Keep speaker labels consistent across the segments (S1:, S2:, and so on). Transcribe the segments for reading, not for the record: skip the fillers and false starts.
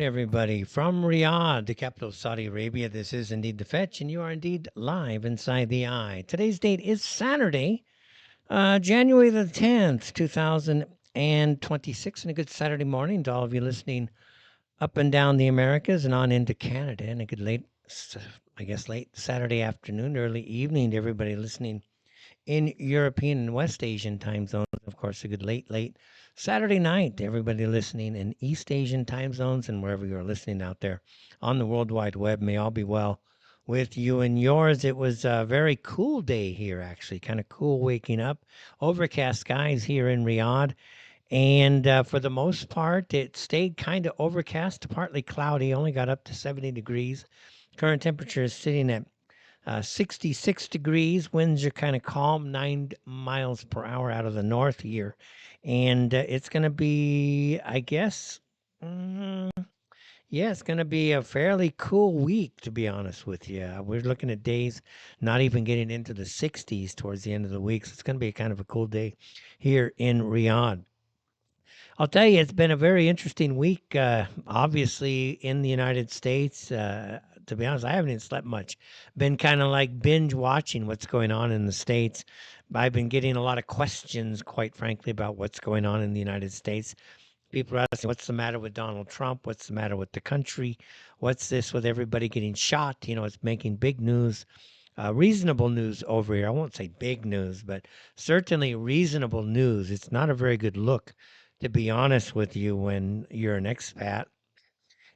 S1: everybody. From Riyadh, the capital of Saudi Arabia, this is indeed The Fetch, and you are indeed live inside the eye. Today's date is Saturday, January the 10th, 2026, and a good Saturday morning to all of you listening up and down the Americas and on into Canada, and a good late Saturday afternoon, early evening to everybody listening in European and West Asian time zones. Of course, a good late Saturday night to everybody listening in East Asian time zones and wherever you're listening out there on the World Wide Web. May all be well with you and yours. It was a very cool day here, actually, kind of cool waking up. Overcast skies here in Riyadh. And for the most part, it stayed kind of overcast to partly cloudy, only got up to 70 degrees. Current temperature is sitting at 66 degrees. Winds are kind of calm, 9 miles per hour out of the north here. And it's going to be, I guess, mm, yeah, it's going to be a fairly cool week, to be honest with you. We're looking at days not even getting into the 60s towards the end of the week. So it's going to be kind of a cool day here in Riyadh. I'll tell you, it's been a very interesting week. Obviously, in the United States, to be honest, I haven't even slept much. Been kind of like binge watching what's going on in the States. I've been getting a lot of questions, quite frankly, about what's going on in the United States. People are asking, what's the matter with Donald Trump? What's the matter with the country? What's this with everybody getting shot? It's making big news, reasonable news over here. I won't say big news, but certainly reasonable news. It's not a very good look, to be honest with you, when you're an expat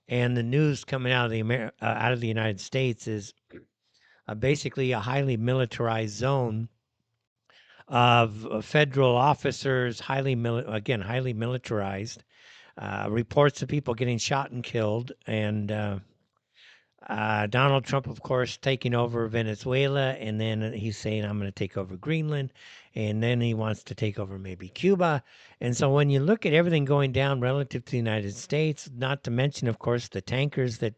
S1: and the news coming out of the United States is basically a highly militarized zone of federal officers, highly militarized. Reports of people getting shot and killed, and Donald Trump, of course, taking over Venezuela, and then he's saying, I'm going to take over Greenland, and then he wants to take over maybe Cuba. And so when you look at everything going down relative to the United States, not to mention, of course, the tankers that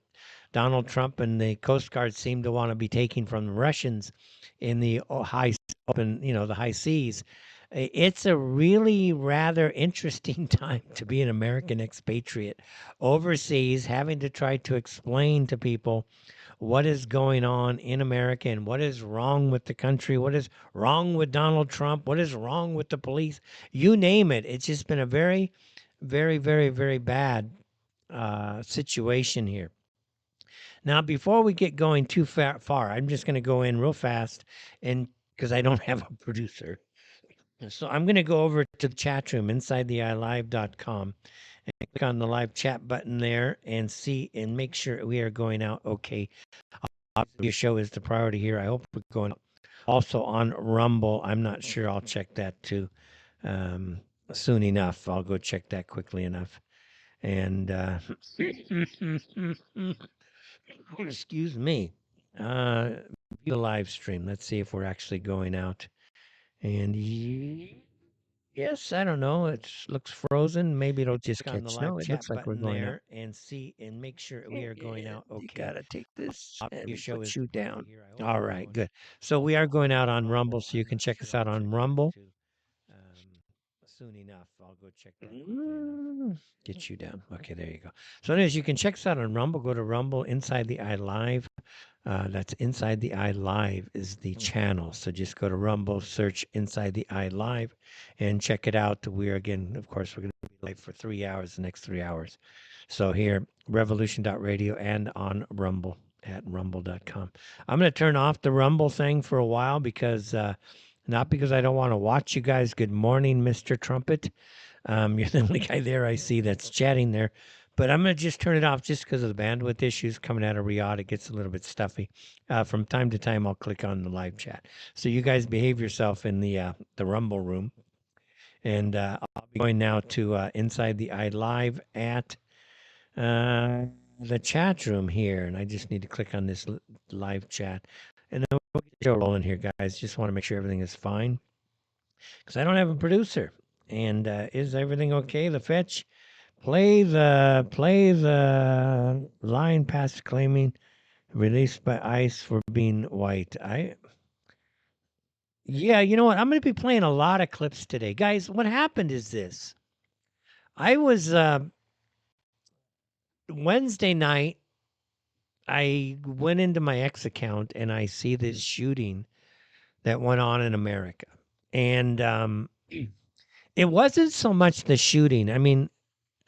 S1: Donald Trump and the Coast Guard seem to want to be taking from the Russians in the the high seas. It's a really rather interesting time to be an American expatriate overseas, having to try to explain to people what is going on in America and what is wrong with the country, what is wrong with Donald Trump, what is wrong with the police, you name it. It's just been a very, very, very, very bad situation here. Now, before we get going too far, I'm just going to go in real fast, and because I don't have a producer. So I'm going to go over to the chat room inside the iLive.com and click on the live chat button there and see and make sure we are going out okay. Your show is the priority here. I hope we're going out also on Rumble. I'm not sure. I'll check that too soon enough. I'll go check that quickly enough. And excuse me. The live stream. Let's see if we're actually going out. And yes, I don't know. It looks frozen. Maybe it'll just
S2: On the
S1: catch.
S2: live
S1: No, it
S2: chat
S1: looks like we're
S2: button
S1: going
S2: there
S1: out and see and make sure we are going out
S2: You
S1: okay.
S2: gotta take this
S1: Your
S2: and
S1: show
S2: put
S1: is
S2: you down.
S1: here. All right, good. So we are going out on Rumble, so you can check us out on Rumble. Soon enough, I'll go check that quickly enough. Get you down. Okay, there you go. So anyways, you can check us out on Rumble. Go to Rumble Inside the Eye Live. That's Inside the Eye Live is the channel. So just go to Rumble, search Inside the Eye Live, and check it out. We're again, of course, we're going to be live for 3 hours, the next 3 hours. So here, revolution.radio and on Rumble at rumble.com. I'm going to turn off the Rumble thing for a while because, not because I don't want to watch you guys. Good morning, Mr. Trumpet. You're the only guy there I see that's chatting there. But I'm going to just turn it off just because of the bandwidth issues coming out of Riyadh. It gets a little bit stuffy. From time to time, I'll click on the live chat. So you guys behave yourself in the Rumble room. And I'll be going now to Inside the Eye Live at the chat room here. And I just need to click on this live chat. And then we'll get the show rolling here, guys. Just want to make sure everything is fine. Because I don't have a producer. And is everything okay? The fetch? Play the line past claiming released by ICE for being white. Yeah, you know what? I'm going to be playing a lot of clips today. Guys, what happened is this. I was Wednesday night, I went into my X account and I see this shooting that went on in America. And it wasn't so much the shooting. I mean,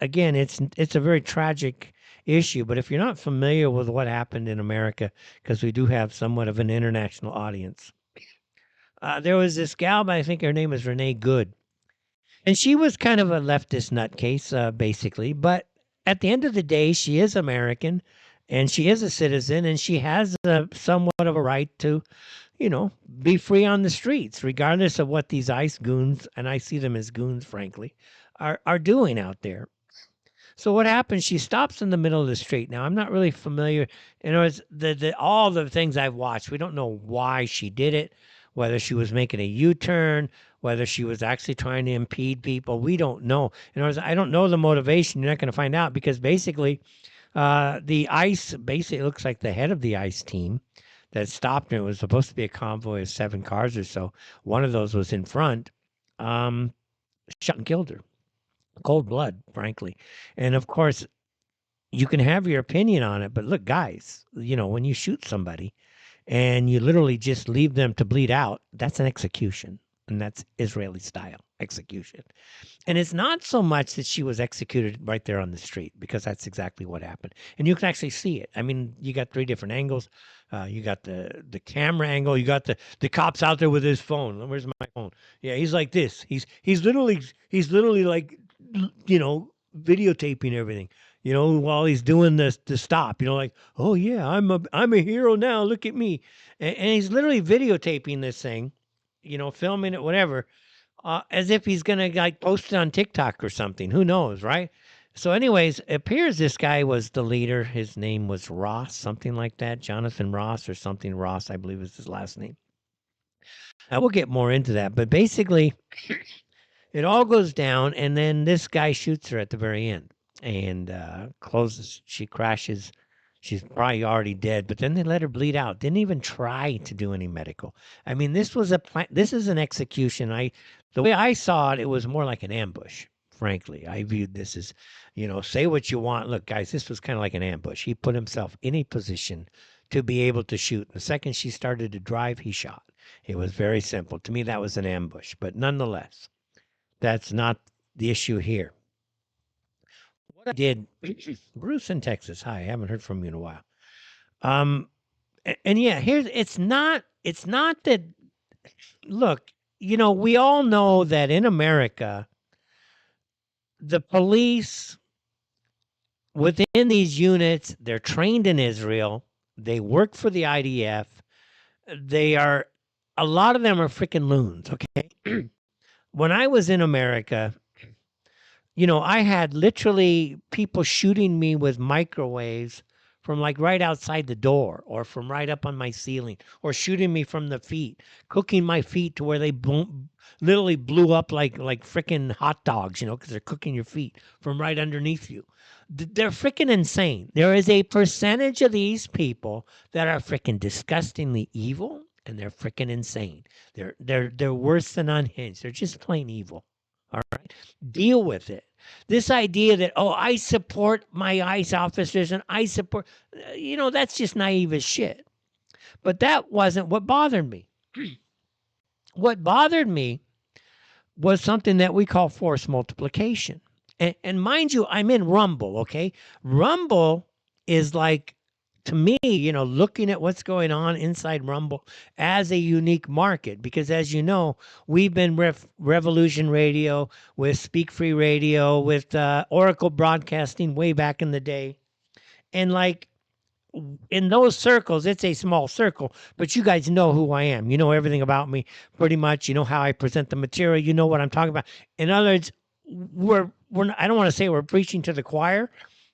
S1: again, it's a very tragic issue, but if you're not familiar with what happened in America, because we do have somewhat of an international audience, there was this gal, I think her name is Renee Good, and she was kind of a leftist nutcase, basically. But at the end of the day, she is American, and she is a citizen, and she has somewhat of a right to, be free on the streets, regardless of what these ICE goons, and I see them as goons, frankly, are doing out there. So what happens? She stops in the middle of the street. Now I'm not really familiar. In other words, all the things I've watched, we don't know why she did it, whether she was making a U-turn, whether she was actually trying to impede people. We don't know. In other words, I don't know the motivation. You're not going to find out because basically, the ICE basically looks like the head of the ICE team that stopped her. It was supposed to be a convoy of 7 cars or so. One of those was in front. Um, Shot and killed her. Cold blood, frankly. And of course, you can have your opinion on it, but look, guys, when you shoot somebody and you literally just leave them to bleed out, that's an execution. And that's Israeli style execution. And it's not so much that she was executed right there on the street, because that's exactly what happened. And you can actually see it. I mean, you got 3 different angles. You got the camera angle. You got the cops out there with his phone. Where's my phone? Yeah, he's like this. He's literally like, videotaping everything. While he's doing the stop. Like, oh yeah, I'm a hero now. Look at me. And he's literally videotaping this thing. Filming it, whatever, as if he's gonna like post it on TikTok or something. Who knows, right? So, anyways, it appears this guy was the leader. His name was Ross, something like that, Jonathan Ross or something. Ross, I believe, is his last name. I will get more into that, but basically, it all goes down, and then this guy shoots her at the very end and closes. She crashes. She's probably already dead, but then they let her bleed out. Didn't even try to do any medical. I mean, this was a plan. This is an execution. The way I saw it, it was more like an ambush. Frankly, I viewed this as, say what you want. Look, guys, this was kind of like an ambush. He put himself in a position to be able to shoot. The second she started to drive, he shot. It was very simple. To me, that was an ambush. But nonetheless, that's not the issue here. What I did, Bruce in Texas. Hi, I haven't heard from you in a while. And yeah, it's not that. Look, we all know that in America, the police within these units, they're trained in Israel. They work for the IDF. A lot of them are freaking loons. Okay, when I was in America, I had literally people shooting me with microwaves from like right outside the door or from right up on my ceiling or shooting me from the feet, cooking my feet to where they literally blew up like freaking hot dogs, because they're cooking your feet from right underneath you. They're freaking insane. There is a percentage of these people that are freaking disgustingly evil, and they're freaking insane. They're worse than unhinged. They're just plain evil. All right. Deal with it. This idea that, oh, I support my ICE officers and I support, that's just naive as shit. But that wasn't what bothered me. What bothered me was something that we call force multiplication. And mind you, I'm in Rumble, okay? Rumble is like, to me, looking at what's going on inside Rumble as a unique market, because as you know, we've been Revolution Radio, with Speak Free Radio, with Oracle Broadcasting way back in the day. And like, in those circles, it's a small circle, but you guys know who I am. You know everything about me pretty much. You know how I present the material. You know what I'm talking about. In other words, I don't want to say we're preaching to the choir,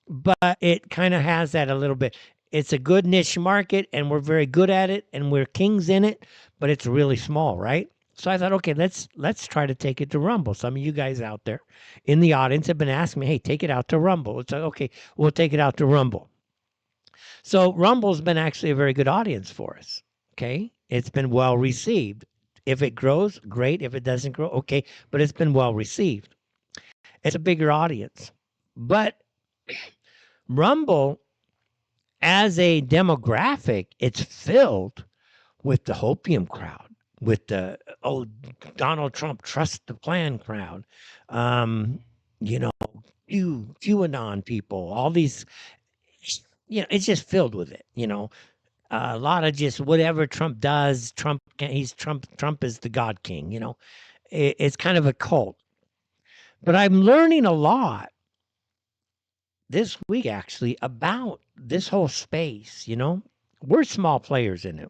S1: but it kind of has that a little bit. It's a good niche market and we're very good at it and we're kings in it, but it's really small, right? So I thought, okay, let's try to take it to Rumble. Some of you guys out there in the audience have been asking me, hey, take it out to Rumble. It's like, okay, we'll take it out to Rumble. So Rumble's been actually a very good audience for us. Okay. It's been well received. If it grows, great. If it doesn't grow, okay. But it's been well received. It's a bigger audience. But Rumble, as a demographic, it's filled with the hopium crowd, with the Donald Trump trust the plan crowd, um, you know, QAnon people, all these, it's just filled with it. A lot of just whatever Trump does, Trump is the God King. It's kind of a cult. But I'm learning a lot this week actually about this whole space. We're small players in it.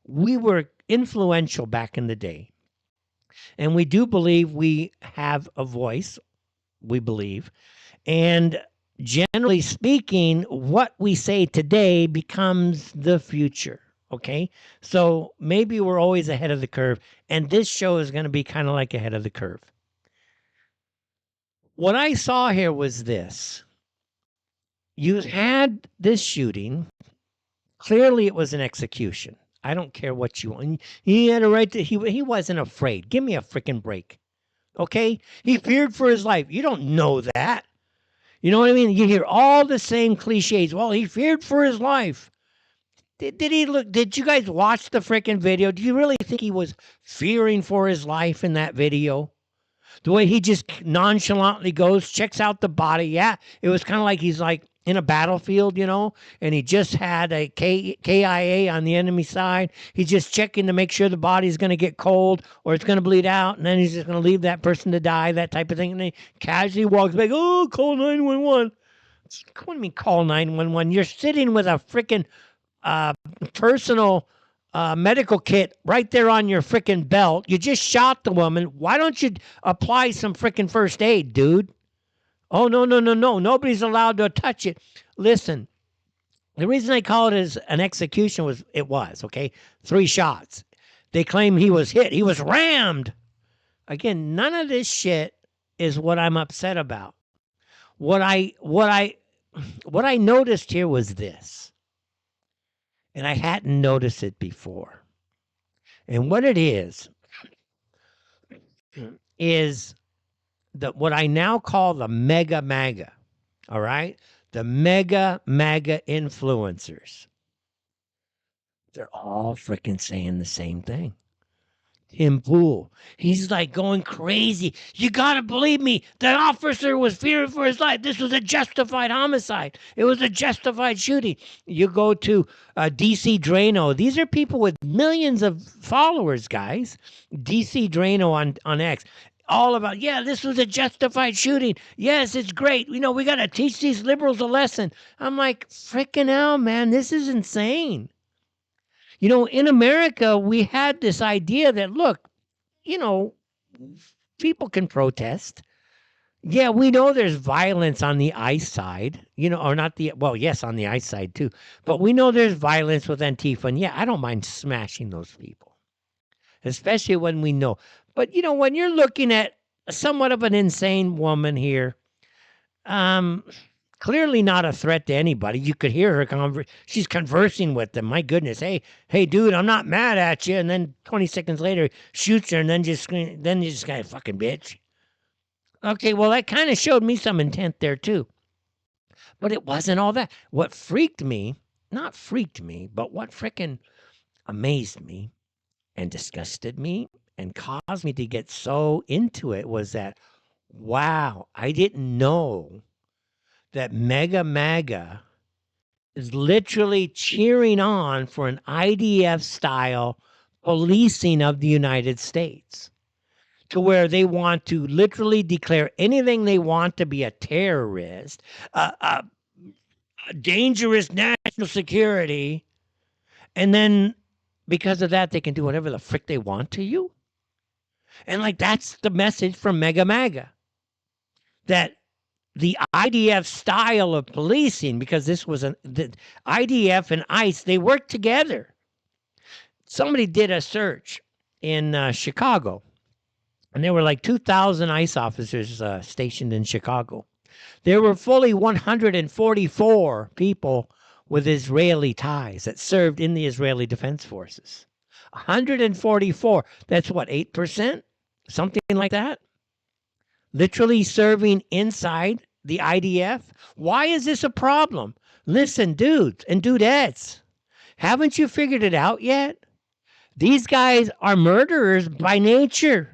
S1: We were influential back in the day. And we do believe we have a voice, we believe. And generally speaking, what we say today becomes the future. Okay. So maybe we're always ahead of the curve. And this show is going to be kind of like ahead of the curve. What I saw here was this. You had this shooting. Clearly, it was an execution. I don't care what you want. He had a right to, he wasn't afraid. Give me a freaking break. Okay? He feared for his life. You don't know that. You know what I mean? You hear all the same cliches. Well, he feared for his life. Did he look? Did you guys watch the freaking video? Do you really think he was fearing for his life in that video? The way he just nonchalantly goes, checks out the body. Yeah, it was kind of like he's like in a battlefield, and he just had a KIA on the enemy side. He's just checking to make sure the body's going to get cold or it's going to bleed out, and then he's just going to leave that person to die, that type of thing. And then he casually walks back, oh, call 911. What do you mean call 911? You're sitting with a freaking personal medical kit right there on your freaking belt. You just shot the woman. Why don't you apply some freaking first aid, dude? Oh, no. Nobody's allowed to touch it. Listen, the reason I call it as an execution was, okay? 3 shots. They claim he was hit. He was rammed. Again, none of this shit is what I'm upset about. What I noticed here was this. And I hadn't noticed it before. And what it is what I now call the mega MAGA. All right? The mega MAGA influencers. They're all freaking saying the same thing. Tim Pool. He's like going crazy. You got to believe me. That officer was fearing for his life. This was a justified homicide. It was a justified shooting. You go to DC Drano. These are people with millions of followers, guys. DC Drano on X. All about, this was a justified shooting. Yes, it's great. We got to teach these liberals a lesson. I'm like, freaking hell, man. This is insane. In America, we had this idea that, look, people can protest. Yeah, we know there's violence on the ICE side, or not yes, on the ICE side too. But we know there's violence with Antifa. And I don't mind smashing those people, especially when we know. But, when you're looking at somewhat of an insane woman here, clearly not a threat to anybody. You could hear her she's conversing with them. My goodness. Hey, dude, I'm not mad at you. And then 20 seconds later, shoots her and then you just kind of fucking bitch. Okay, well, that kind of showed me some intent there too. But it wasn't all that. What not freaked me, but what freaking amazed me and disgusted me and caused me to get so into it was that, wow, I didn't know that mega MAGA is literally cheering on for an IDF-style policing of the United States, to where they want to literally declare anything they want to be a terrorist, a dangerous national security, and then because of that, they can do whatever the frick they want to you. And that's the message from mega MAGA, that the IDF style of policing, because this was the IDF and ICE, they work together. Somebody did a search in Chicago, and there were like 2,000 ICE officers stationed in Chicago. There were fully 144 people with Israeli ties that served in the Israeli Defense Forces. 144. That's what, 8%? Something like that? Literally serving inside the IDF? Why is this a problem? Listen, dudes and dudettes, haven't you figured it out yet? These guys are murderers by nature.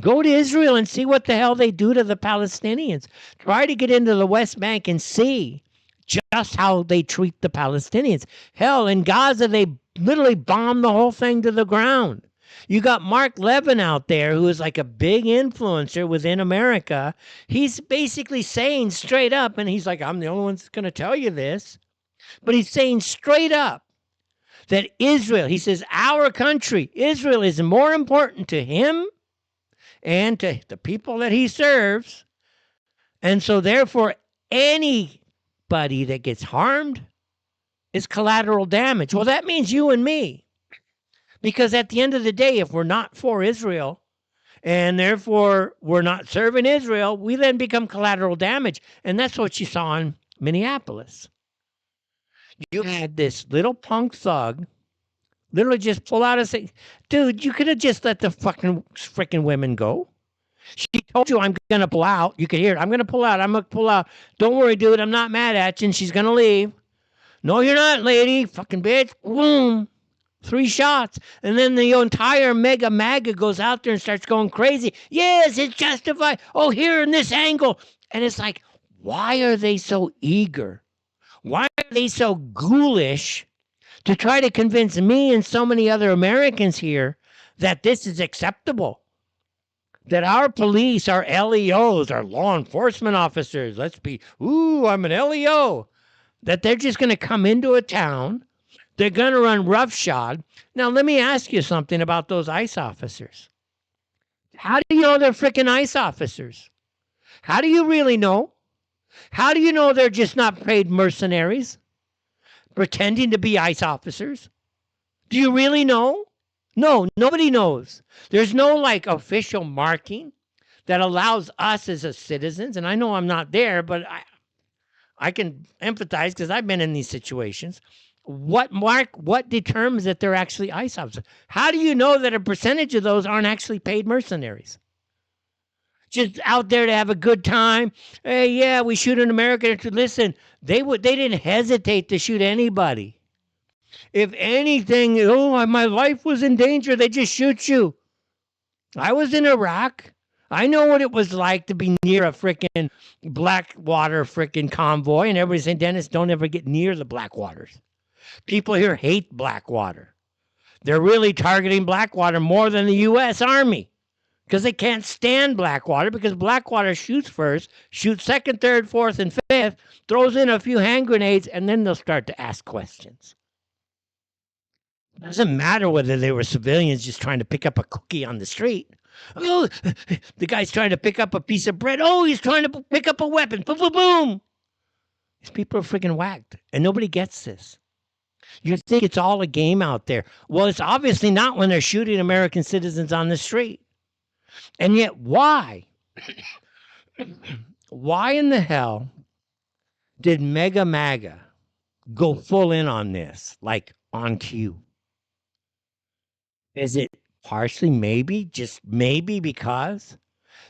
S1: Go to Israel and see what the hell they do to the Palestinians. Try to get into the West Bank and see just how they treat the Palestinians. Hell, in Gaza, they literally bombed the whole thing to the ground. You got Mark Levin out there, who is like a big influencer within America. He's basically saying straight up, and he's like, I'm the only one that's going to tell you this, but he's saying straight up that Israel, he says, our country, Israel, is more important to him and to the people that he serves. And so, therefore, anybody that gets harmed is collateral damage. Well, that means you and me. Because at the end of the day, if we're not for Israel and therefore we're not serving Israel, we then become collateral damage. And that's what you saw in Minneapolis. You had this little punk thug literally just pull out and say, dude, you could have just let the freaking women go. She told you, I'm going to pull out. You could hear it. I'm going to pull out. I'm going to pull out. Don't worry, dude. I'm not mad at you. And she's going to leave. No, you're not, lady. Fucking bitch. Boom. 3 shots. And then the entire MAGA goes out there and starts going crazy. Yes, it's justified. Oh, here in this angle. And it's like, why are they so eager? Why are they so ghoulish to try to convince me and so many other Americans here that this is acceptable? That our police, our LEOs, our law enforcement officers, I'm an LEO, that they're just going to come into a town, they're going to run roughshod. Now, let me ask you something about those ICE officers. How do you know they're freaking ICE officers? How do you really know? How do you know they're just not paid mercenaries pretending to be ICE officers? Do you really know? No, nobody knows. There's no like official marking that allows us as a citizens, and I know I'm not there, but I can empathize because I've been in these situations. What determines that they're actually ICE officers? How do you know that a percentage of those aren't actually paid mercenaries? Just out there to have a good time. Hey, yeah, we shoot an American. Listen, they didn't hesitate to shoot anybody. If anything, my life was in danger, they just shoot you. I was in Iraq. I know what it was like to be near a freaking Blackwater freaking convoy, and everybody's saying, Dennis, don't ever get near the Blackwaters. People here hate Blackwater. They're really targeting Blackwater more than the U.S. Army because they can't stand Blackwater because Blackwater shoots first, shoots second, third, fourth, and fifth, throws in a few hand grenades, and then they'll start to ask questions. It doesn't matter whether they were civilians just trying to pick up a cookie on the street. Oh, the guy's trying to pick up a piece of bread. Oh, he's trying to pick up a weapon. Boom, boom, boom. These people are freaking whacked, and nobody gets this. You think it's all a game out there. Well, it's obviously not when they're shooting American citizens on the street. And yet, why? Why in the hell did MAGA go full in on this, like on cue? Is it partially just maybe because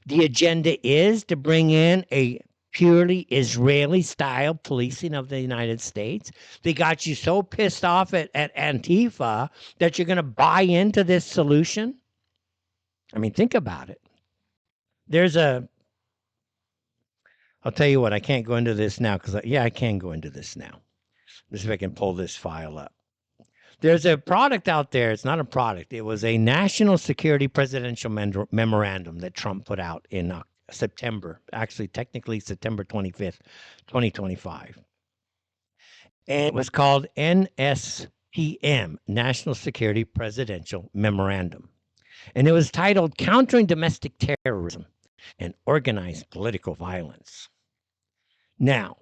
S1: the agenda is to bring in a purely Israeli-style policing of the United States? They got you so pissed off at Antifa that you're going to buy into this solution? I mean, think about it. I'll tell you what, I can't go into this now because, I can go into this now. Let's see if I can pull this file up. There's a product out there. It's not a product. It was a national security presidential memorandum that Trump put out in September, actually technically September 25th, 2025. And it was called NSPM, National Security Presidential Memorandum. And it was titled Countering Domestic Terrorism and Organized Political Violence. Now,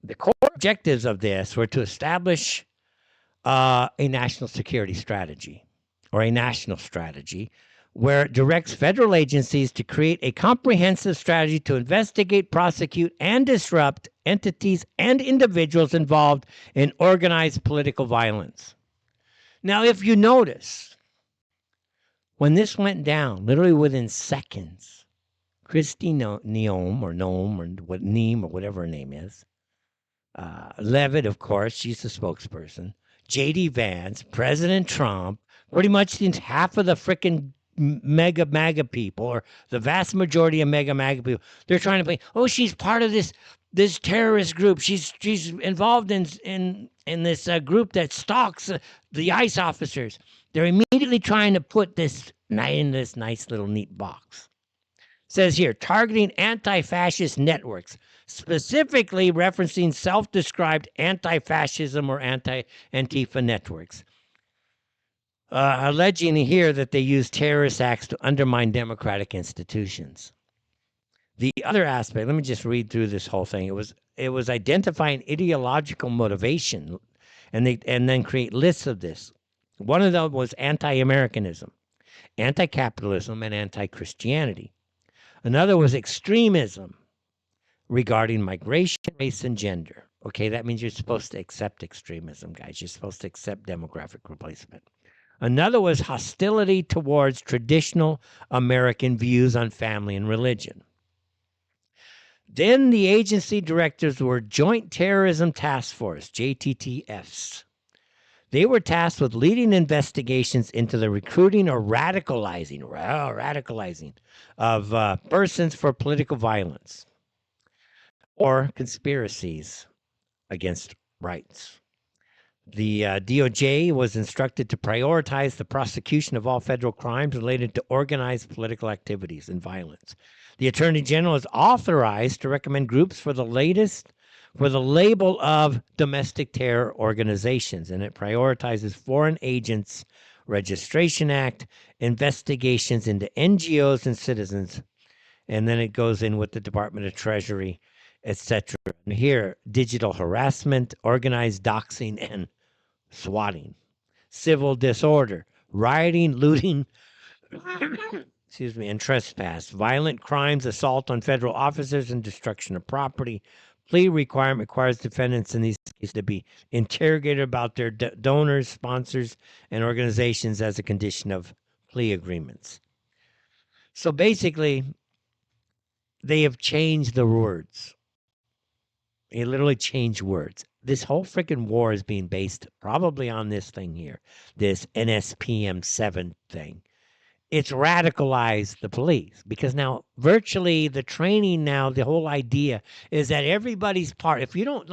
S1: the core objectives of this were to establish a national security strategy or a national strategy where it directs federal agencies to create a comprehensive strategy to investigate, prosecute, and disrupt entities and individuals involved in organized political violence. Now, if you notice, when this went down, literally within seconds, Christy Neom or Noam or what Neem or whatever her name is. Levitt, of course, she's the spokesperson. J.D. Vance, President Trump, pretty much half of the frickin' mega MAGA people, or the vast majority of mega MAGA people, they're trying to play. Oh, she's part of this terrorist group. She's involved in this group that stalks the ICE officers. They're immediately trying to put this in this nice little neat box. Says here, targeting anti-fascist networks, specifically referencing self-described anti-fascism or anti-Antifa networks, alleging here that they use terrorist acts to undermine democratic institutions. The other aspect, let me just read through this whole thing. It was identifying ideological motivation, and then create lists of this. One of them was anti-Americanism, anti-capitalism, and anti-Christianity. Another was extremism regarding migration, race, and gender. Okay, that means you're supposed to accept extremism, guys. You're supposed to accept demographic replacement. Another was hostility towards traditional American views on family and religion. Then the agency directors were Joint Terrorism Task Force, JTTFs. They were tasked with leading investigations into the recruiting or radicalizing of persons for political violence or conspiracies against rights. The DOJ was instructed to prioritize the prosecution of all federal crimes related to organized political activities and violence. The Attorney General is authorized to recommend groups for the label of domestic terror organizations, and it prioritizes Foreign Agents Registration Act, investigations into NGOs and citizens, and then it goes in with the Department of Treasury, etc. And here, digital harassment, organized doxing, and swatting, civil disorder, rioting, looting, and trespass, violent crimes, assault on federal officers, and destruction of property. Plea requirement requires defendants in these cases to be interrogated about their donors, sponsors, and organizations as a condition of plea agreements. So basically, they have changed the words. They literally changed words. This whole freaking war is being based probably on this thing here, this NSPM 7 thing. It's radicalized the police because now virtually the training now, the whole idea is that everybody's part. If you don't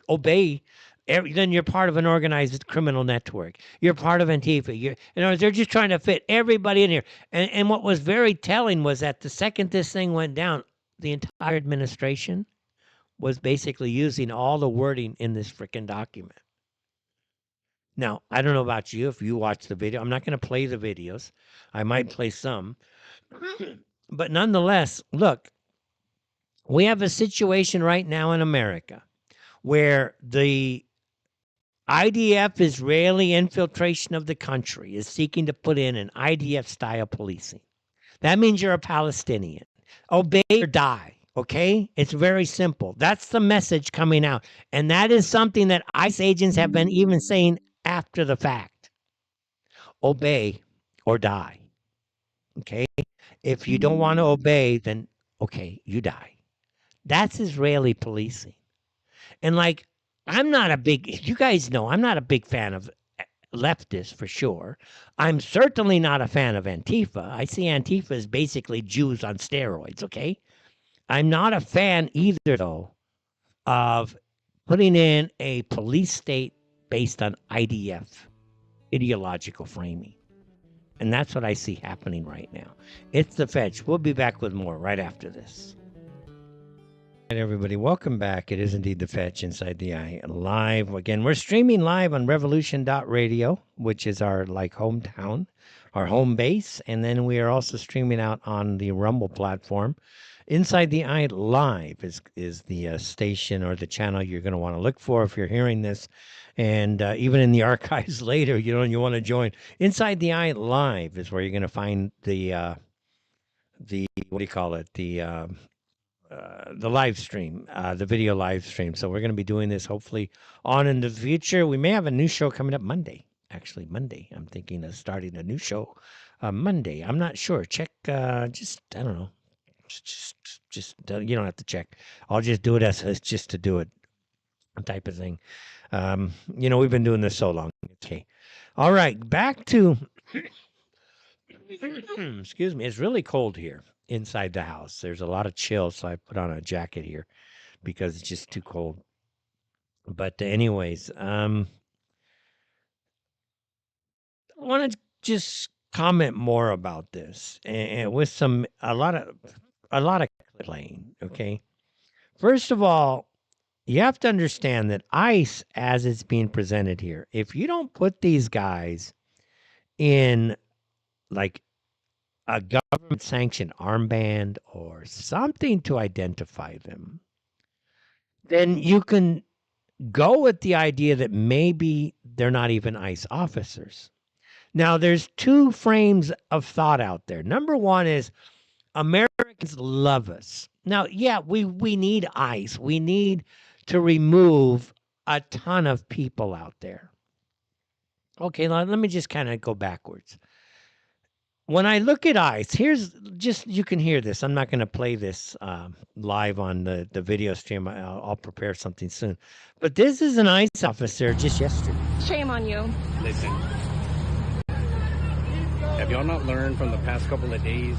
S1: obey, then you're part of an organized criminal network. You're part of Antifa. They're just trying to fit everybody in here. And what was very telling was that the second this thing went down, the entire administration was basically using all the wording in this freaking document. Now, I don't know about you if you watch the video. I'm not going to play the videos. I might play some. But nonetheless, look, we have a situation right now in America where the IDF Israeli infiltration of the country is seeking to put in an IDF-style policing. That means you're a Palestinian. Obey or die. Okay? It's very simple. That's the message coming out. And that is something that ICE agents have been even saying after the fact. Obey or die. Okay? If you don't want to obey, then okay, you die. That's Israeli policing. And you guys know, I'm not a big fan of leftists for sure. I'm certainly not a fan of Antifa. I see Antifa as basically Jews on steroids, okay? I'm not a fan either, though, of putting in a police state based on IDF, ideological framing. And that's what I see happening right now. It's the Fetch. We'll be back with more right after this. All right, everybody, welcome back. It is indeed the Fetch Inside the Eye live. Again, we're streaming live on revolution.radio, which is our hometown, our home base. And then we are also streaming out on the Rumble platform. Inside the Eye Live is the station or the channel you're going to want to look for if you're hearing this. And even in the archives later, and you want to join. Inside the Eye Live is where you're going to find the what do you call it? The live stream, the video live stream. So we're going to be doing this hopefully on in the future. We may have a new show coming up Monday. Actually, Monday. I'm thinking of starting a new show Monday. I'm not sure. Check, I don't know. just you don't have to check. I'll just do it as just to do it type of thing. We've been doing this so long. Okay. All right, back to excuse me. It's really cold here inside the house. There's a lot of chill, so I put on a jacket here because it's just too cold. But anyways, I want to just comment more about this and with a lot of playing. Okay, first of all, you have to understand that ICE, as it's being presented here, if you don't put these guys in like a government sanctioned armband or something to identify them, then you can go with the idea that maybe they're not even ICE officers. Now, there's two frames of thought out there. Number one is Americans love us. Now, yeah, we need ICE. We need to remove a ton of people out there. Okay, let me just kind of go backwards. When I look at ICE, here's just, you can hear this. I'm not going to play this live on the video stream. I'll prepare something soon. But this is an ICE officer just yesterday.
S2: Shame on you.
S3: Listen, have y'all not learned from the past couple of days?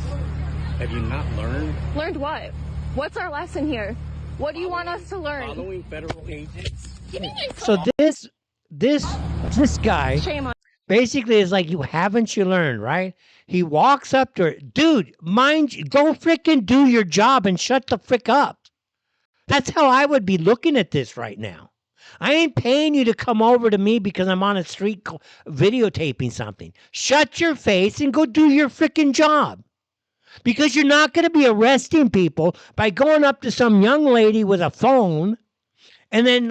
S3: Have you not learned?
S2: Learned what? What's our lesson here? What do you want us to learn?
S3: Following federal agents.
S1: So this guy
S2: Shame on
S1: basically is like, haven't you learned, right? He walks up to her, dude, go frickin' do your job and shut the frick up. That's how I would be looking at this right now. I ain't paying you to come over to me because I'm on a street videotaping something. Shut your face and go do your frickin' job. Because you're not going to be arresting people by going up to some young lady with a phone and then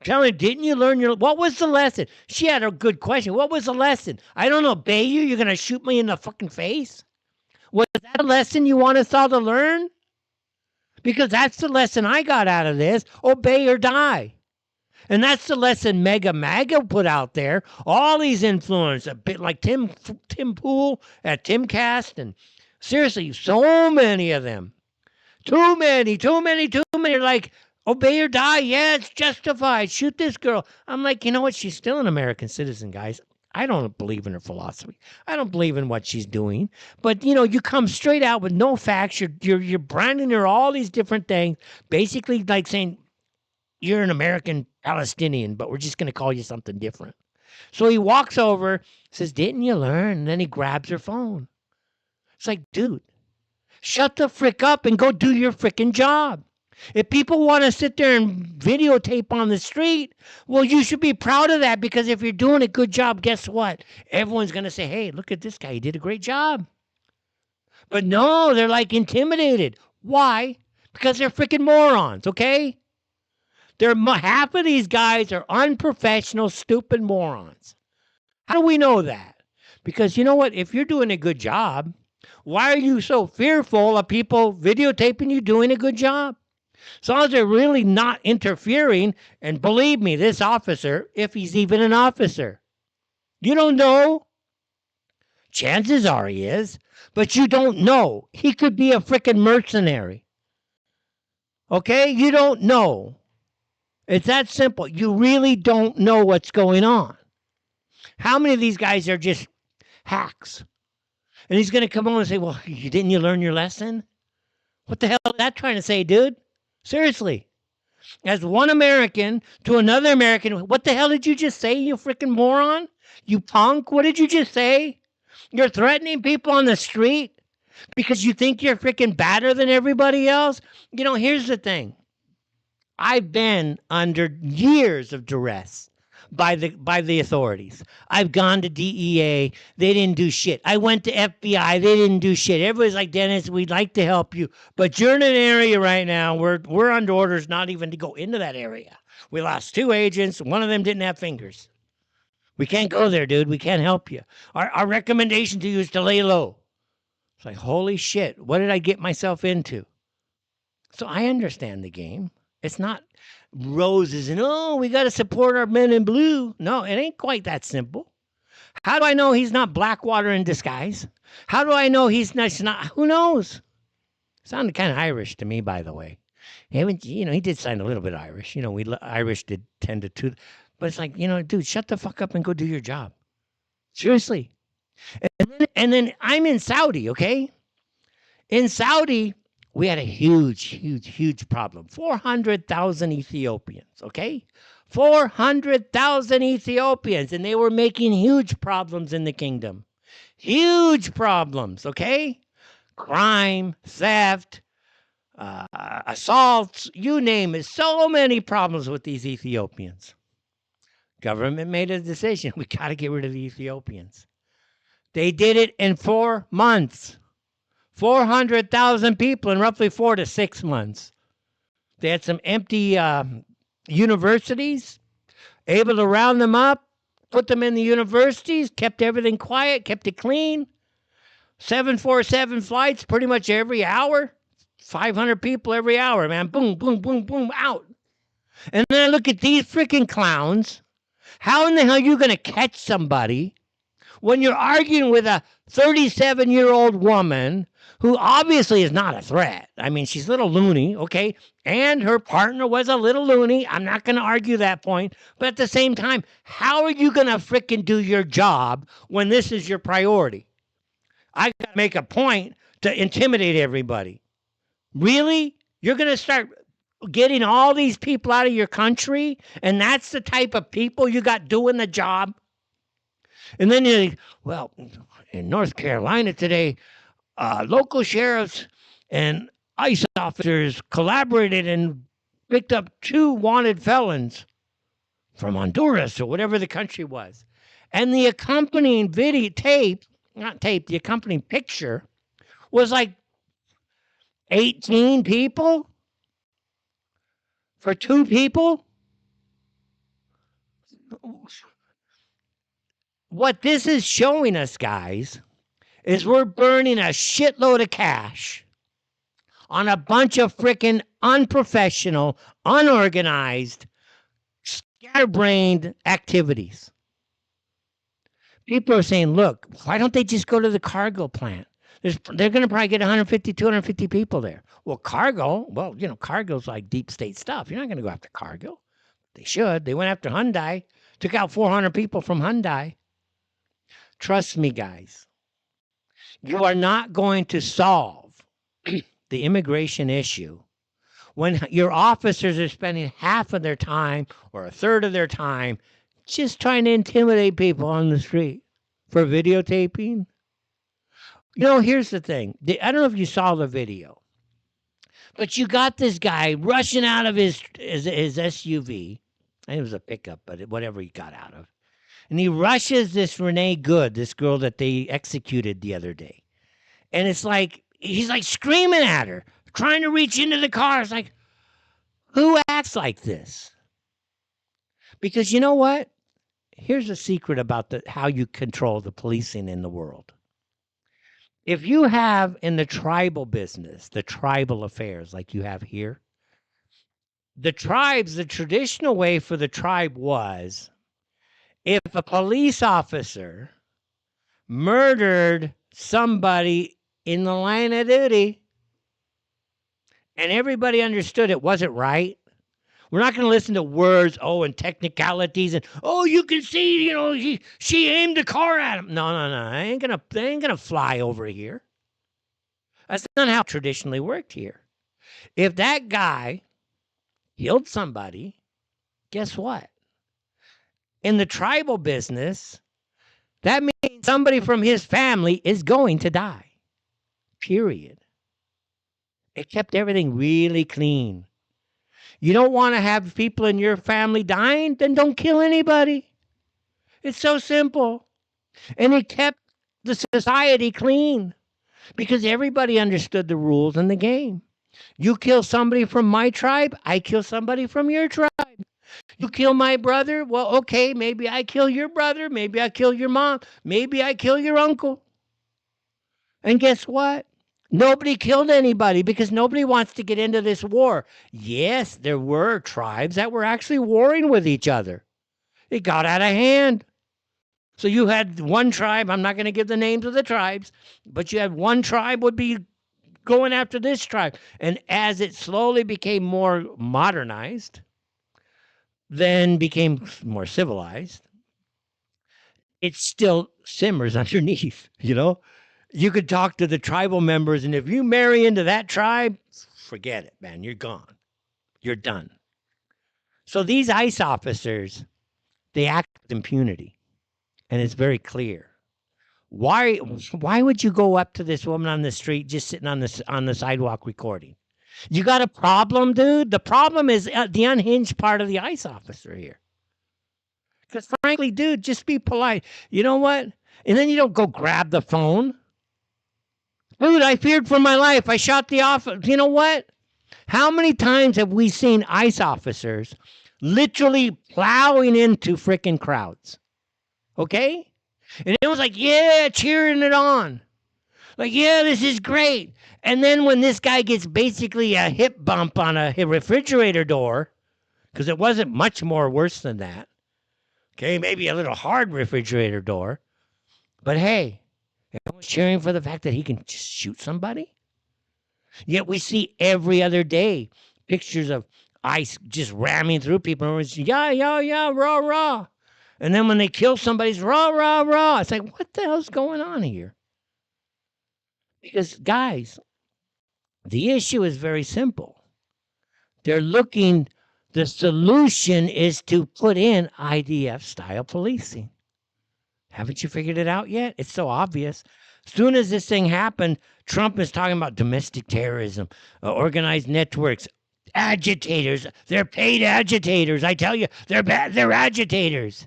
S1: telling her, didn't you learn what was the lesson? She had a good question. What was the lesson? I don't obey you. You're going to shoot me in the fucking face? Was that a lesson you want us all to learn? Because that's the lesson I got out of this. Obey or die. And that's the lesson MAGA put out there. All these influencers, a bit like Tim Pool at Timcast, and seriously, so many of them. Too many. Like, obey or die. Yeah, it's justified. Shoot this girl. I'm like, you know what? She's still an American citizen, guys. I don't believe in her philosophy. I don't believe in what she's doing. But, you come straight out with no facts. You're branding her all these different things. Basically, like saying, you're an American Palestinian, but we're just going to call you something different. So he walks over, says, didn't you learn? And then he grabs her phone. It's like, dude, shut the frick up and go do your frickin' job. If people want to sit there and videotape on the street, well, you should be proud of that, because if you're doing a good job, guess what? Everyone's going to say, hey, look at this guy. He did a great job. But no, they're like intimidated. Why? Because they're frickin' morons, okay? Half of these guys are unprofessional, stupid morons. How do we know that? Because you know what? If you're doing a good job, why are you so fearful of people videotaping you doing a good job? As long as they're really not interfering, and believe me, this officer, if he's even an officer, you don't know. Chances are he is, but you don't know. He could be a frickin' mercenary. Okay? You don't know. It's that simple. You really don't know what's going on. How many of these guys are just hacks? And he's going to come on and say, well, didn't you learn your lesson? What the hell is that trying to say, dude? Seriously. As one American to another American, what the hell did you just say, you freaking moron? You punk? What did you just say? You're threatening people on the street because you think you're freaking better than everybody else? Here's the thing. I've been under years of duress by the authorities. I've gone to DEA. They didn't do shit. I went to FBI. They didn't do shit. Everybody's like, Dennis, we'd like to help you, but you're in an area right now where we're under orders not even to go into that area. We lost 2 agents. One of them didn't have fingers. We can't go there, dude. We can't help you. Our recommendation to you is to lay low. It's like, holy shit, what did I get myself into? So I understand the game. It's not roses and, we got to support our men in blue. No, it ain't quite that simple. How do I know he's not Blackwater in disguise? How do I know he's not? Who knows? Sounded kind of Irish to me, by the way. He did sound a little bit Irish. Irish did tend to, but it's like, dude, shut the fuck up and go do your job. Seriously. And then I'm in Saudi, okay? In Saudi, we had a huge, huge, huge problem. 400,000 Ethiopians, okay? 400,000 Ethiopians, and they were making huge problems in the kingdom. Huge problems, okay? Crime, theft, assaults, you name it. So many problems with these Ethiopians. Government made a decision. We got to get rid of the Ethiopians. They did it in 4 months. 400,000 people in roughly 4 to 6 months. They had some empty universities, able to round them up, put them in the universities, kept everything quiet, kept it clean. 747 flights pretty much every hour. 500 people every hour, man. Boom, boom, boom, boom, out. And then I look at these freaking clowns. How in the hell are you going to catch somebody when you're arguing with a 37-year-old woman who obviously is not a threat? I mean, she's a little loony, okay? And her partner was a little loony. I'm not going to argue that point. But at the same time, how are you going to freaking do your job when this is your priority? I got to make a point to intimidate everybody. Really? You're going to start getting all these people out of your country, and that's the type of people you got doing the job? And then you think, well, in North Carolina today, local sheriffs and ICE officers collaborated and picked up 2 wanted felons from Honduras or whatever the country was. And the accompanying the accompanying picture was like 18 people for 2 people. What this is showing us, guys, is we're burning a shitload of cash on a bunch of freaking unprofessional, unorganized, scatterbrained activities. People are saying, look, why don't they just go to the cargo plant? They're going to probably get 150, 250 people there. Well, cargo's like deep state stuff. You're not going to go after cargo. They should. They went after Hyundai, took out 400 people from Hyundai. Trust me, guys. You are not going to solve the immigration issue when your officers are spending half of their time or a third of their time just trying to intimidate people on the street for videotaping. Here's the thing. I don't know if you saw the video, but you got this guy rushing out of his SUV. I think it was a pickup, but whatever he got out of. And he rushes this Renee Good, this girl that they executed the other day. And it's like, he's like screaming at her, trying to reach into the car. It's like, who acts like this? Because you know what? Here's a secret about how you control the policing in the world. If you have in the tribal business, the tribal affairs like you have here, the traditional way for the tribe was, if a police officer murdered somebody in the line of duty and everybody understood it wasn't right, we're not going to listen to words, and technicalities, and you can see, she aimed a car at him. No, they ain't gonna fly over here. That's not how it traditionally worked here. If that guy killed somebody, guess what? In the tribal business, that means somebody from his family is going to die. Period. It kept everything really clean. You don't want to have people in your family dying? Then don't kill anybody. It's so simple. And it kept the society clean because everybody understood the rules in the game. You kill somebody from my tribe, I kill somebody from your tribe. You kill my brother, well, okay, maybe I kill your brother, maybe I kill your mom, maybe I kill your uncle. And guess what? Nobody killed anybody because nobody wants to get into this war. Yes, there were tribes that were actually warring with each other. It got out of hand. So you had one tribe, I'm not going to give the names of the tribes, but you had one tribe would be going after this tribe. And as it slowly became more modernized, then became more civilized, it still simmers underneath, you know? You could talk to the tribal members, and if you marry into that tribe, forget it, man. You're gone. You're done. So these ICE officers, they act with impunity, and it's very clear. Why would you go up to this woman on the street just sitting on the sidewalk recording? You got a problem, dude? The problem is the unhinged part of the ICE officer here. Because frankly, dude, just be polite. You know what? And then you don't go grab the phone. Dude, I feared for my life. I shot the officer. You know what? How many times have we seen ICE officers literally plowing into freaking crowds? Okay? And it was like, yeah, cheering it on. Like, yeah, this is great. And then when this guy gets basically a hip bump on a refrigerator door, because it wasn't much more worse than that, okay, maybe a little hard refrigerator door, but hey, everyone's cheering for the fact that he can just shoot somebody. Yet we see every other day pictures of ICE just ramming through people. And it's, yeah, yeah, yeah, rah, rah. And then when they kill somebody, it's rah, rah, rah. It's like, what the hell's going on here? Because, guys, the issue is very simple. They're looking, the solution is to put in IDF-style policing. Haven't you figured it out yet? It's so obvious. As soon as this thing happened, Trump is talking about domestic terrorism, organized networks, agitators. They're paid agitators. I tell you, they're bad. They're agitators.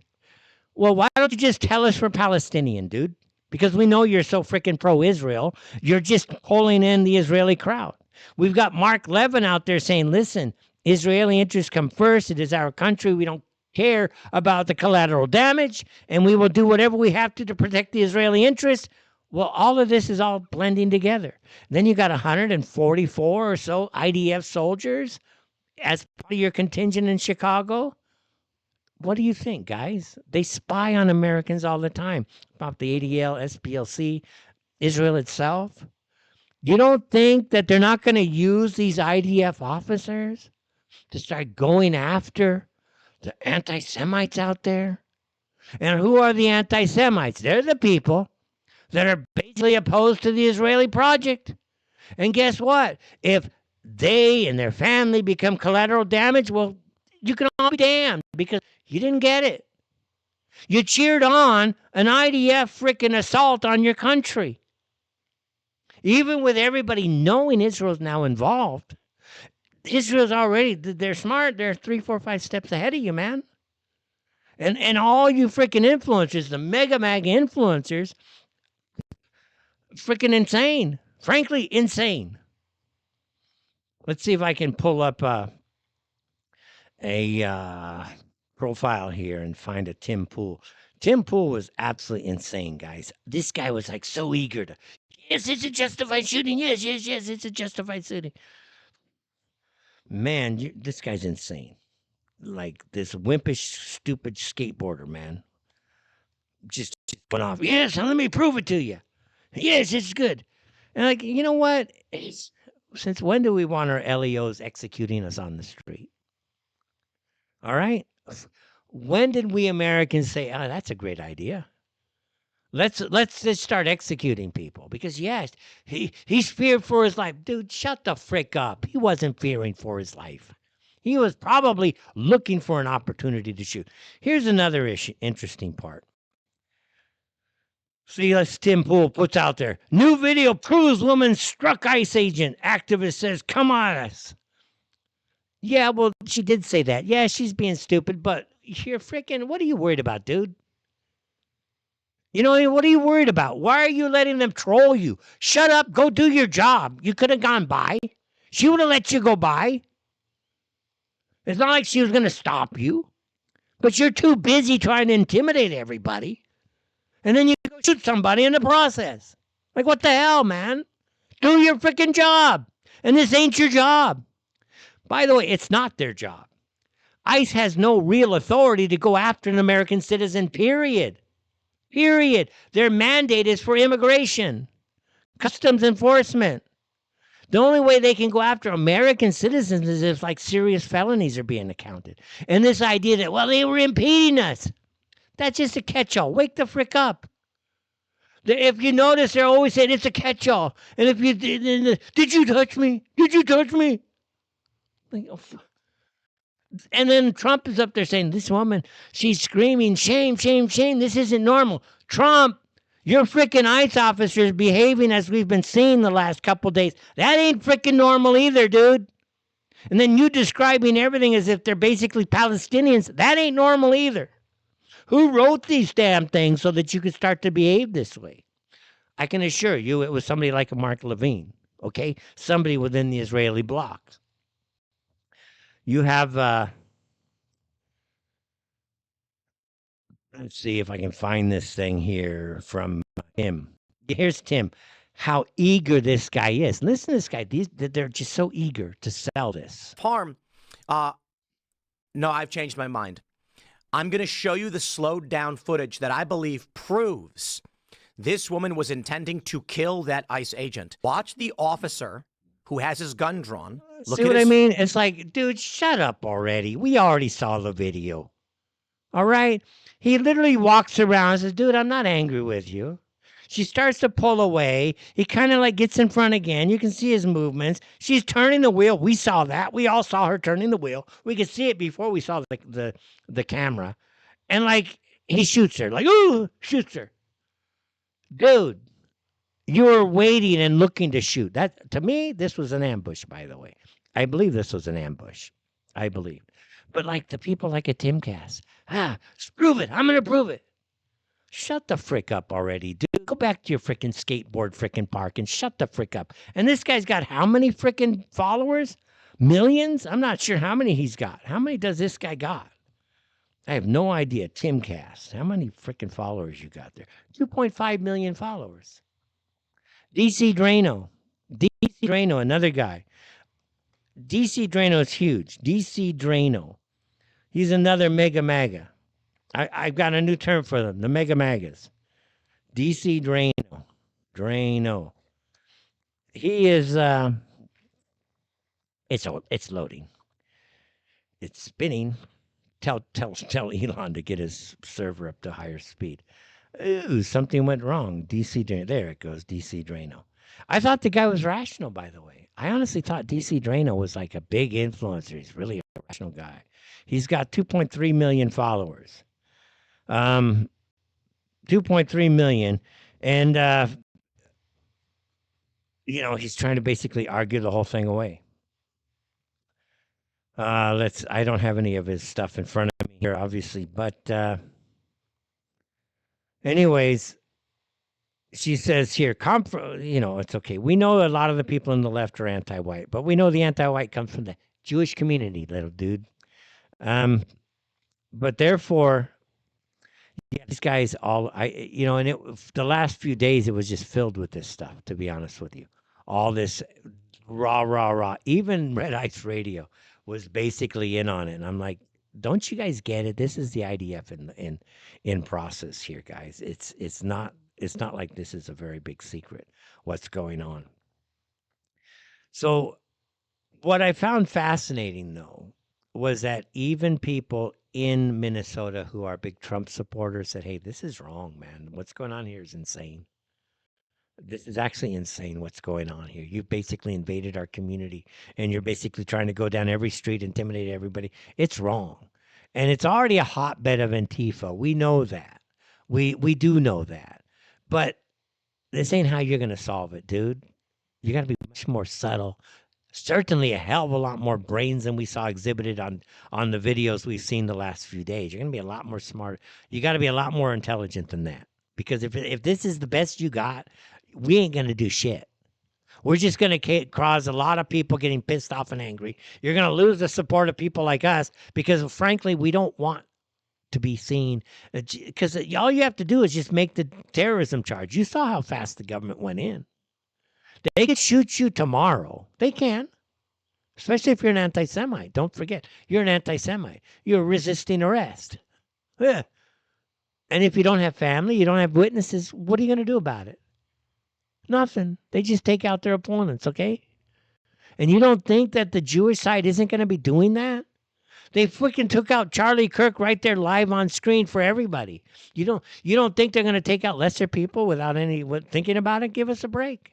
S1: Well, why don't you just tell us we're Palestinian, dude? Because we know you're so freaking pro-Israel. You're just pulling in the Israeli crowd. We've got Mark Levin out there saying, listen, Israeli interests come first. It is our country. We don't care about the collateral damage, and we will do whatever we have to protect the Israeli interests. Well, all of this is all blending together. Then you got 144 or so IDF soldiers as part of your contingent in Chicago. What do you think, guys? They spy on Americans all the time about the ADL, SPLC, Israel itself. You don't think that they're not going to use these IDF officers to start going after the anti-Semites out there? And who are the anti-Semites? They're the people that are basically opposed to the Israeli project. And guess what? If they and their family become collateral damage, well, you can all be damned because you didn't get it. You cheered on an IDF freaking assault on your country. Even with everybody knowing Israel's now involved, Israel's already, they're smart. They're 3, 4, 5 steps ahead of you, man. And all you freaking influencers, the MAGA influencers, freaking insane. Frankly, insane. Let's see if I can pull up a profile here and find a Tim Pool. Tim Pool was absolutely insane, guys. This guy was like so eager to, yes, it's a justified shooting. Yes, yes, yes, it's a justified shooting. Man, this guy's insane. Like this wimpish, stupid skateboarder, man. Just went off. Yes, let me prove it to you. Yes, it's good. And like, you know what? Since when do we want our LEOs executing us on the street? All right. When did we Americans say, "Oh, that's a great idea. Let's just start executing people"? Because yes, he's feared for his life. Dude, shut the frick up. He wasn't fearing for his life. He was probably looking for an opportunity to shoot. Here's another interesting part. See, Tim Pool puts out there. New video proves woman struck ICE agent. Activist says, come on us. Yeah, well, she did say that. Yeah, she's being stupid, but you're freaking, what are you worried about, dude? You know, what are you worried about? Why are you letting them troll you? Shut up, go do your job. You could have gone by. She would have let you go by. It's not like she was going to stop you, but you're too busy trying to intimidate everybody. And then you go shoot somebody in the process. Like, what the hell, man? Do your freaking job. And this ain't your job. By the way, it's not their job. ICE has no real authority to go after an American citizen, period. Period. Their mandate is for immigration, customs enforcement. The only way they can go after American citizens is if like serious felonies are being accounted. And this idea that, well, they were impeding us. That's just a catch-all. Wake the frick up. If you notice, they're always saying it's a catch-all. And if you did you touch me? Did you touch me? Like, oh, and then Trump is up there saying, this woman, she's screaming, shame, shame, shame. This isn't normal. Trump, your freaking ICE officers behaving as we've been seeing the last couple days. That ain't freaking normal either, dude. And then you describing everything as if they're basically Palestinians. That ain't normal either. Who wrote these damn things so that you could start to behave this way? I can assure you it was somebody like a Mark Levine, okay? Somebody within the Israeli bloc. You have, let's see if I can find this thing here from Tim. Here's Tim. How eager this guy is. Listen to this guy. They're just so eager to sell this.
S4: Parm, no, I've changed my mind. I'm going to show you the slowed down footage that I believe proves this woman was intending to kill that ICE agent. Watch the officer who has his gun drawn.
S1: See what I mean? It's like, dude, shut up already. We already saw the video. All right? He literally walks around and says, dude, I'm not angry with you. She starts to pull away. He kind of like gets in front again. You can see his movements. She's turning the wheel. We saw that. We all saw her turning the wheel. We could see it before we saw the camera. And like he shoots her. Like, ooh, shoots her. Dude, you were waiting and looking to shoot. That to me, this was an ambush, by the way. I believe this was an ambush. I believe. But like the people like a Timcast. Prove it. I'm going to prove it. Shut the frick up already, dude. Go back to your frickin' skateboard frickin' park and shut the frick up. And this guy's got how many frickin' followers? Millions? I'm not sure how many he's got. How many does this guy got? I have no idea. Timcast. How many frickin' followers you got there? 2.5 million followers. DC Drano. DC Drano, another guy. DC Drano is huge. DC Drano. He's another mega MAGA. I've got a new term for them, the mega MAGAs. DC Drano. Drano. He is, it's loading. It's spinning. Tell Elon to get his server up to higher speed. Ooh, something went wrong. DC Drano. There it goes, DC Drano. I thought the guy was rational, by the way. I honestly thought DC Drano was like a big influencer. He's really a rational guy. He's got 2.3 million followers. 2.3 million. And, he's trying to basically argue the whole thing away. I don't have any of his stuff in front of me here, obviously, but, anyways, she says here, it's okay. We know a lot of the people on the left are anti-white, but we know the anti-white comes from the Jewish community, little dude. But therefore, yeah, these guys the last few days, it was just filled with this stuff, to be honest with you. All this rah. Even Red Ice Radio was basically in on it. And I'm like, don't you guys get it? This is the IDF in process here, guys. It's not like this is a very big secret what's going on. So what I found fascinating, though, was that even people in Minnesota who are big Trump supporters said, hey, this is wrong, man. What's going on here is insane. This is actually insane what's going on here. You've basically invaded our community, and you're basically trying to go down every street, intimidate everybody. It's wrong. And it's already a hotbed of Antifa. We know that. We do know that. But this ain't how you're going to solve it, dude. You got to be much more subtle. Certainly a hell of a lot more brains than we saw exhibited on the videos we've seen the last few days. You're going to be a lot more smart. You got to be a lot more intelligent than that. Because if this is the best you got, we ain't going to do shit. We're just going to cause a lot of people getting pissed off and angry. You're going to lose the support of people like us because, frankly, we don't want to be seen. Because all you have to do is just make the terrorism charge. You saw how fast the government went in. They could shoot you tomorrow. They can. Especially if you're an anti-Semite. Don't forget, you're an anti-Semite. You're resisting arrest. Yeah. And if you don't have family, you don't have witnesses, what are you going to do about it? Nothing. They just take out their opponents, okay? And you don't think that the Jewish side isn't going to be doing that? They freaking took out Charlie Kirk right there live on screen for everybody. You don't think they're going to take out lesser people without thinking about it? Give us a break.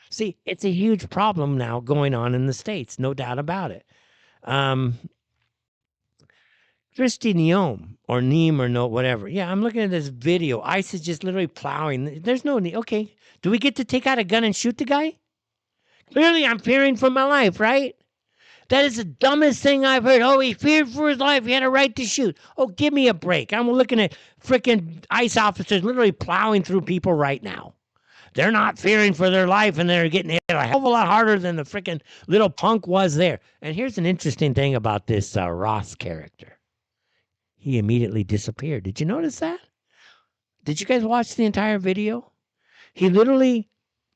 S1: See, it's a huge problem now going on in the States, no doubt about it. Um, Christy Neom or Neem or no, whatever. Yeah, I'm looking at this video. ICE is just literally plowing. There's no need. Okay, do we get to take out a gun and shoot the guy? Clearly, I'm fearing for my life, right? That is the dumbest thing I've heard. Oh, he feared for his life. He had a right to shoot. Oh, give me a break. I'm looking at freaking ICE officers literally plowing through people right now. They're not fearing for their life, and they're getting hit a hell of a lot harder than the freaking little punk was there. And here's an interesting thing about this Ross character. He immediately disappeared. Did you notice that? Did you guys watch the entire video? He literally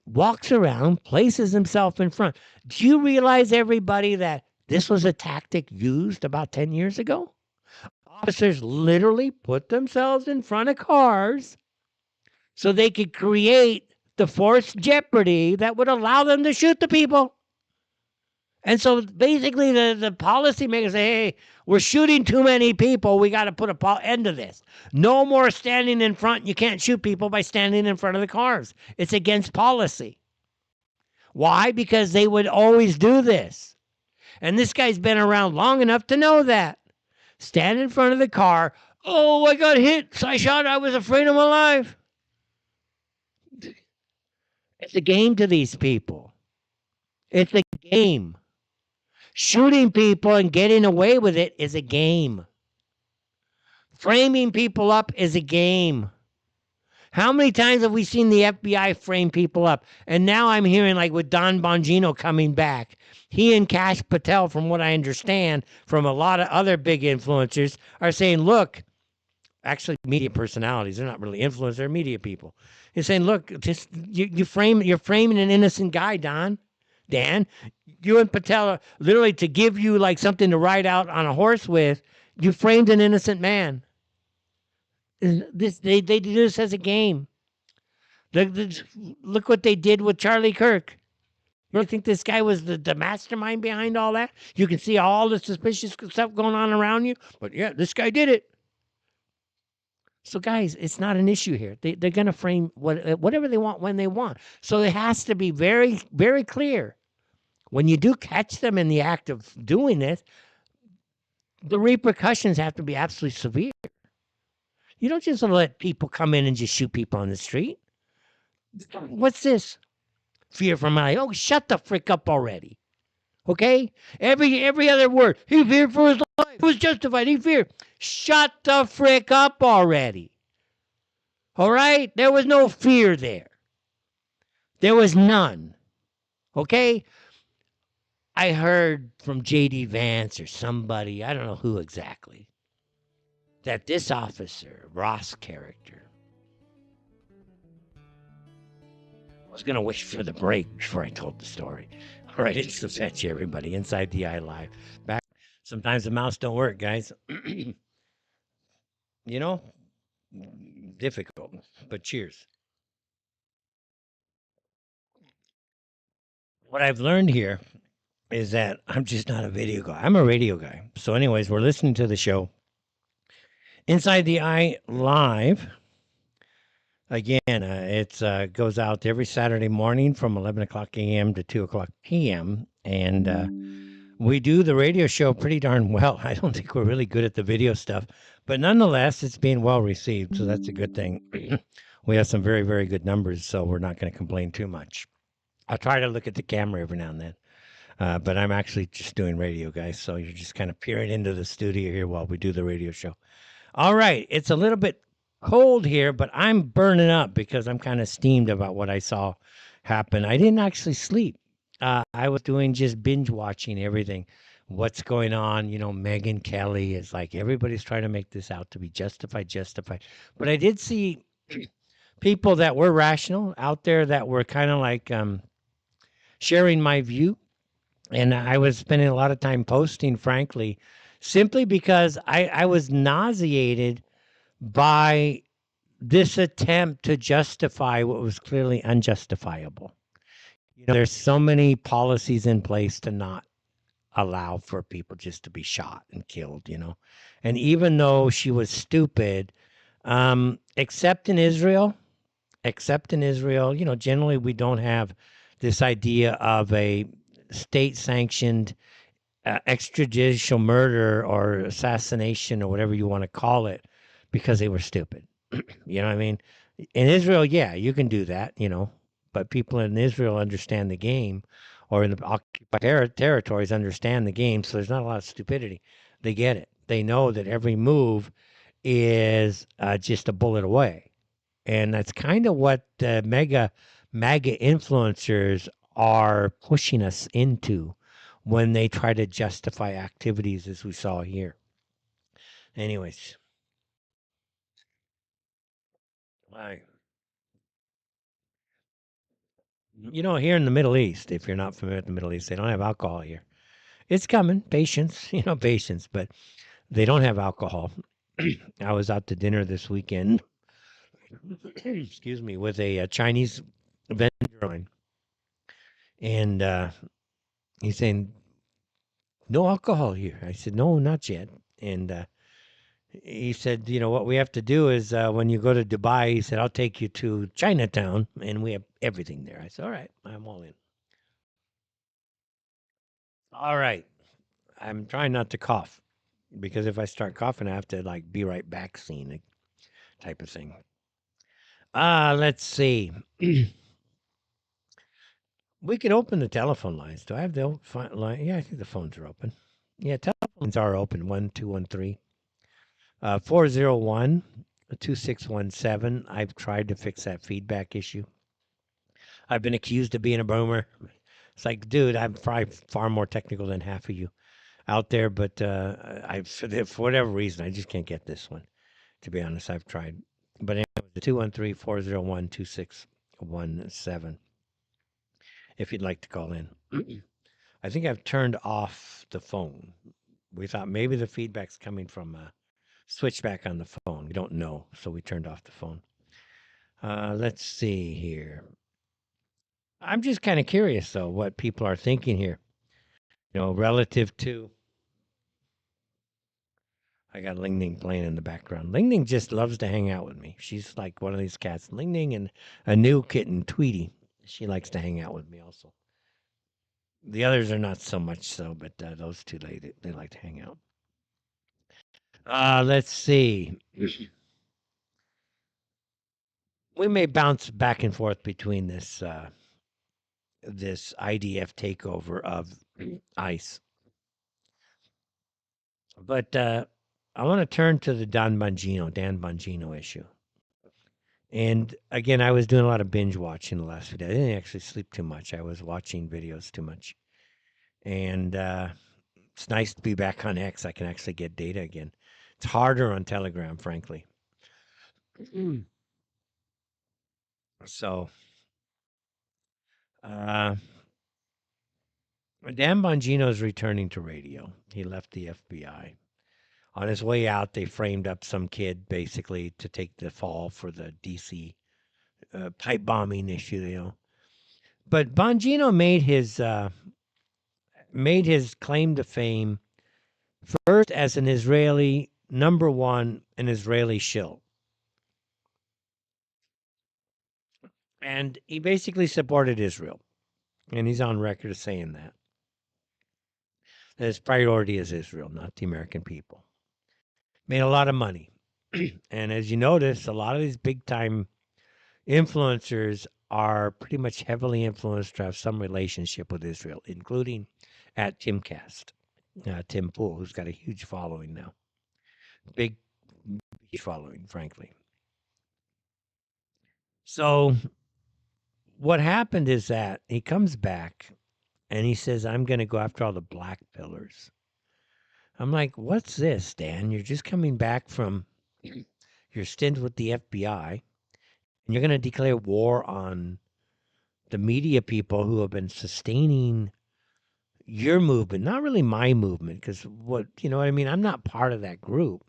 S1: walks around, places himself in front. Do you realize, everybody, that this was a tactic used about 10 years ago? Officers literally put themselves in front of cars so they could create the forced jeopardy that would allow them to shoot the people. And so basically the policymakers say, hey, we're shooting too many people. We got to put an end to this. No more standing in front. You can't shoot people by standing in front of the cars. It's against policy. Why? Because they would always do this. And this guy's been around long enough to know that. Stand in front of the car. Oh, I got hit. I shot. I was afraid of my life. It's a game to these people. It's a game. Shooting people and getting away with it is a game. Framing people up is a game. How many times have we seen the FBI frame people up? And now I'm hearing, like with Don Bongino coming back, he and Kash Patel, from what I understand, from a lot of other big influencers, are saying, look, actually media personalities, they're not really influencers, they're media people. He's saying, look, just you're framing an innocent guy, Dan. You and Patel, literally to give you like something to ride out on a horse with, you framed an innocent man. They do this as a game. Look what they did with Charlie Kirk. You really think this guy was the mastermind behind all that? You can see all the suspicious stuff going on around you, but yeah, this guy did it. So guys, it's not an issue here. They're going to frame whatever they want when they want. So it has to be very, very clear. When you do catch them in the act of doing this, the repercussions have to be absolutely severe. You don't just let people come in and just shoot people on the street. What's this? Fear for my life. Oh, shut the frick up already. Okay? Every other word. He feared for his life. It was justified. He feared. Shut the frick up already. All right? There was no fear there. There was none. Okay? I heard from J.D. Vance or somebody, I don't know who exactly, that this officer, Ross character, was going to wish for the break before I told the story. All right, it's the fetch, everybody. Inside the Eye Live. Back. Sometimes the mouse don't work, guys. Difficult, but cheers. What I've learned here is that I'm just not a video guy. I'm a radio guy. So anyways, we're listening to the show Inside the Eye Live. Again, it goes out every Saturday morning from 11 o'clock a.m. to 2 o'clock p.m. And we do the radio show pretty darn well. I don't think we're really good at the video stuff, but nonetheless, it's being well received. So that's a good thing. We have some very, very good numbers, so we're not going to complain too much. I'll try to look at the camera every now and then. But I'm actually just doing radio, guys. So you're just kind of peering into the studio here while we do the radio show. All right. It's a little bit cold here, but I'm burning up because I'm kind of steamed about what I saw happen. I didn't actually sleep. I was doing just binge watching everything. What's going on? Megyn Kelly is like, everybody's trying to make this out to be justified. But I did see people that were rational out there that were kind of like sharing my view. And I was spending a lot of time posting, frankly, simply because I was nauseated by this attempt to justify what was clearly unjustifiable. There's so many policies in place to not allow for people just to be shot and killed. And even though she was stupid, except in Israel, generally we don't have this idea of a state sanctioned extrajudicial murder or assassination or whatever you want to call it because they were stupid. You know what I mean? In Israel, yeah, you can do that. But people in Israel understand the game, or in the occupied territories understand the game, so there's not a lot of stupidity. They get it. They know that every move is just a bullet away. And that's kind of what MAGA influencers are pushing us into when they try to justify activities as we saw here. Anyways, I, here in the Middle East, if you're not familiar with the Middle East, they don't have alcohol here. It's coming, patience, patience, but they don't have alcohol. I was out to dinner this weekend, excuse me, with a Chinese vendor of mine, and he's saying, no alcohol here. I said, no, not yet. And he said, what we have to do is when you go to Dubai, he said, I'll take you to Chinatown and we have everything there. I said, all right, I'm all in. All right. I'm trying not to cough because if I start coughing, I have to like be right back scene type of thing. Let's see. We can open the telephone lines. Do I have the line? Yeah, I think the phones are open. Yeah, telephones are open. 1213 401 2617. I've tried to fix that feedback issue. I've been accused of being a boomer. It's like, dude, I'm probably far more technical than half of you out there, but for whatever reason, I just can't get this one. To be honest, I've tried. But anyway, the 213 401 2617. If you'd like to call in. I think I've turned off the phone. We thought maybe the feedback's coming from a switchback on the phone. We don't know, so we turned off the phone. Let's see here. I'm just kind of curious, though, what people are thinking here. Relative to. I got Ling Ning playing in the background. Ling Ning just loves to hang out with me. She's like one of these cats. Ling Ning and a new kitten, Tweety. She likes to hang out with me also. The others are not so much so, but those two, they like to hang out. Let's see. We may bounce back and forth between this IDF takeover of ICE. But I want to turn to the Dan Bongino issue. And again, I was doing a lot of binge watching the last few days. I didn't actually sleep too much. I was watching videos too much. And it's nice to be back on X. I can actually get data again. It's harder on Telegram, frankly. So, Dan Bongino is returning to radio. He left the FBI. On his way out, they framed up some kid basically to take the fall for the DC pipe bombing issue. But Bongino made his claim to fame first as an Israeli an Israeli shill, and he basically supported Israel, and he's on record as saying that his priority is Israel, not the American people. Made a lot of money, and as you notice, a lot of these big time influencers are pretty much heavily influenced to have some relationship with Israel, including at Timcast, Tim Pool, who's got a huge following now. Big, huge following, frankly. So what happened is that he comes back and he says, I'm going to go after all the black pillars. I'm like, what's this, Dan? You're just coming back from your stint with the FBI and you're going to declare war on the media people who have been sustaining your movement, not really my movement, because you know what I mean? I'm not part of that group.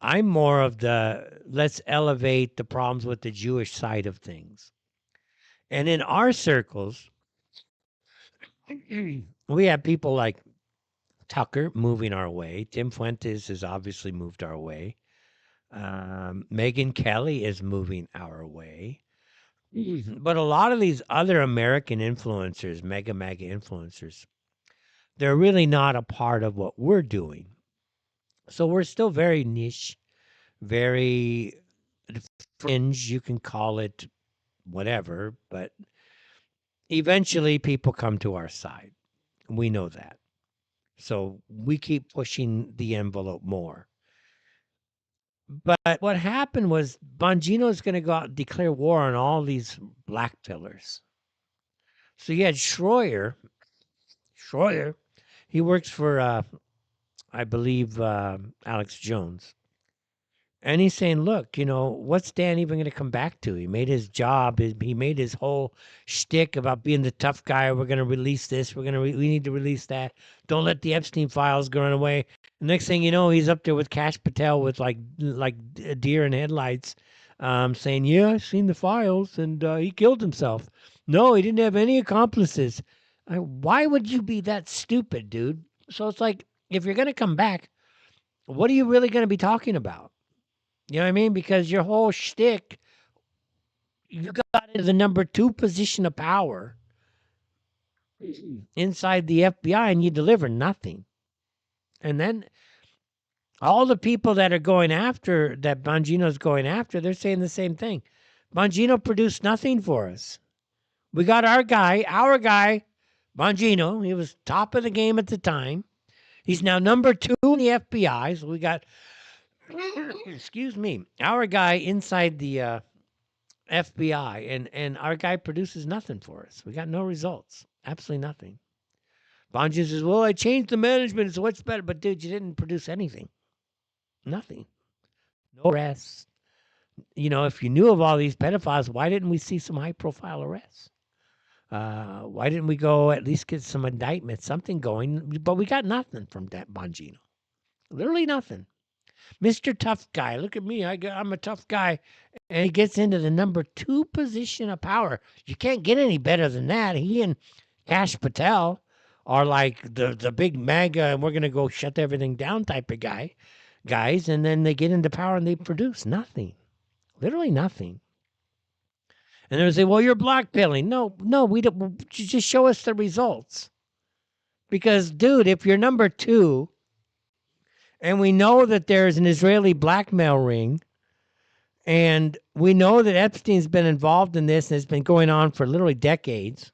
S1: I'm more of the let's elevate the problems with the Jewish side of things. And in our circles, We have people like Tucker moving our way. Tim Fuentes has obviously moved our way. Megan Kelly is moving our way. But a lot of these other American influencers, mega MAGA influencers, they're really not a part of what we're doing. So we're still very niche, very fringe. You can call it whatever, but eventually people come to our side. We know that. So we keep pushing the envelope more. But what happened was Bongino is going to go out and declare war on all these black pillars. So you had Schroyer, he works for, I believe, Alex Jones. And he's saying, look, what's Dan even going to come back to? He made his job. He made his whole shtick about being the tough guy. We're going to release this. We need to release that. Don't let the Epstein files go away. The next thing you know, he's up there with Cash Patel with like a deer in headlights, saying, "Yeah, I've seen the files, and he killed himself. No, he didn't have any accomplices." Why would you be that stupid, dude? So it's like, if you're going to come back, what are you really going to be talking about? You know what I mean? Because your whole shtick, you got into the number 2 position of power inside the FBI and you deliver nothing. And then all the people that are going after, that Bongino's going after, they're saying the same thing. Bongino produced nothing for us. We got our guy, Bongino. He was top of the game at the time. He's now number 2 in the FBI. So we got, excuse me, our guy inside the FBI, and our guy produces nothing for us. We got no results. Absolutely nothing. Bonji says, well, I changed the management. It's what's better. But, dude, you didn't produce anything. Nothing. No arrests. If you knew of all these pedophiles, why didn't we see some high-profile arrests? Why didn't we go at least get some indictments, something going? But we got nothing from that Bongino. Literally nothing. Mr. Tough Guy. Look at me. I'm a tough guy. And he gets into the number 2 position of power. You can't get any better than that. He and Cash Patel are like the big MAGA, and we're going to go shut everything down type of guys. And then they get into power and they produce nothing. Literally nothing. And they say, well, you're blackpilling. No, we don't. Just show us the results. Because, dude, if you're number 2, and we know that there's an Israeli blackmail ring, and we know that Epstein's been involved in this and it's been going on for literally decades.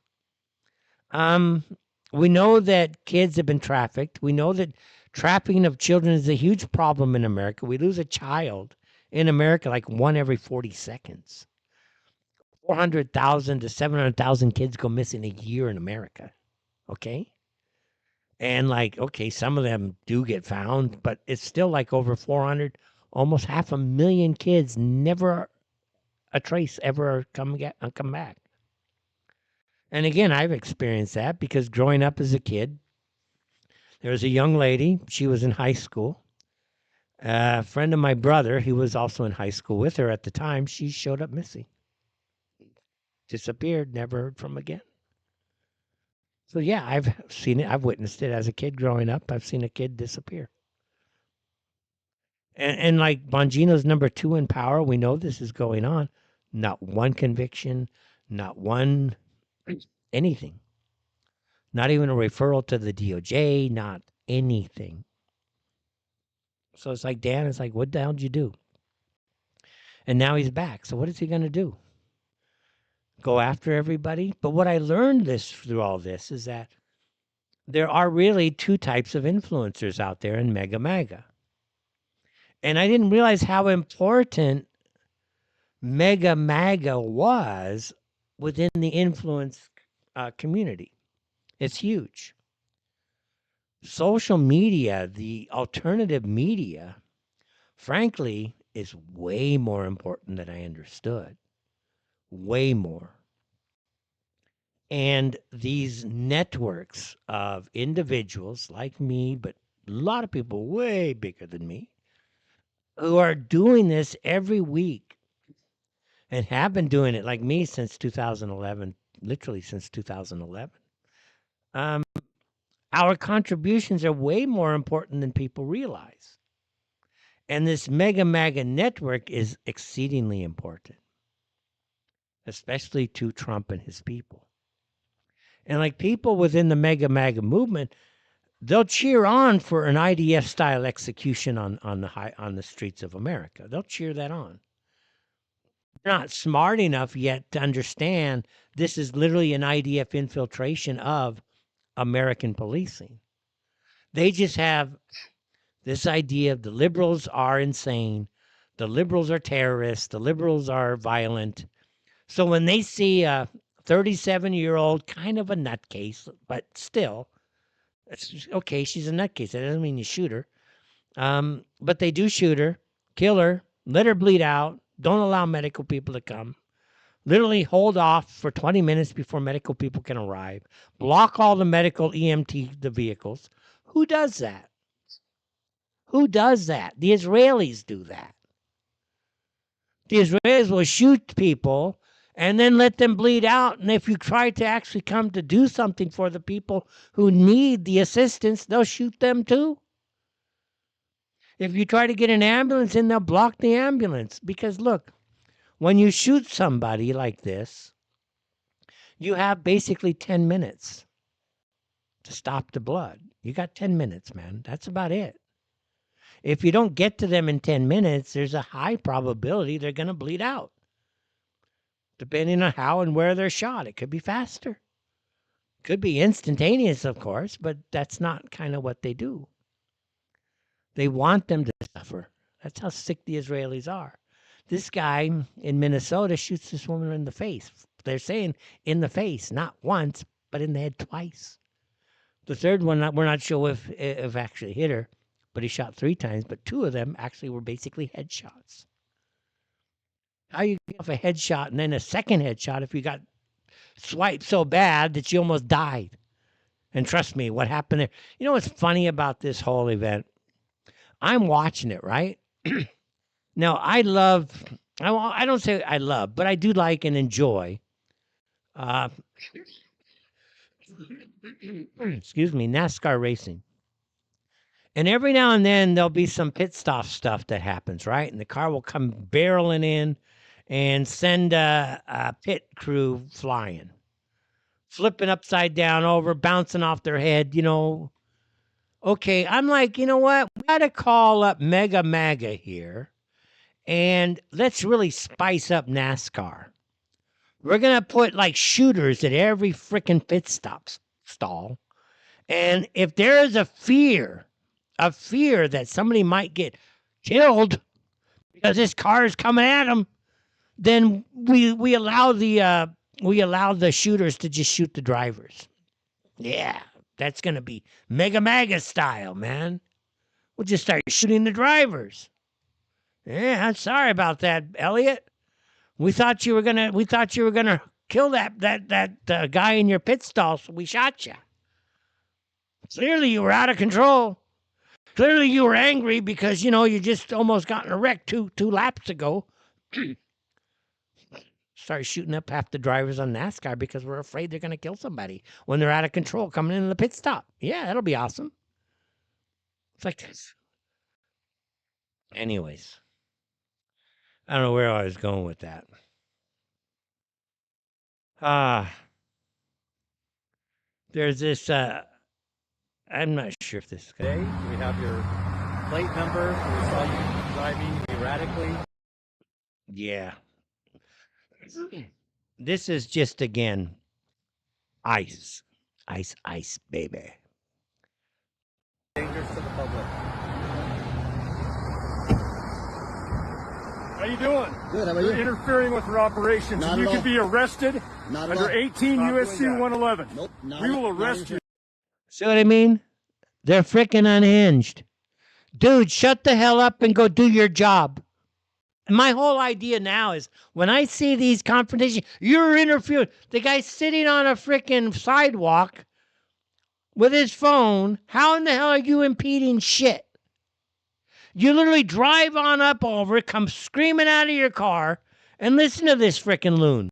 S1: We know that kids have been trafficked. We know that trafficking of children is a huge problem in America. We lose a child in America like 1 every 40 seconds. 400,000 to 700,000 kids go missing a year in America. Okay? And some of them do get found, but it's still like over 400, almost 500,000 kids never a trace ever come back. And again, I've experienced that because growing up as a kid, there was a young lady. She was in high school. A friend of my brother, he was also in high school with her at the time. She showed up missing, disappeared, never heard from again. So yeah, I've seen it. I've witnessed it as a kid growing up. I've seen a kid disappear. And like Bongino's number 2 in power, we know this is going on. Not one conviction, not one anything. Not even a referral to the DOJ, not anything. So it's like, Dan, it's like, what the hell did you do? And now he's back. So what is he going to do? Go after everybody? But what I learned through all this is that there are really 2 types of influencers out there in Mega MAGA. And I didn't realize how important Mega MAGA was within the influence community. It's huge. Social media, the alternative media, frankly, is way more important than I understood. Way more. And these networks of individuals like me, but a lot of people way bigger than me, who are doing this every week and have been doing it like me since 2011, literally since 2011. Um, our contributions are way more important than people realize. And this mega MAGA network is exceedingly important, especially to Trump and his people. And like people within the mega MAGA movement, they'll cheer on for an IDF style execution on the streets of America. They'll cheer that on. They're not smart enough yet to understand this is literally an IDF infiltration of American policing. They just have this idea of the liberals are insane, the liberals are terrorists, the liberals are violent. So when they see a 37-year-old kind of a nutcase, but still, it's okay, she's a nutcase. That doesn't mean you shoot her. But they do shoot her, kill her, let her bleed out, don't allow medical people to come. Literally hold off for 20 minutes before medical people can arrive. Block all the medical the vehicles. Who does that? Who does that? The Israelis do that. The Israelis will shoot people and then let them bleed out. And if you try to actually come to do something for the people who need the assistance, they'll shoot them too. If you try to get an ambulance in, they'll block the ambulance. Because look, when you shoot somebody like this, you have basically 10 minutes to stop the blood. You got 10 minutes, man. That's about it. If you don't get to them in 10 minutes, there's a high probability they're going to bleed out. Depending on how and where they're shot. It could be faster. Could be instantaneous, of course, but that's not kind of what they do. They want them to suffer. That's how sick the Israelis are. This guy in Minnesota shoots this woman in the face. They're saying in the face, not once, but in the head twice. The third one, we're not sure if actually hit her, but he shot 3 times, but 2 of them actually were basically headshots. How you get off a headshot and then a second headshot if you got swiped so bad that you almost died? And trust me, what happened there? You know what's funny about this whole event? I'm watching it, right? Now, I don't say I love, but I do like and enjoy, excuse me, NASCAR racing. And every now and then there'll be some pit stop stuff that happens, right? And the car will come barreling in and send a pit crew flying, flipping upside down over, bouncing off their head, Okay, I'm like, you know what? We got to call up Mega MAGA here, and let's really spice up NASCAR. We're going to put like shooters at every freaking pit stall. And if there is a fear that somebody might get killed because this car is coming at them, then we allow the shooters to just shoot the drivers. Yeah, that's going to be Mega MAGA style, man. We'll just start shooting the drivers. Yeah, I'm sorry about that, Elliot. We thought you were gonna kill that guy in your pit stall, so we shot you. Clearly, you were out of control. Clearly, you were angry because you just almost got in a wreck two laps ago. Started shooting up half the drivers on NASCAR because we're afraid they're gonna kill somebody when they're out of control coming in the pit stop. Yeah, that'll be awesome. It's like this. Anyways, I don't know where I was going with that. There's this. I'm not sure if this is
S3: Today, we have your plate number. We saw you driving erratically.
S1: Yeah. This is just, again, ice. Ice, baby.
S3: Dangerous to the public. How you doing?
S5: Good, how about
S3: You're
S5: you?
S3: interfering with your operations.
S5: Not
S3: You
S5: at
S3: can
S5: all.
S3: be arrested
S5: Not at
S3: under
S5: all.
S3: 18
S5: Stop
S3: USC
S5: doing that.
S3: 111.
S5: Nope.
S3: We will arrest you.
S1: See what I mean? They're freaking unhinged. Dude, shut the hell up and go do your job. And my whole idea now is when I see these confrontations, you're interfering. The guy's sitting on a freaking sidewalk with his phone. How in the hell are you impeding shit? You literally drive on up over, come screaming out of your car, and listen to this freaking loon.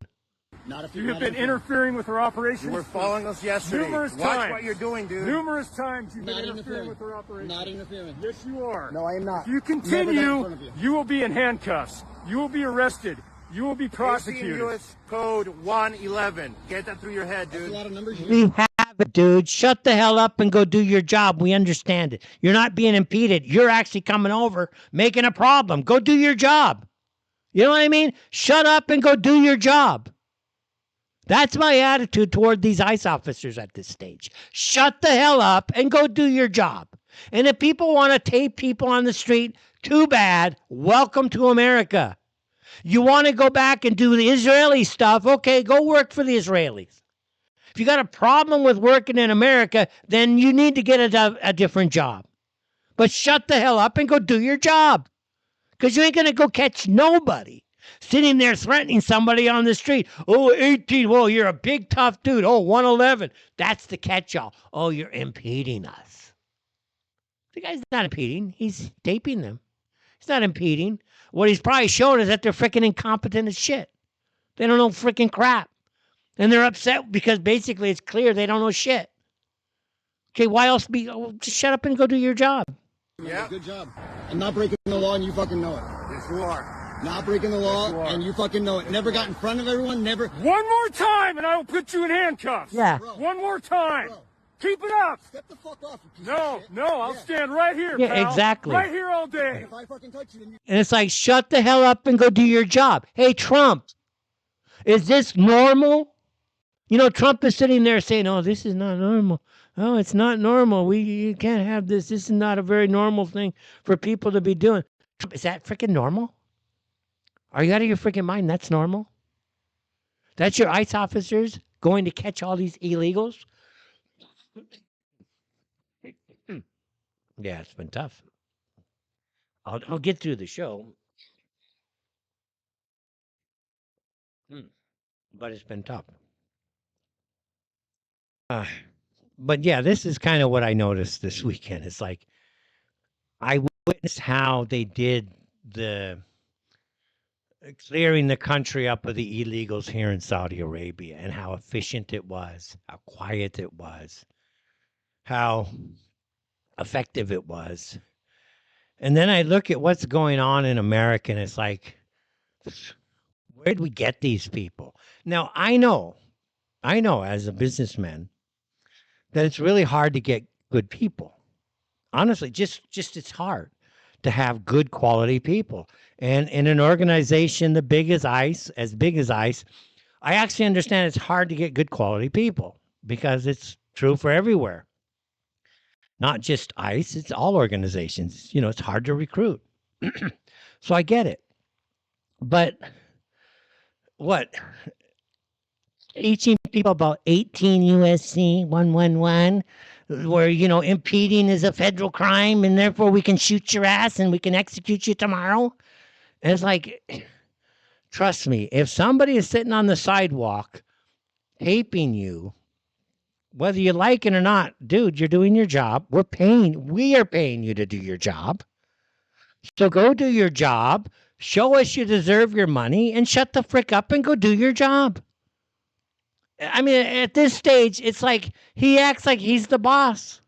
S5: Not if
S6: You
S5: you're
S6: have
S5: not
S6: been interfering with her operations.
S5: You were following us yesterday.
S6: Numerous
S5: Watch
S6: times.
S5: what you're doing, dude.
S6: Numerous times you've
S5: Not
S6: been interfering with her operations.
S5: Not interfering.
S6: Yes, you are.
S5: No, I am not.
S6: If you
S5: Never got in
S6: continue,
S5: front of you.
S6: you will be in handcuffs. You will be arrested. You will be
S5: 18
S6: prosecuted.
S5: U.S. Code 111. Get that through your head,
S7: That's
S5: dude.
S7: a lot of numbers.
S1: We have it, dude. Shut the hell up and go do your job. We understand it. You're not being impeded. You're actually coming over, making a problem. Go do your job. You know what I mean? Shut up and go do your job. That's my attitude toward these ICE officers at this stage. Shut the hell up and go do your job. And if people want to tape people on the street, too bad. Welcome to America. You want to go back and do the Israeli stuff? Okay, go work for the Israelis. If you got a problem with working in America, then you need to get a different job. But shut the hell up and go do your job. Because you ain't going to go catch nobody sitting there threatening somebody on the street. Oh, 18. Well, you're a big, tough dude. Oh, 111. That's the catch-all. Oh, you're impeding us. The guy's not impeding. He's taping them. He's not impeding. What he's probably showing is that they're freaking incompetent as shit. They don't know freaking crap. And they're upset because basically it's clear they don't know shit. Okay, why else be... Oh, just shut up and go do your job.
S5: Yeah.
S7: Good job. I'm not breaking the law and you fucking know it.
S5: Yes, you are.
S7: Not breaking the law
S5: Yes, you are.
S7: and you fucking know it. Never got in front of everyone, never.
S6: One more time and I will put you in handcuffs.
S1: Yeah.
S7: Bro.
S6: One more time.
S7: Bro.
S6: Keep it up.
S7: Step the fuck off, you piece
S6: No,
S7: of shit.
S6: no, I'll
S7: Yeah.
S6: stand right here,
S1: Yeah,
S6: pal.
S1: exactly.
S6: Right here all day.
S7: If I fucking touch you, then you...
S1: And it's like, shut the hell up and go do your job. Hey, Trump, is this normal? You know, Trump is sitting there saying, oh, this is not normal. Oh, it's not normal. You can't have this. This is not a very normal thing for people to be doing. Trump, is that freaking normal? Are you out of your freaking mind? That's normal? That's your ICE officers going to catch all these illegals? Yeah, it's been tough. I'll get through the show. But it's been tough. But yeah, this is kind of what I noticed this weekend. It's like I witnessed how they did the clearing the country up of the illegals here in Saudi Arabia and how efficient it was, how quiet it was, how effective it was. And then I look at what's going on in America and it's like, where'd we get these people? Now, I know as a businessman that it's really hard to get good people. Honestly, just it's hard to have good quality people. And in an organization as big as ICE, I actually understand it's hard to get good quality people because it's true for everywhere. Not just ICE, it's all organizations. You know, it's hard to recruit. So I get it. But what? Teaching people about 18 USC 111, where, you know, impeding is a federal crime and therefore we can shoot your ass and we can execute you tomorrow. And it's like, trust me, if somebody is sitting on the sidewalk taping you, whether you like it or not, dude, you're doing your job. We are paying you to do your job. So go do your job, show us you deserve your money, and shut the frick up and go do your job. I mean, at this stage, it's like he acts like he's the boss.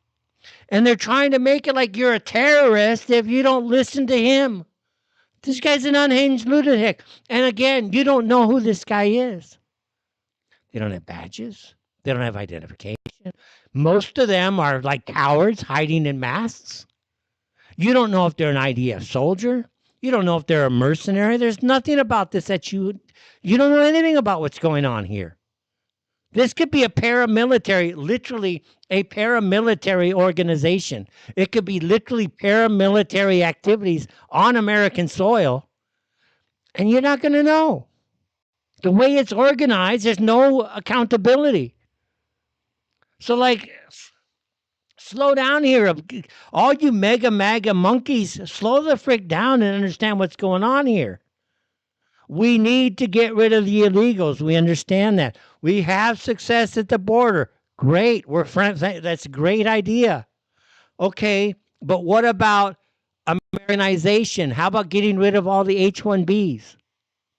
S1: And they're trying to make it like you're a terrorist if you don't listen to him. This guy's an unhinged lunatic. And again, you don't know who this guy is. They don't have badges. They don't have identification. Most of them are like cowards hiding in masks. You don't know if they're an IDF soldier. You don't know if they're a mercenary. There's nothing about this that you don't know anything about what's going on here. This could be a paramilitary, literally a paramilitary organization. It could be literally paramilitary activities on American soil, and you're not going to know. The way it's organized, there's no accountability. So, like, slow down here. All you MAGA monkeys, slow the frick down and understand what's going on here. We need to get rid of the illegals. We understand that. We have success at the border. Great. We're friends. That's a great idea. Okay, but what about Americanization? How about getting rid of all the H-1Bs?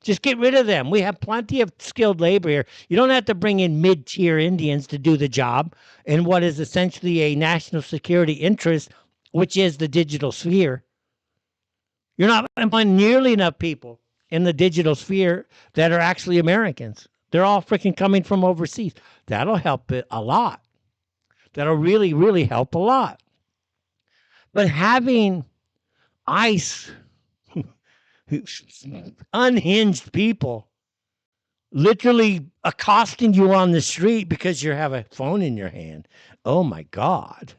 S1: Just get rid of them. We have plenty of skilled labor here. You don't have to bring in mid-tier Indians to do the job in what is essentially a national security interest, which is the digital sphere. You're not employing nearly enough people in the digital sphere that are actually Americans. They're all freaking coming from overseas. That'll help it a lot. That'll really, really help a lot. But having ICE, unhinged people, literally accosting you on the street because you have a phone in your hand. Oh my God.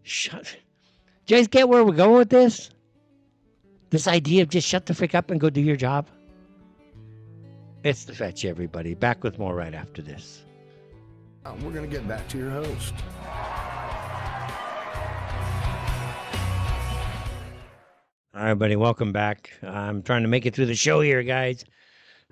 S1: Shut. Do you guys get where we're going with this? This idea of just shut the frick up and go do your job? It's the Fetch, everybody. Back with more right after this.
S8: We're going to get back to your host.
S1: All right, buddy. Welcome back. I'm trying to make it through the show here, guys.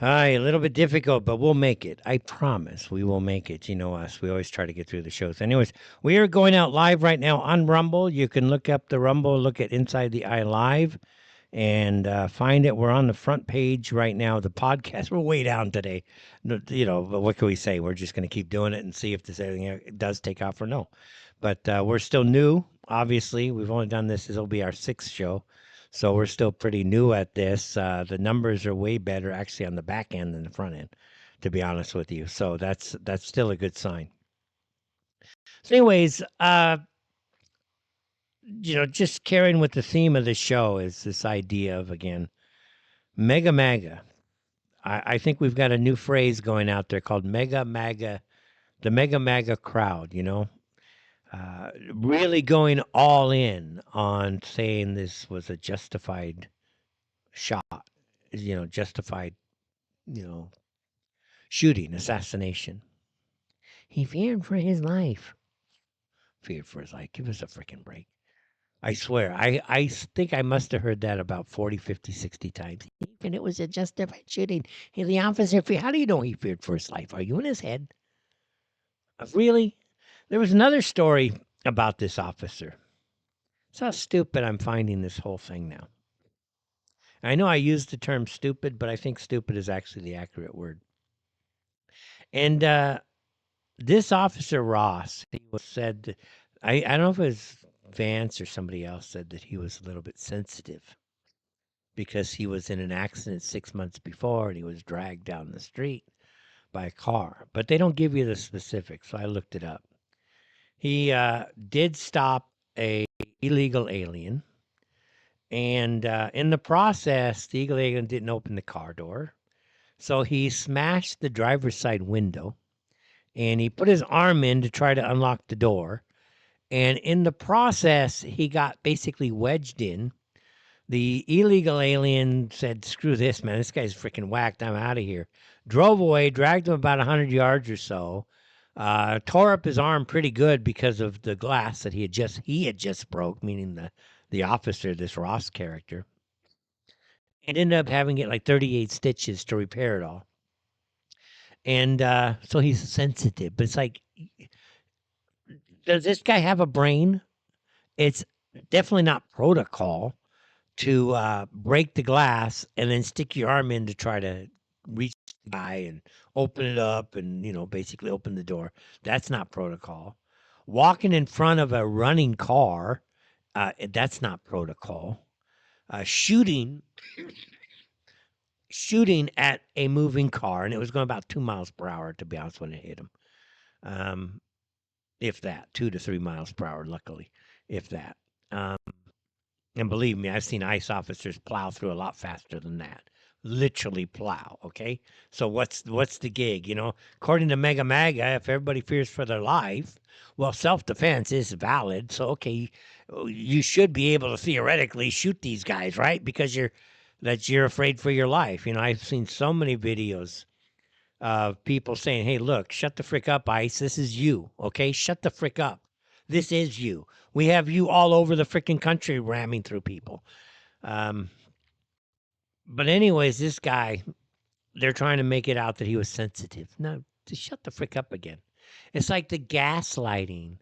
S1: A little bit difficult, but we'll make it. I promise we will make it. You know us. We always try to get through the shows. Anyways, we are going out live right now on Rumble. You can look up the Rumble, look at Inside the Eye Live, and find it. We're on the front page right now. The podcast, we're way down today. You know, but what can we say? We're just going to keep doing it and see if this everything does take off or no. But we're still new, obviously. We've only done this. This will be our 6th show. So we're still pretty new at this. The numbers are way better actually on the back end than the front end, to be honest with you. So that's still a good sign. So anyways, just carrying with the theme of the show is this idea of, again, mega MAGA. I think we've got a new phrase going out there called mega MAGA, the mega MAGA crowd, really going all in on saying this was a justified shot, justified, shooting, assassination. He feared for his life. Feared for his life. Give us a freaking break. I swear, I think I must have heard that about 40, 50, 60 times. And it was a justified shooting. Hey, the officer, how do you know he feared for his life? Are you in his head? Really? There was another story about this officer. It's how stupid I'm finding this whole thing now. I know I used the term stupid, but I think stupid is actually the accurate word. And this officer Ross, he said, I don't know if it was Vance or somebody else said that he was a little bit sensitive because he was in an accident 6 months before and he was dragged down the street by a car. But they don't give you the specifics, so I looked it up. He did stop a illegal alien. And in the process, the illegal alien didn't open the car door. So he smashed the driver's side window and he put his arm in to try to unlock the door. And in the process, he got basically wedged in. The illegal alien said, screw this, man. This guy's freaking whacked. I'm out of here. Drove away, dragged him about 100 yards or so. Tore up his arm pretty good because of the glass that he had just broke, meaning the officer, this Ross character. And ended up having it like 38 stitches to repair it all. And so he's sensitive. But it's like, does this guy have a brain? It's definitely not protocol to break the glass and then stick your arm in to try to reach the guy and open it up and, basically open the door. That's not protocol. Walking in front of a running car, that's not protocol. Shooting at a moving car, and it was going about 2 miles per hour, to be honest, when it hit him. If that, 2 to 3 miles per hour, luckily, if that. And believe me, I've seen ICE officers plow through a lot faster than that. Literally plow, okay? So what's the gig, According to Mega MAGA, if everybody fears for their life, well, self-defense is valid. So, okay, you should be able to theoretically shoot these guys, right? Because you're afraid for your life. I've seen so many videos of people saying, hey, look, shut the frick up, ICE. This is you, okay? Shut the frick up. This is you. We have you all over the freaking country ramming through people. But anyways, this guy, they're trying to make it out that he was sensitive. No, just shut the frick up again. It's like the gaslighting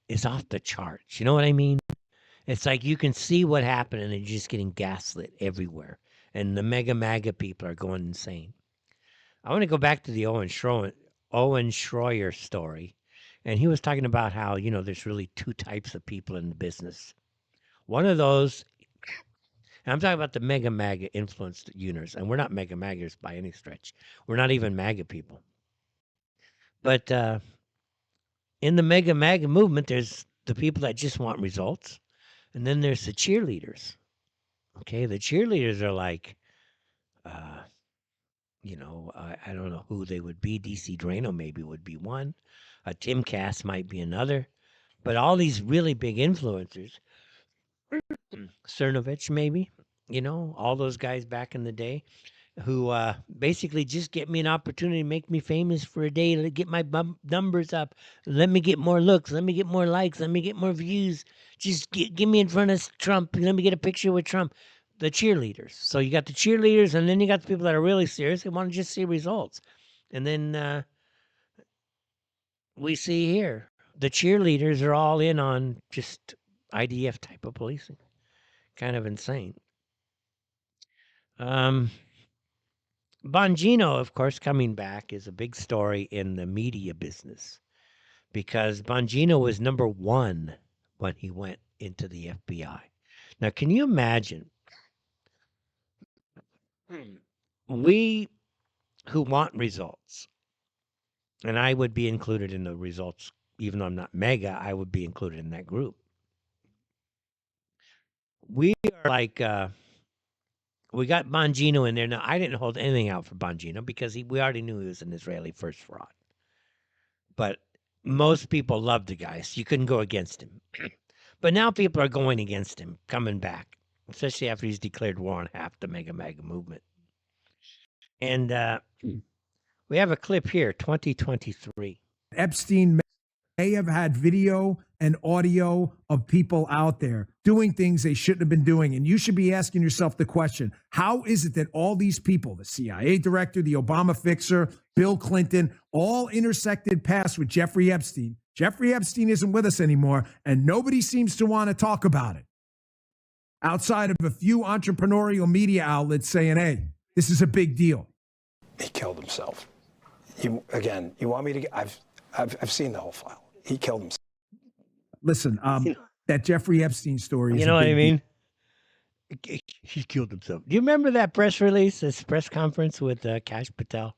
S1: is off the charts. You know what I mean? It's like you can see what happened and you're just getting gaslit everywhere. and the mega MAGA people are going insane. I want to go back to the Owen Schroyer story, and he was talking about how, there's really two types of people in the business. One of those, and I'm talking about the mega MAGA influenced uners, and we're not mega MAGAs by any stretch. We're not even MAGA people. But in the mega MAGA movement, there's the people that just want results, and then there's the cheerleaders. Okay, the cheerleaders are like, I don't know who they would be. DC Drano maybe would be one. Tim Cass might be another. But all these really big influencers, Cernovich maybe, all those guys back in the day who basically just get me an opportunity to make me famous for a day, to get my numbers up. Let me get more looks. Let me get more likes. Let me get more views. Just get me in front of Trump. Let me get a picture with Trump. The cheerleaders. So you got the cheerleaders, and then you got the people that are really serious. They want to just see results. And then we see here the cheerleaders are all in on just IDF type of policing. Kind of insane. Bongino, of course, coming back is a big story in the media business because Bongino was number one when he went into the FBI. Now, can you imagine? We who want results, and I would be included in the results, even though I'm not mega, I would be included in that group. We are like, we got Bongino in there. Now, I didn't hold anything out for Bongino because we already knew he was an Israeli first fraud. But most people loved the guy, so you couldn't go against him. But now people are going against him, coming back, especially after he's declared war on half the mega MAGA movement. And we have a clip here, 2023.
S9: Epstein may have had video and audio of people out there doing things they shouldn't have been doing. And you should be asking yourself the question, how is it that all these people, the CIA director, the Obama fixer, Bill Clinton, all intersected paths with Jeffrey Epstein? Jeffrey Epstein isn't with us anymore, and nobody seems to want to talk about it outside of a few entrepreneurial media outlets saying, hey, this is a big deal.
S8: He killed himself. You want me to? I've seen the whole file. He killed himself.
S9: Listen, that Jeffrey Epstein story.
S1: You know what I mean? He killed himself. Do you remember that press release, this press conference with Kash Patel?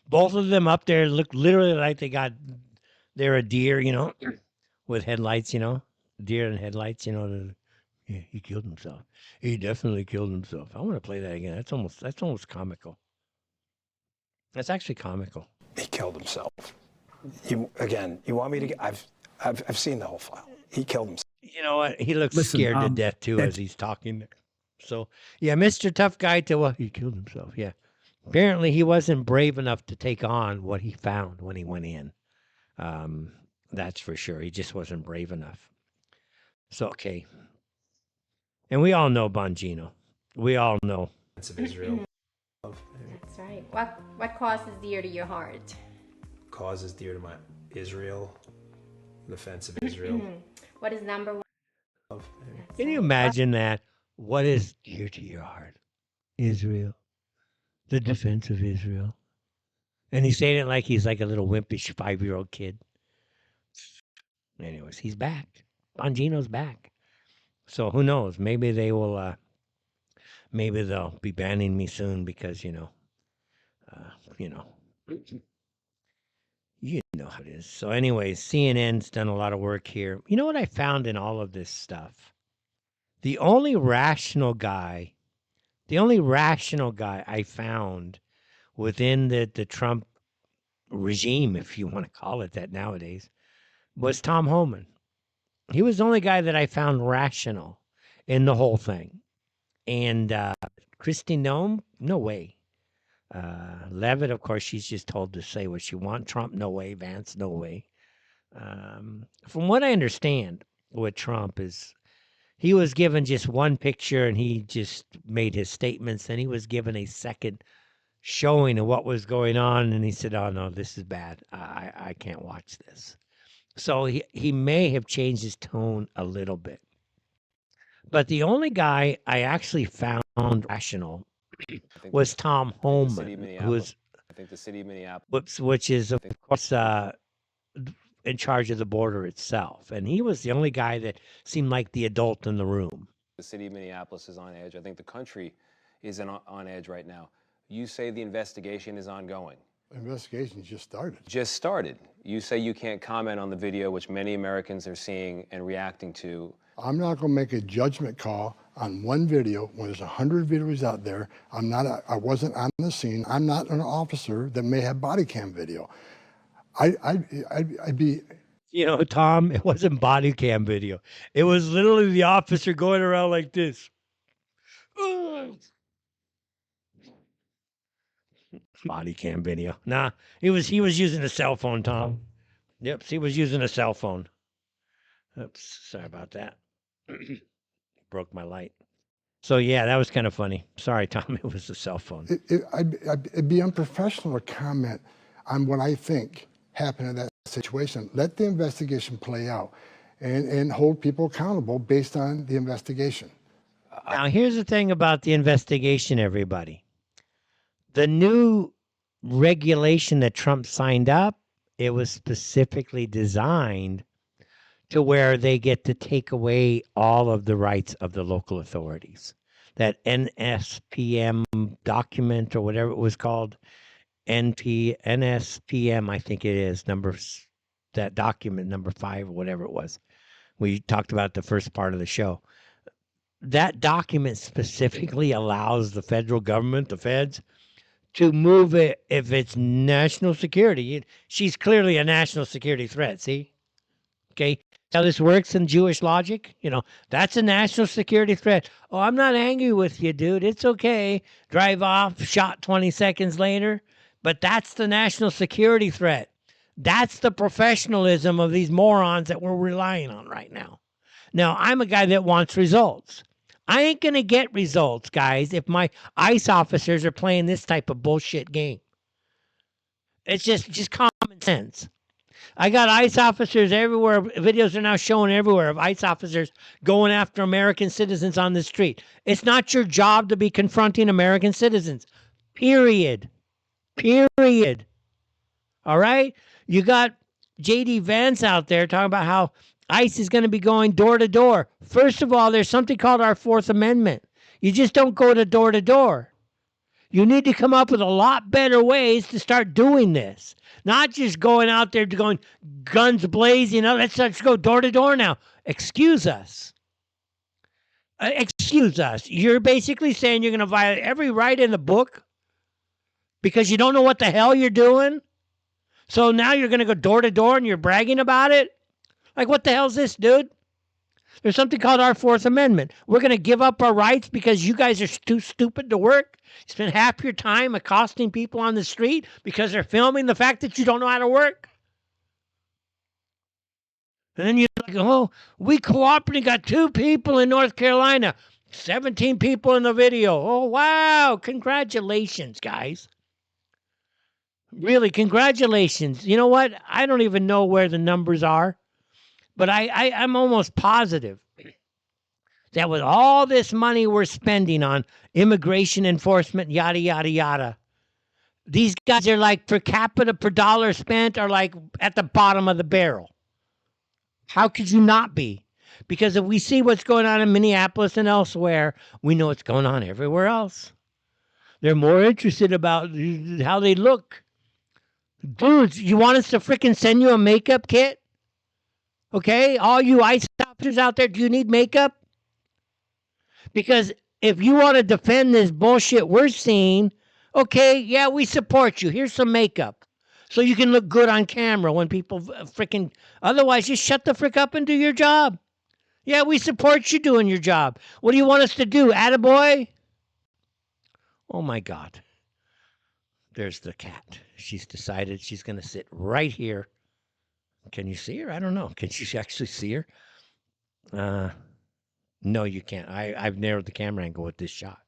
S1: Both of them up there look literally like they're a deer, with headlights, deer and headlights, Yeah, he killed himself. He definitely killed himself. I want to play that again. That's almost comical. That's actually comical.
S8: He killed himself. You want me to? I've seen the whole file. He killed himself.
S1: You know what? He looks scared to death too as he's talking there. So yeah, Mr. Tough Guy he killed himself. Yeah. Apparently he wasn't brave enough to take on what he found when he went in. That's for sure. He just wasn't brave enough. So okay. And we all know Bongino. We all know.
S10: Of Israel.
S11: That's right. What cause is dear to your heart?
S10: Cause is dear to my Israel. Defense of Israel.
S11: What is number one?
S1: Can you imagine that? What is dear to your heart? Israel. The defense of Israel. And he's saying it like he's like a little wimpish 5-year-old kid. Anyways, he's back. Bongino's back. So who knows? Maybe they will. Maybe they'll be banning me soon because you know how it is. So, anyways, CNN's done a lot of work here. You know what I found in all of this stuff? The only rational guy I found within the Trump regime, if you want to call it that nowadays, was Tom Homan. He was the only guy that I found rational in the whole thing. And Kristi Noem, no way. Levitt, of course, she's just told to say what she wants. Trump, no way. Vance, no way. From what I understand with Trump is he was given just one picture and he just made his statements, and he was given a second showing of what was going on, and he said, oh, no, this is bad. I can't watch this. So he may have changed his tone a little bit. But the only guy I actually found rational was Tom
S12: I think the city of
S1: Homan,
S12: Minneapolis. I think the city of Minneapolis.
S1: which is of course in charge of the border itself, and he was the only guy that seemed like the adult in the room.
S12: The city of Minneapolis is on edge. I think the country is on edge right now. You say the investigation is ongoing.
S13: Investigation just started.
S12: Just started. You say you can't comment on the video, which many Americans are seeing and reacting to.
S13: I'm not going to make a judgment call on one video when there's 100 videos out there. I wasn't on the scene. I'm not an officer that may have body cam video. I'd be.
S1: You know, Tom, it wasn't body cam video. It was literally the officer going around like this. Body cam video. Nah, he was using a cell phone, Tom. Yep, he was using a cell phone. Oops, sorry about that. Broke my light. So yeah, that was kind of funny. Sorry, Tom, it was a cell phone.
S13: It'd be unprofessional to comment on what I think happened in that situation. Let the investigation play out and hold people accountable based on the investigation.
S1: Now, here's the thing about the investigation, everybody. The new regulation that Trump signed up, it was specifically designed to where they get to take away all of the rights of the local authorities. That NSPM document or whatever it was called, NSPM, I think it is, that document number 5 or whatever it was. We talked about the first part of the show. That document specifically allows the federal government, the feds, to move it if it's national security. She's clearly a national security threat, see? Okay, how this works in Jewish logic? You know, that's a national security threat. Oh, I'm not angry with you, dude. It's okay. Drive off, shot 20 seconds later. But that's the national security threat. That's the professionalism of these morons that we're relying on right now. Now, I'm a guy that wants results. I ain't going to get results, guys, if my ICE officers are playing this type of bullshit game. It's just common sense. I got ICE officers everywhere. Videos are now showing everywhere of ICE officers going after American citizens on the street. It's not your job to be confronting American citizens. Period. Period. All right? You got J.D. Vance out there talking about how ICE is going to be going door to door. First of all, there's something called our Fourth Amendment. You just don't go to door. You need to come up with a lot better ways to start doing this. Not just going out there going guns blazing. Let's go door to door now. Excuse us. Excuse us. You're basically saying you're going to violate every right in the book because you don't know what the hell you're doing? So now you're going to go door to door and you're bragging about it? Like, what the hell's this, dude? There's something called our Fourth Amendment. We're going to give up our rights because you guys are too stupid to work? You spend half your time accosting people on the street because they're filming the fact that you don't know how to work? And then you're like, oh, we cooperated, got 2 people in North Carolina, 17 people in the video. Oh, wow. Congratulations, guys. Really, congratulations. You know what? I don't even know where the numbers are. But I'm almost positive that with all this money we're spending on immigration enforcement, yada, yada, yada, these guys are like per capita per dollar spent are like at the bottom of the barrel. How could you not be? Because if we see what's going on in Minneapolis and elsewhere, we know what's going on everywhere else. They're more interested about how they look. Dudes, you want us to freaking send you a makeup kit? Okay, all you ICE officers out there, do you need makeup? Because if you want to defend this bullshit we're seeing, okay, yeah, we support you. Here's some makeup. So you can look good on camera when people freaking... Otherwise, just shut the frick up and do your job. Yeah, we support you doing your job. What do you want us to do, attaboy? Oh, my God. There's the cat. She's decided she's going to sit right here. Can you see her? I don't know. Can you actually see her? No, you can't. I've narrowed the camera angle with this shot.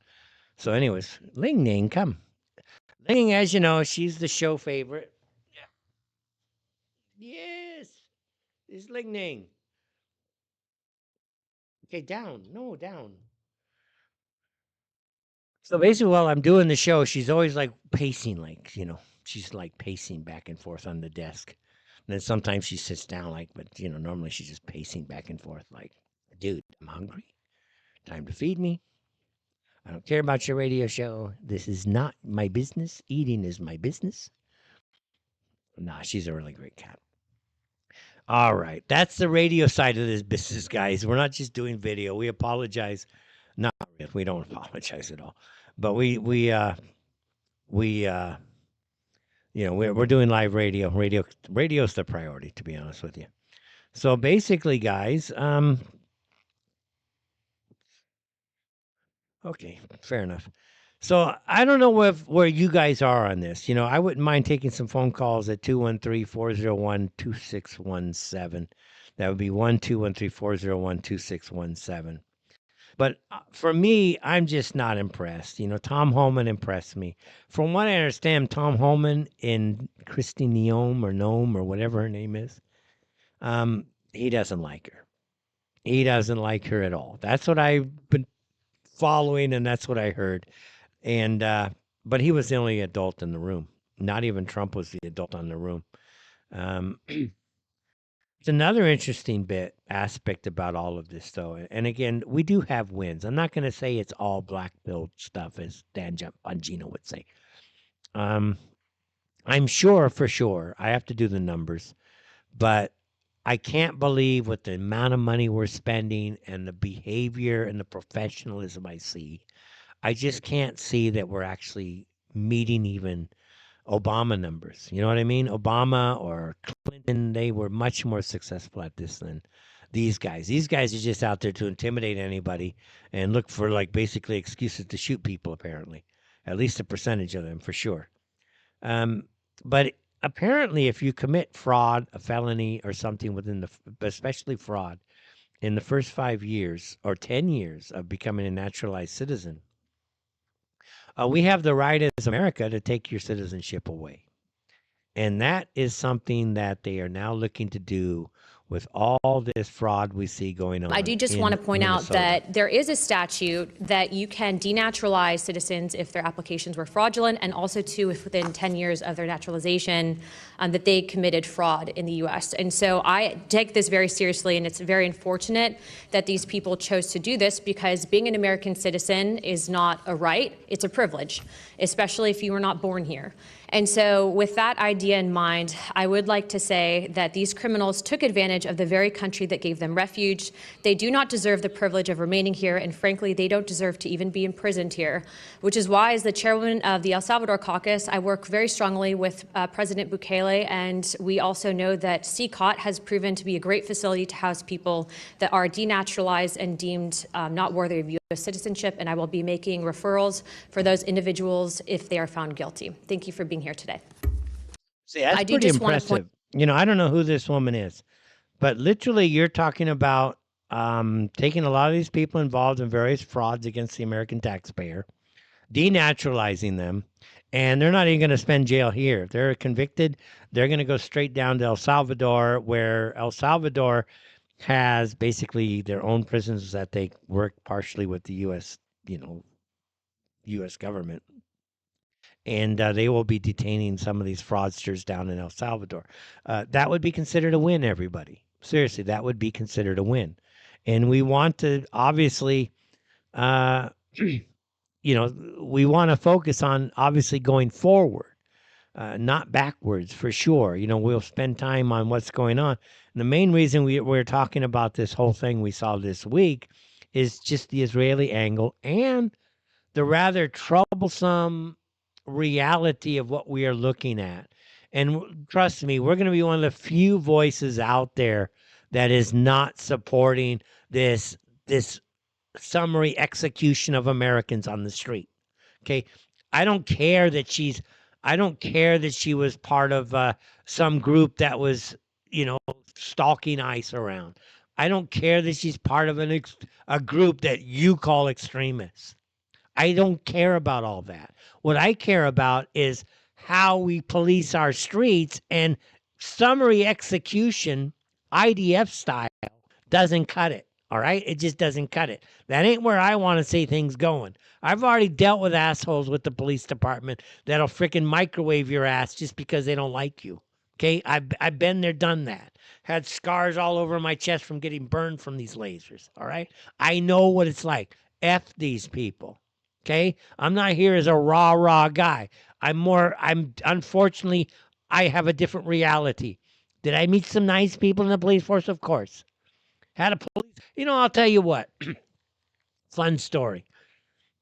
S1: So anyways, Ling Ning, come. Ling, as you know, she's the show favorite. Yeah. Yes. It's Ling Ning. Okay, down. No, down. So basically, while I'm doing the show, she's always like pacing, like, she's like pacing back and forth on the desk. And then sometimes she sits down, like, but, normally she's just pacing back and forth, like, dude, I'm hungry. Time to feed me. I don't care about your radio show. This is not my business. Eating is my business. Nah, she's a really great cat. All right. That's the radio side of this business, guys. We're not just doing video. We apologize. Not really. We don't apologize at all. But we're doing live radio. Radio's the priority, to be honest with you. So basically, guys, okay, fair enough. So I don't know where you guys are on this. I wouldn't mind taking some phone calls at 213-401-2617. That would be 1-213-401-2617. But for me, I'm just not impressed. Tom Homan impressed me. From what I understand, Tom Homan and Christy Neome or Nome or whatever her name is, he doesn't like her. He doesn't like her at all. That's what I've been following, and that's what I heard. And but he was the only adult in the room. Not even Trump was the adult in the room. It's another interesting aspect about all of this, though. And again, we do have wins. I'm not going to say it's all black-pilled stuff, as Dan Bongino would say. I'm sure, for sure, I have to do the numbers, but I can't believe with the amount of money we're spending and the behavior and the professionalism I see, I just can't see that we're actually meeting even Obama numbers. You know what I mean? Obama or Clinton, they were much more successful at this than these guys. These guys are just out there to intimidate anybody and look for basically excuses to shoot people, apparently. At least a percentage of them, for sure. But apparently, if you commit fraud, a felony, or something especially fraud, in the first 5 years or 10 years of becoming a naturalized citizen, we have the right as America to take your citizenship away. And that is something that they are now looking to do with all this fraud we see going on.
S14: I do just want to point out that there is a statute that you can denaturalize citizens if their applications were fraudulent, and also too if within 10 years of their naturalization that they committed fraud in the U.S. And so I take this very seriously, and it's very unfortunate that these people chose to do this, because being an American citizen is not a right, it's a privilege, especially if you were not born here. And so with that idea in mind, I would like to say that these criminals took advantage of the very country that gave them refuge. They do not deserve the privilege of remaining here, and frankly, they don't deserve to even be imprisoned here, which is why, as the chairwoman of the El Salvador caucus, I work very strongly with President Bukele, and we also know that CCOT has proven to be a great facility to house people that are denaturalized and deemed not worthy of U.S. citizenship, and I will be making referrals for those individuals if they are found guilty. Thank you for being here today.
S1: See, that's pretty impressive. I don't know who this woman is, but literally you're talking about taking a lot of these people involved in various frauds against the American taxpayer, denaturalizing them, and they're not even going to spend jail here. If they're convicted, they're going to go straight down to El Salvador, where El Salvador has basically their own prisons that they work partially with the U.S., U.S. government. And they will be detaining some of these fraudsters down in El Salvador. That would be considered a win, everybody. Seriously, that would be considered a win. And we want to, obviously, we want to focus on, obviously, going forward, not backwards, for sure. We'll spend time on what's going on. And the main reason we're talking about this whole thing we saw this week is just the Israeli angle and the rather troublesome reality of what we are looking at. And trust me, we're going to be one of the few voices out there that is not supporting this summary execution of Americans on the street. Okay. I don't care that she was part of some group that was, stalking ICE around. I don't care that she's part of a group that you call extremists. I don't care about all that. What I care about is how we police our streets, and summary execution, IDF style, doesn't cut it. All right? It just doesn't cut it. That ain't where I want to see things going. I've already dealt with assholes with the police department that'll freaking microwave your ass just because they don't like you. Okay? I've been there, done that. Had scars all over my chest from getting burned from these lasers. All right? I know what it's like. F these people. Okay? I'm not here as a rah guy. Unfortunately, I have a different reality. Did I meet some nice people in the police force? Of course. Had a police, I'll tell you what. Fun story.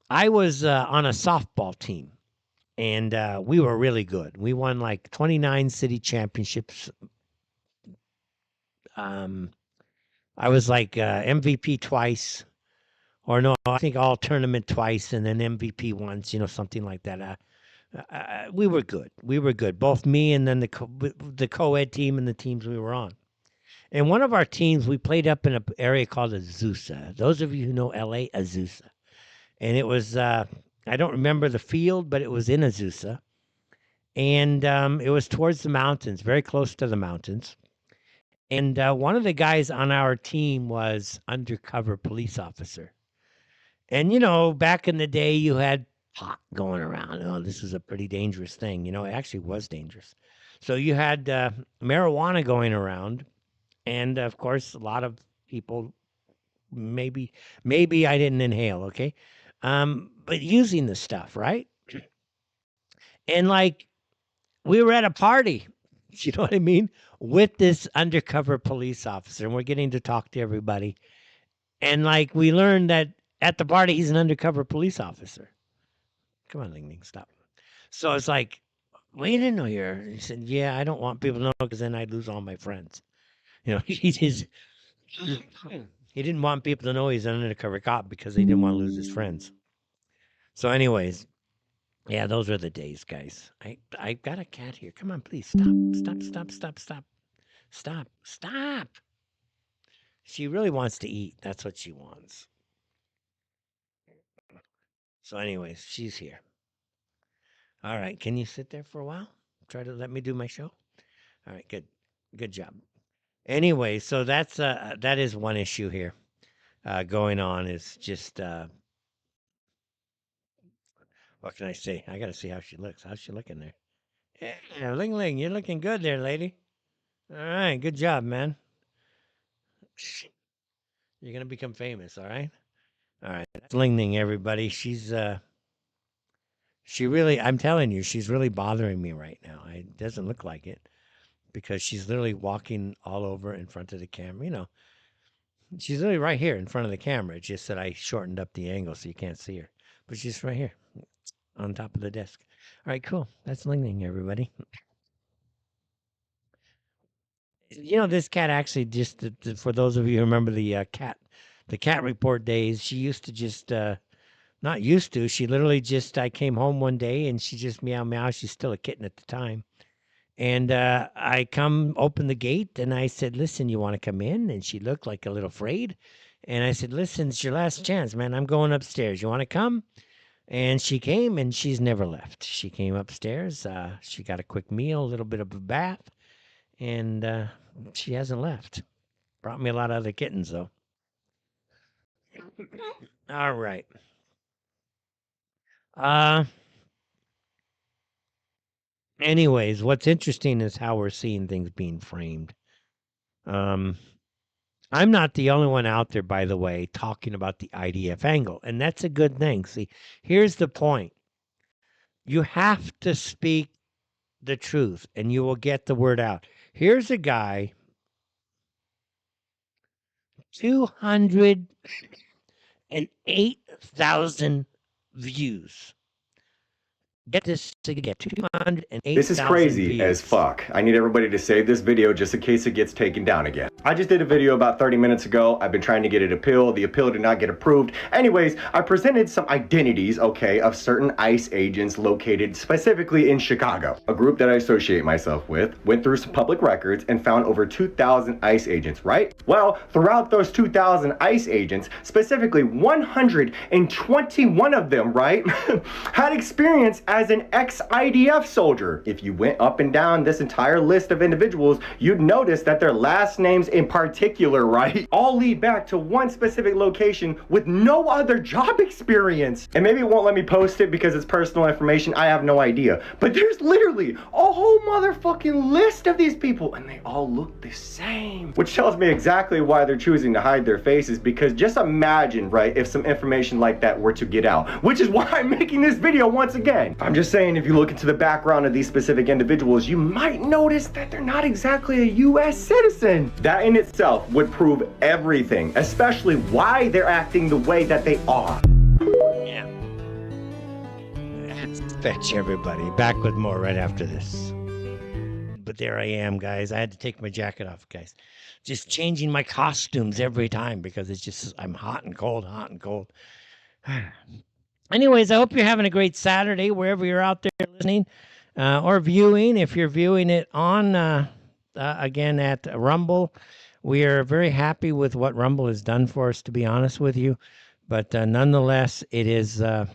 S1: I was on a softball team, and we were really good. We won like 29 city championships. I was like MVP twice, or no, I think all tournament twice, and then MVP once, something like that. We were good. We were good. Both me and then the co-ed team and the teams we were on. And one of our teams, we played up in an area called Azusa. Those of you who know LA, Azusa. And it was, I don't remember the field, but it was in Azusa. And it was towards the mountains, very close to the mountains. And one of the guys on our team was undercover police officer. And, back in the day, you had pot going around. Oh, this was a pretty dangerous thing. It actually was dangerous. So you had marijuana going around. And, of course, a lot of people, maybe I didn't inhale, okay? But using the stuff, right? And, like, we were at a party, you know what I mean, with this undercover police officer, and we're getting to talk to everybody. And, like, we learned that at the party, he's an undercover police officer. Come on, Ling Ling, stop. So it's like, well, you didn't know you're... He said, yeah, I don't want people to know because then I'd lose all my friends. He didn't want people to know he's an undercover cop because he didn't want to lose his friends. So anyways, yeah, those were the days, guys. I got a cat here. Come on, please, stop. She really wants to eat. That's what she wants. So anyways, she's here. All right, can you sit there for a while? Try to let me do my show? All right, good job. Anyway, so that is one issue here going on. Is just what can I say? I got to see how she looks. How's she looking there? Yeah, Ling Ling, you're looking good there, lady. All right, good job, man. You're gonna become famous, all right? All right, that's Ling Ling, everybody. She's she really, I'm telling you, she's really bothering me right now. It doesn't look like it because she's literally walking all over in front of the camera. She's literally right here in front of the camera. It's just that I shortened up the angle so you can't see her. But she's right here on top of the desk. All right, cool. That's Ling Ling, everybody. This cat actually just, for those of you who remember the cat report days, she used to just, not used to, she literally just, I came home one day and she just meow meow. She's still a kitten at the time. And I open the gate and I said, listen, you want to come in? And she looked like a little afraid. And I said, listen, it's your last chance, man. I'm going upstairs. You want to come? And she came and she's never left. She came upstairs. She got a quick meal, a little bit of a bath. And she hasn't left. Brought me a lot of other kittens, though. All right. Anyways, what's interesting is how we're seeing things being framed. I'm not the only one out there, by the way, talking about the IDF angle, and that's a good thing. See, here's the point. You have to speak the truth, and you will get the word out. Here's a guy, 208,000 views. Get this to get 208,000
S15: This is crazy
S1: views.
S15: as fuck. I need everybody to save this video just in case it gets taken down again. I just did a video about 30 minutes ago. I've been trying to get it appealed. The appeal did not get approved. Anyways, I presented some identities, okay, of certain ICE agents located specifically in Chicago. A group that I associate myself with went through some public records and found over 2,000 ICE agents, right? Well, throughout those 2,000 ICE agents, specifically 121 of them, right, had experience as as an ex-IDF soldier. If you went up and down this entire list of individuals, you'd notice that their last names in particular, right, all lead back to one specific location with no other job experience. And maybe it won't let me post it because it's personal information, I have no idea. But there's literally a whole motherfucking list of these people and they all look the same. Which tells me exactly why they're choosing to hide their faces, because just imagine, right, if some information like that were to get out, which is why I'm making this video once again. I'm just saying, if you look into the background of these specific individuals, you might notice that they're not exactly a US citizen. That in itself would prove everything, especially why they're acting the way that they are.
S1: Yeah. Fetch everybody. Back with more right after this. But there I am, guys. I had to take my jacket off, guys. Just changing my costumes every time because it's just, I'm hot and cold, hot and cold. Anyways, I hope you're having a great Saturday wherever you're out there listening or viewing. If you're viewing it on, again, at Rumble, we are very happy with what Rumble has done for us, to be honest with you. But nonetheless, it is what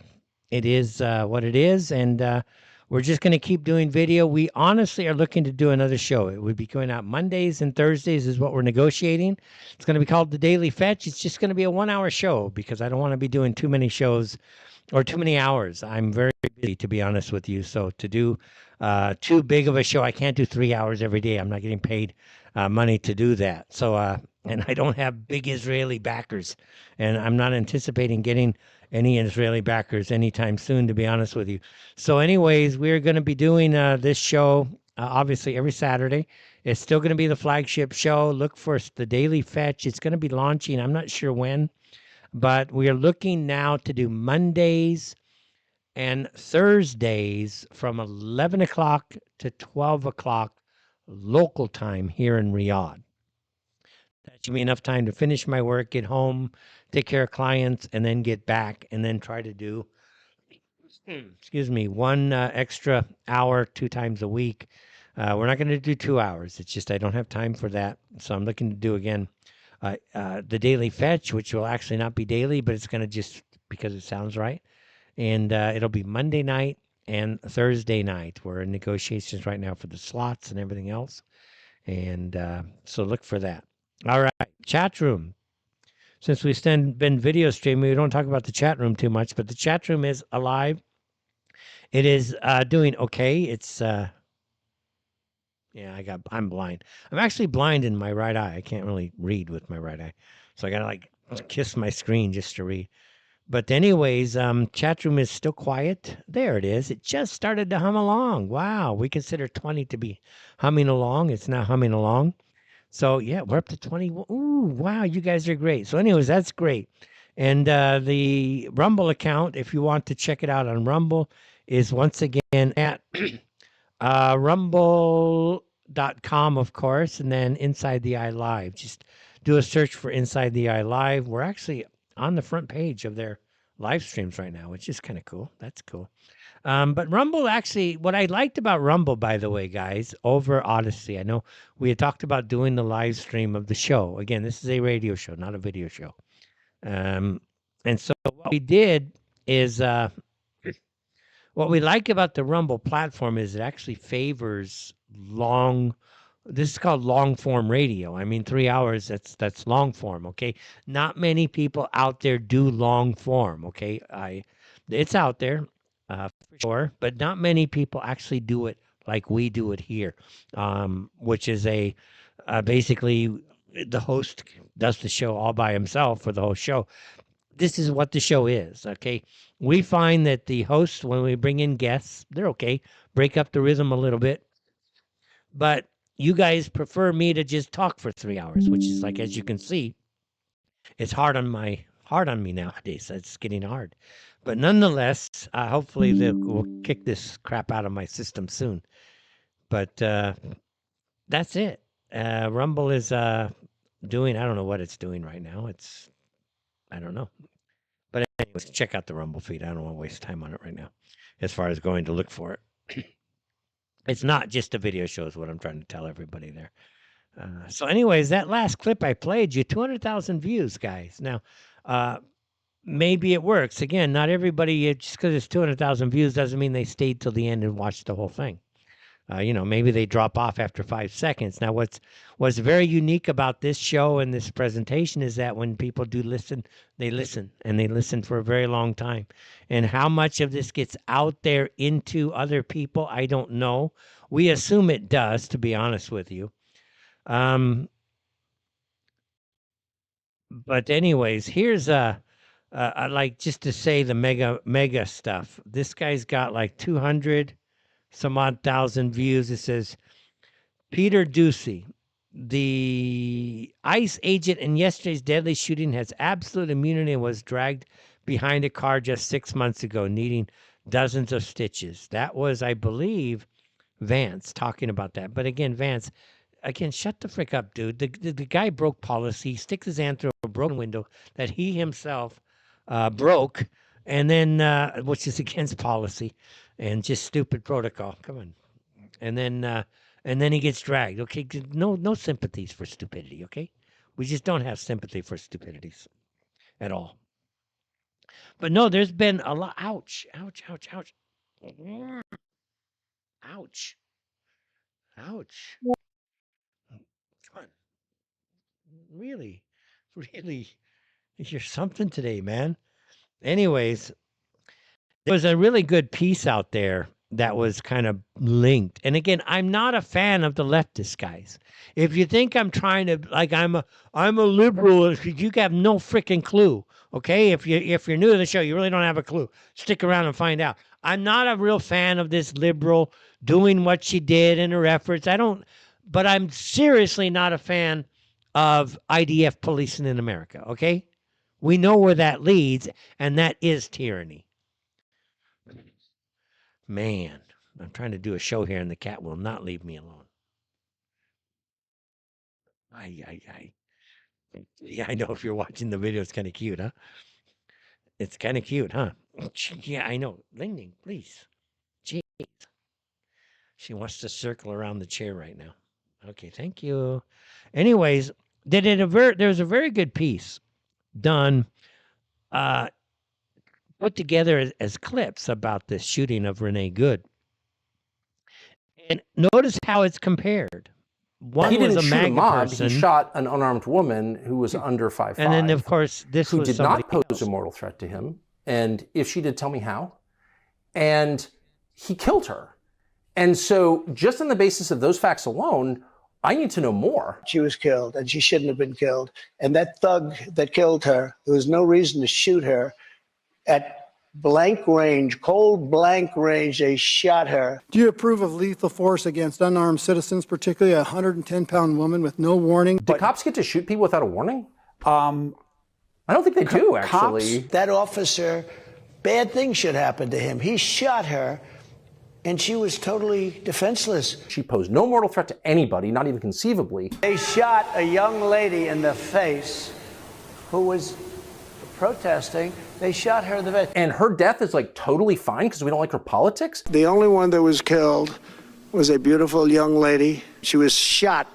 S1: it is, and we're just going to keep doing video. We honestly are looking to do another show. It would be going out Mondays and Thursdays is what we're negotiating. It's going to be called The Daily Fetch. It's just going to be a 1-hour show because I don't want to be doing too many shows or too many hours. I'm very busy, to be honest with you. So to do too big of a show, I can't do 3 hours every day. I'm not getting paid money to do that. So, and I don't have big Israeli backers, and I'm not anticipating getting any Israeli backers anytime soon, to be honest with you. So anyways, we're going to be doing this show, obviously, every Saturday. It's still going to be the flagship show. Look for The Daily Fetch. It's going to be launching. I'm not sure when, but we are looking now to do Mondays and Thursdays from 11 o'clock to 12 o'clock local time here in Riyadh. That should be enough time to finish my work, get home, take care of clients, and then get back and then try to do, excuse me, one extra hour 2 times a week. We're not going to do 2 hours. It's just I don't have time for that. So I'm looking to do, again, the Daily Fetch, which will actually not be daily, but it's going to just, because it sounds right. And it'll be Monday night and Thursday night. We're in negotiations right now for the slots and everything else. And so look for that. All right, chat room. Since we've been video streaming, we don't talk about the chat room too much, but the chat room is alive. It is doing okay. It's yeah, I'm blind. I'm actually blind in my right eye. I can't really read with my right eye, so I gotta like kiss my screen just to read. But anyways, chat room is still quiet. There it is. It just started to hum along. Wow, we consider 20 to be humming along. It's now humming along. So, yeah, we're up to 20. Ooh, wow, you guys are great. So anyways, that's great. And the Rumble account, if you want to check it out on Rumble, is once again at rumble.com, of course, and then Inside the Eye Live. Just do a search for Inside the Eye Live. We're actually on the front page of their live streams right now, which is kind of cool. That's cool. But Rumble, actually, what I liked about Rumble, by the way, guys, over Odyssey, I know we had talked about doing the live stream of the show. Again, this is a radio show, not a video show. And so what we did is, what we like about the Rumble platform is it actually favors this is called long form radio. I mean, 3 hours, that's long form, okay? Not many people out there do long form, okay? It's out there. For sure, but not many people actually do it like we do it here, which is basically the host does the show all by himself for the whole show. This is what the show is, okay? We find that the hosts, when we bring in guests, they're okay, break up the rhythm a little bit, but you guys prefer me to just talk for 3 hours, which is like, as you can see, it's hard on me nowadays. It's getting hard. But nonetheless, hopefully we'll kick this crap out of my system soon. But that's it. Rumble is doing, I don't know what it's doing right now. I don't know. But anyways, check out the Rumble feed. I don't want to waste time on it right now as far as going to look for it. It's not just a video show is what I'm trying to tell everybody there. So anyways, that last clip I played you, 200,000 views, guys. Now, maybe it works. Again, not everybody, just because it's 200,000 views doesn't mean they stayed till the end and watched the whole thing. Maybe they drop off after 5 seconds. Now, what's very unique about this show and this presentation is that when people do listen, they listen, and they listen for a very long time. And how much of this gets out there into other people, I don't know. We assume it does, to be honest with you. But anyways, here's I like just to say the mega stuff. This guy's got like 200 some odd thousand views. It says Peter Ducey, the ICE agent in yesterday's deadly shooting, has absolute immunity and was dragged behind a car just 6 months ago, needing dozens of stitches. That was, I believe, Vance talking about that. But again, Vance, shut the frick up, dude. The guy broke policy. He sticks his hand through a broken window that he himself broke, and then which is against policy and just stupid protocol. Come on, and then he gets dragged. Okay, no sympathies for stupidity. Okay, we just don't have sympathy for stupidities at all. But no, there's been a lot. Ouch! Ouch! Ouch! Ouch! Ouch! Ouch! Come on, really, really. You're something today, man. Anyways, there was a really good piece out there that was kind of linked. And again, I'm not a fan of the leftist guys. If you think I'm trying to I'm a liberal, you have no freaking clue. Okay? If you're new to the show, you really don't have a clue. Stick around and find out. I'm not a real fan of this liberal doing what she did in her efforts. But I'm seriously not a fan of IDF policing in America, okay? We know where that leads, and that is tyranny. Man, I'm trying to do a show here, and the cat will not leave me alone. Yeah, I know if you're watching the video, it's kind of cute, huh? It's kind of cute, huh? Yeah, I know. Ling Ling, please. Jeez. She wants to circle around the chair right now. Okay, thank you. Anyways, there's a very good piece done, put together as clips about this shooting of Renee Good. And notice how it's compared. One
S16: he
S1: was
S16: didn't
S1: a
S16: shoot
S1: MAGA
S16: a mob.
S1: person.
S16: He shot an unarmed woman who was under 5'5",
S1: and then, of course, this
S16: who
S1: was
S16: did
S1: somebody
S16: not pose a mortal threat to him. And if she did, tell me how. And he killed her. And so just on the basis of those facts alone, I need to know more.
S17: She was killed, and she shouldn't have been killed. And that thug that killed her, there was no reason to shoot her. At blank range, cold blank range, they shot her.
S18: Do you approve of lethal force against unarmed citizens, particularly a 110-pound woman with no warning?
S16: Do cops get to shoot people without a warning? I don't think they do, actually.
S17: That officer, bad things should happen to him. He shot her, and she was totally defenseless.
S16: She posed no mortal threat to anybody, not even conceivably.
S17: They shot a young lady in the face who was protesting. They shot her in the face.
S16: And her death is like totally fine because we don't like her politics?
S17: The only one that was killed was a beautiful young lady. She was shot.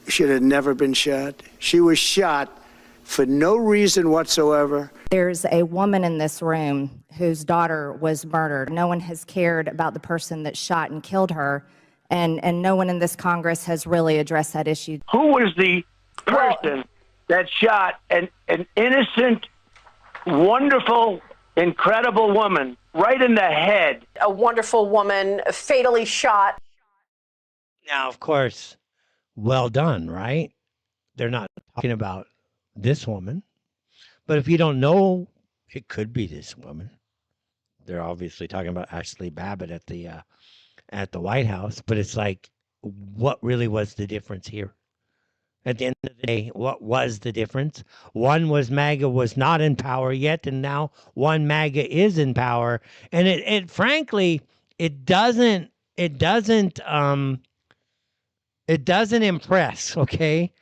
S17: She had never been shot. She was shot for no reason whatsoever.
S19: There's a woman in this room whose daughter was murdered. No one has cared about the person that shot and killed her, and no one in this Congress has really addressed that issue.
S17: Who was the person that shot an innocent, wonderful, incredible woman right in the head?
S20: A wonderful woman fatally shot.
S1: Now, of course, well done, right? They're not talking about this woman. But if you don't know, it could be this woman. They're obviously talking about Ashley Babbitt at the White House. But it's like, what really was the difference here? At the end of the day, what was the difference? One was MAGA was not in power yet, and now one MAGA is in power. And it frankly, it doesn't impress, okay?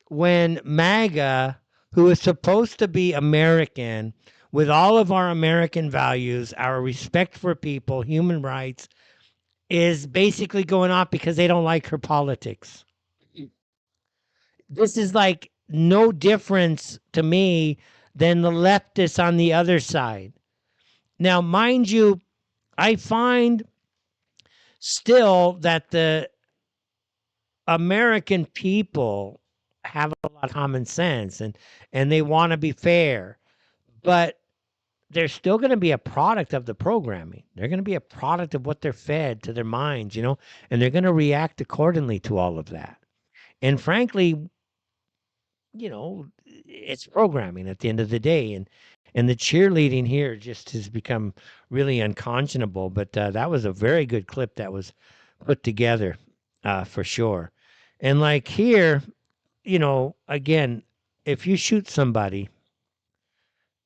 S1: When MAGA, who is supposed to be American, with all of our American values, our respect for people, human rights, is basically going off because they don't like her politics. This is like no difference to me than the leftists on the other side. Now, mind you, I find still that the American people have a lot of common sense and they want to be fair, but they're still going to be a product of the programming. They're going to be a product of what they're fed to their minds, and they're going to react accordingly to all of that. And frankly, it's programming at the end of the day. And the cheerleading here just has become really unconscionable. But that was a very good clip that was put together for sure. And like here, again, if you shoot somebody,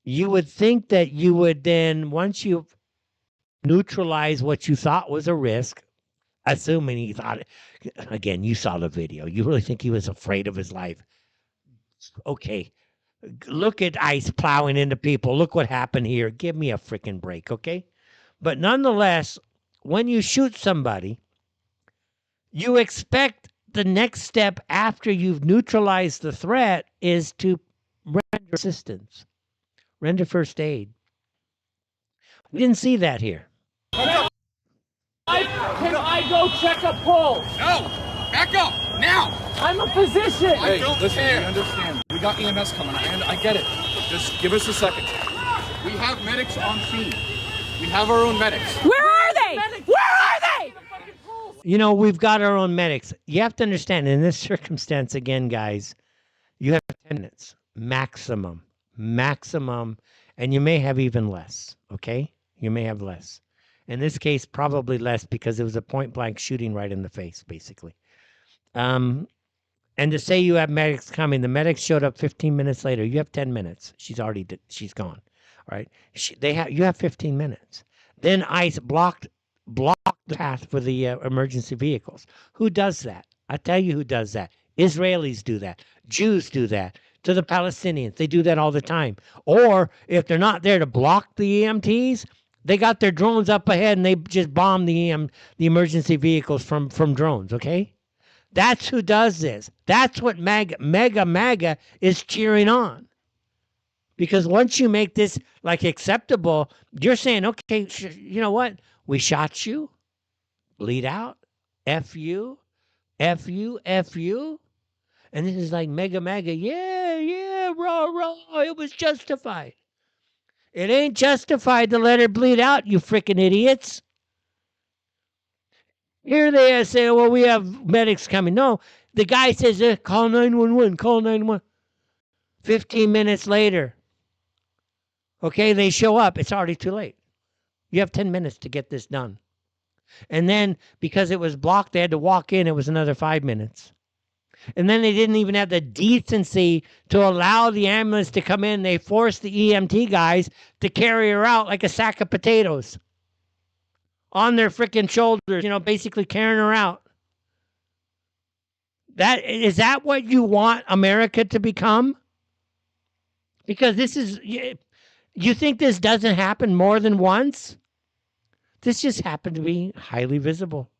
S1: you would think that you would then, once you neutralize what you thought was a risk, assuming he thought, again, you saw the video. You really think he was afraid of his life? Okay. Look at ICE plowing into people. Look what happened here. Give me a freaking break, okay? But nonetheless, when you shoot somebody, you expect the next step after you've neutralized the threat is to render assistance, render first aid. We didn't see that here.
S6: Can I go check a pulse?
S5: No! Back up! Now!
S6: I'm a physician!
S5: I don't care.
S6: We understand. We got EMS coming. I get it. Just give us a second.
S5: We have medics on scene. We have our own medics.
S2: Where are they? Where are they?
S1: We've got our own medics. You have to understand, in this circumstance, again, guys, you have 10 minutes, maximum, and you may have even less, okay? You may have less. In this case, probably less because it was a point-blank shooting right in the face, basically. And to say you have medics coming, the medics showed up 15 minutes later. You have 10 minutes. She's gone. All right. You have 15 minutes. Then ICE blocked the path for the emergency vehicles. Who does that? I tell you who does that. Israelis do that. Jews do that. To the Palestinians, they do that all the time. Or if they're not there to block the EMTs, they got their drones up ahead and they just bomb the emergency vehicles from drones. Okay. That's who does this. That's what MAGA is cheering on. Because once you make this acceptable, you're saying, okay, you know what? We shot you, bleed out, F you. And this is like MAGA, yeah, rah, it was justified. It ain't justified to let her bleed out, you freaking idiots. Here they are saying, well, we have medics coming. No, the guy says, call 911, call 911. 15 minutes later, okay, they show up. It's already too late. You have 10 minutes to get this done. And then, because it was blocked, they had to walk in. It was another 5 minutes. And then they didn't even have the decency to allow the ambulance to come in. They forced the EMT guys to carry her out like a sack of potatoes on their freaking shoulders, basically carrying her out. Is that what you want America to become? Because this is, you think this doesn't happen more than once? This just happened to be highly visible.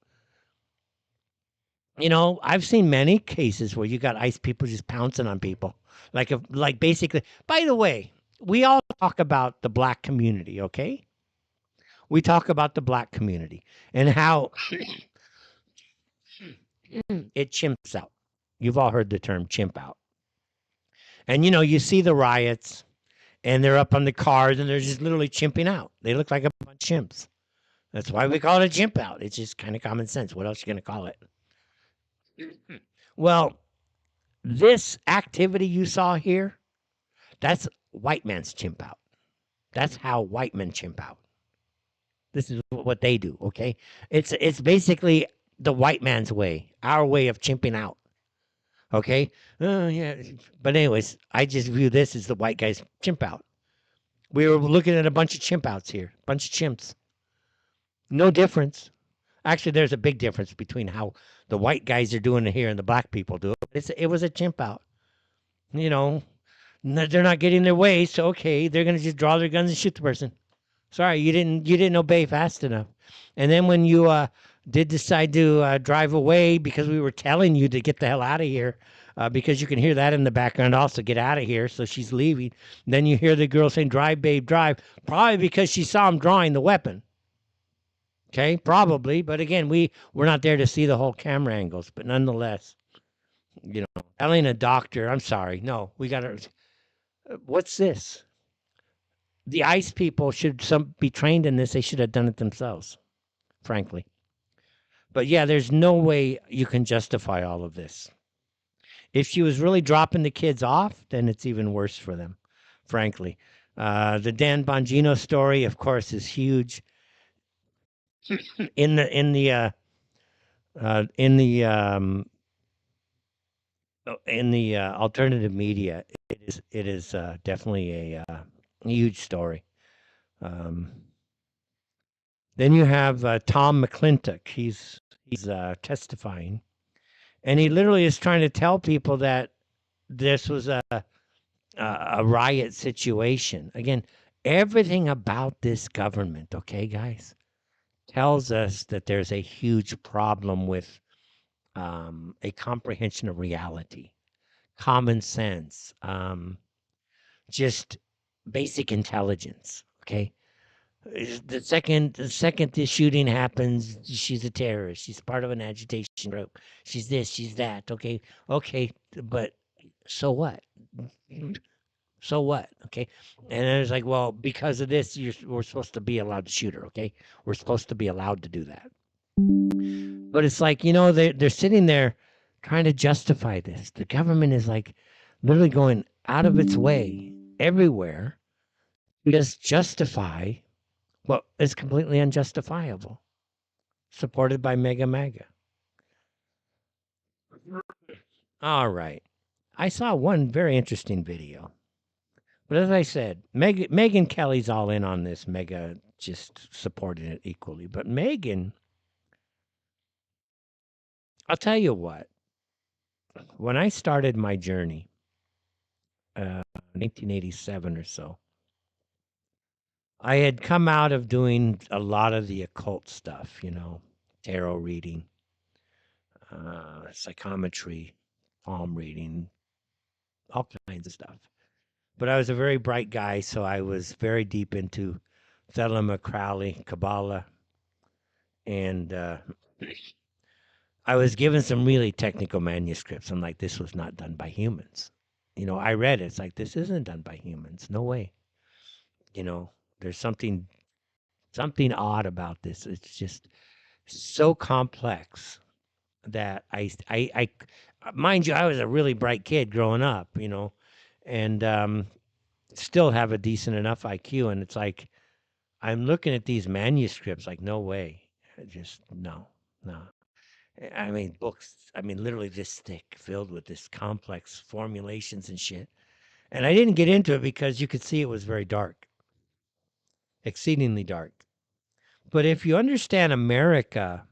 S1: I've seen many cases where you got ICE people just pouncing on people. Like basically, by the way, we all talk about the black community, okay? We talk about the black community and how it chimps out. You've all heard the term chimp out. And, you see the riots and they're up on the cars and they're just literally chimping out. They look like a bunch of chimps. That's why we call it a chimp out. It's just kind of common sense. What else are you going to call it? Well, this activity you saw here, that's white man's chimp out. That's how white men chimp out. This is what they do, okay? It's basically the white man's way, our way of chimping out, okay? Yeah. But anyways, I just view this as the white guy's chimp out. We were looking at a bunch of chimp outs here, a bunch of chimps. No difference. Actually, there's a big difference between how the white guys are doing it here and the black people do it. It was a chimp out. They're not getting their way, so okay, they're going to just draw their guns and shoot the person. Sorry, you didn't obey fast enough. And then when you did decide to drive away because we were telling you to get the hell out of here, because you can hear that in the background also, get out of here. So she's leaving. Then you hear the girl saying, drive, babe, drive, probably because she saw him drawing the weapon. Okay, probably. But again, we're not there to see the whole camera angles. But nonetheless, telling a doctor, I'm sorry, no, we got to, what's this? The ICE people should be trained in this. They should have done it themselves, frankly. But yeah, there's no way you can justify all of this. If she was really dropping the kids off, then it's even worse for them, frankly. The Dan Bongino story, of course, is huge. in the alternative media, it is definitely a huge story. Then you have Tom McClintock. He's testifying, and he literally is trying to tell people that this was a riot situation. Again, everything about this government, okay, guys, tells us that there's a huge problem with a comprehension of reality, common sense, just basic intelligence. Okay, the second this shooting happens, she's a terrorist. She's part of an agitation group. She's this. She's that. Okay, but so what? So what? Okay. And then it's like, well, because of this, we're supposed to be allowed to shoot her. Okay. We're supposed to be allowed to do that. But it's like, they're sitting there trying to justify this. The government is like literally going out of its way everywhere to just justify what is completely unjustifiable, supported by MAGA. All right. I saw one very interesting video. But as I said, Megyn Kelly's all in on this. Mega just supporting it equally. But Megyn, I'll tell you what. When I started my journey, 1987 or so, I had come out of doing a lot of the occult stuff, tarot reading, psychometry, palm reading, all kinds of stuff. But I was a very bright guy, so I was very deep into Thelema Crowley, Kabbalah, and I was given some really technical manuscripts. I'm like, this was not done by humans. I read it. It's like, this isn't done by humans. No way. There's something odd about this. It's just so complex that I mind you, I was a really bright kid growing up, and still have a decent enough IQ. And it's like, I'm looking at these manuscripts like, no way. Just no. I mean, books, literally this thick, filled with this complex formulations and shit. And I didn't get into it because you could see it was very dark, exceedingly dark. But if you understand America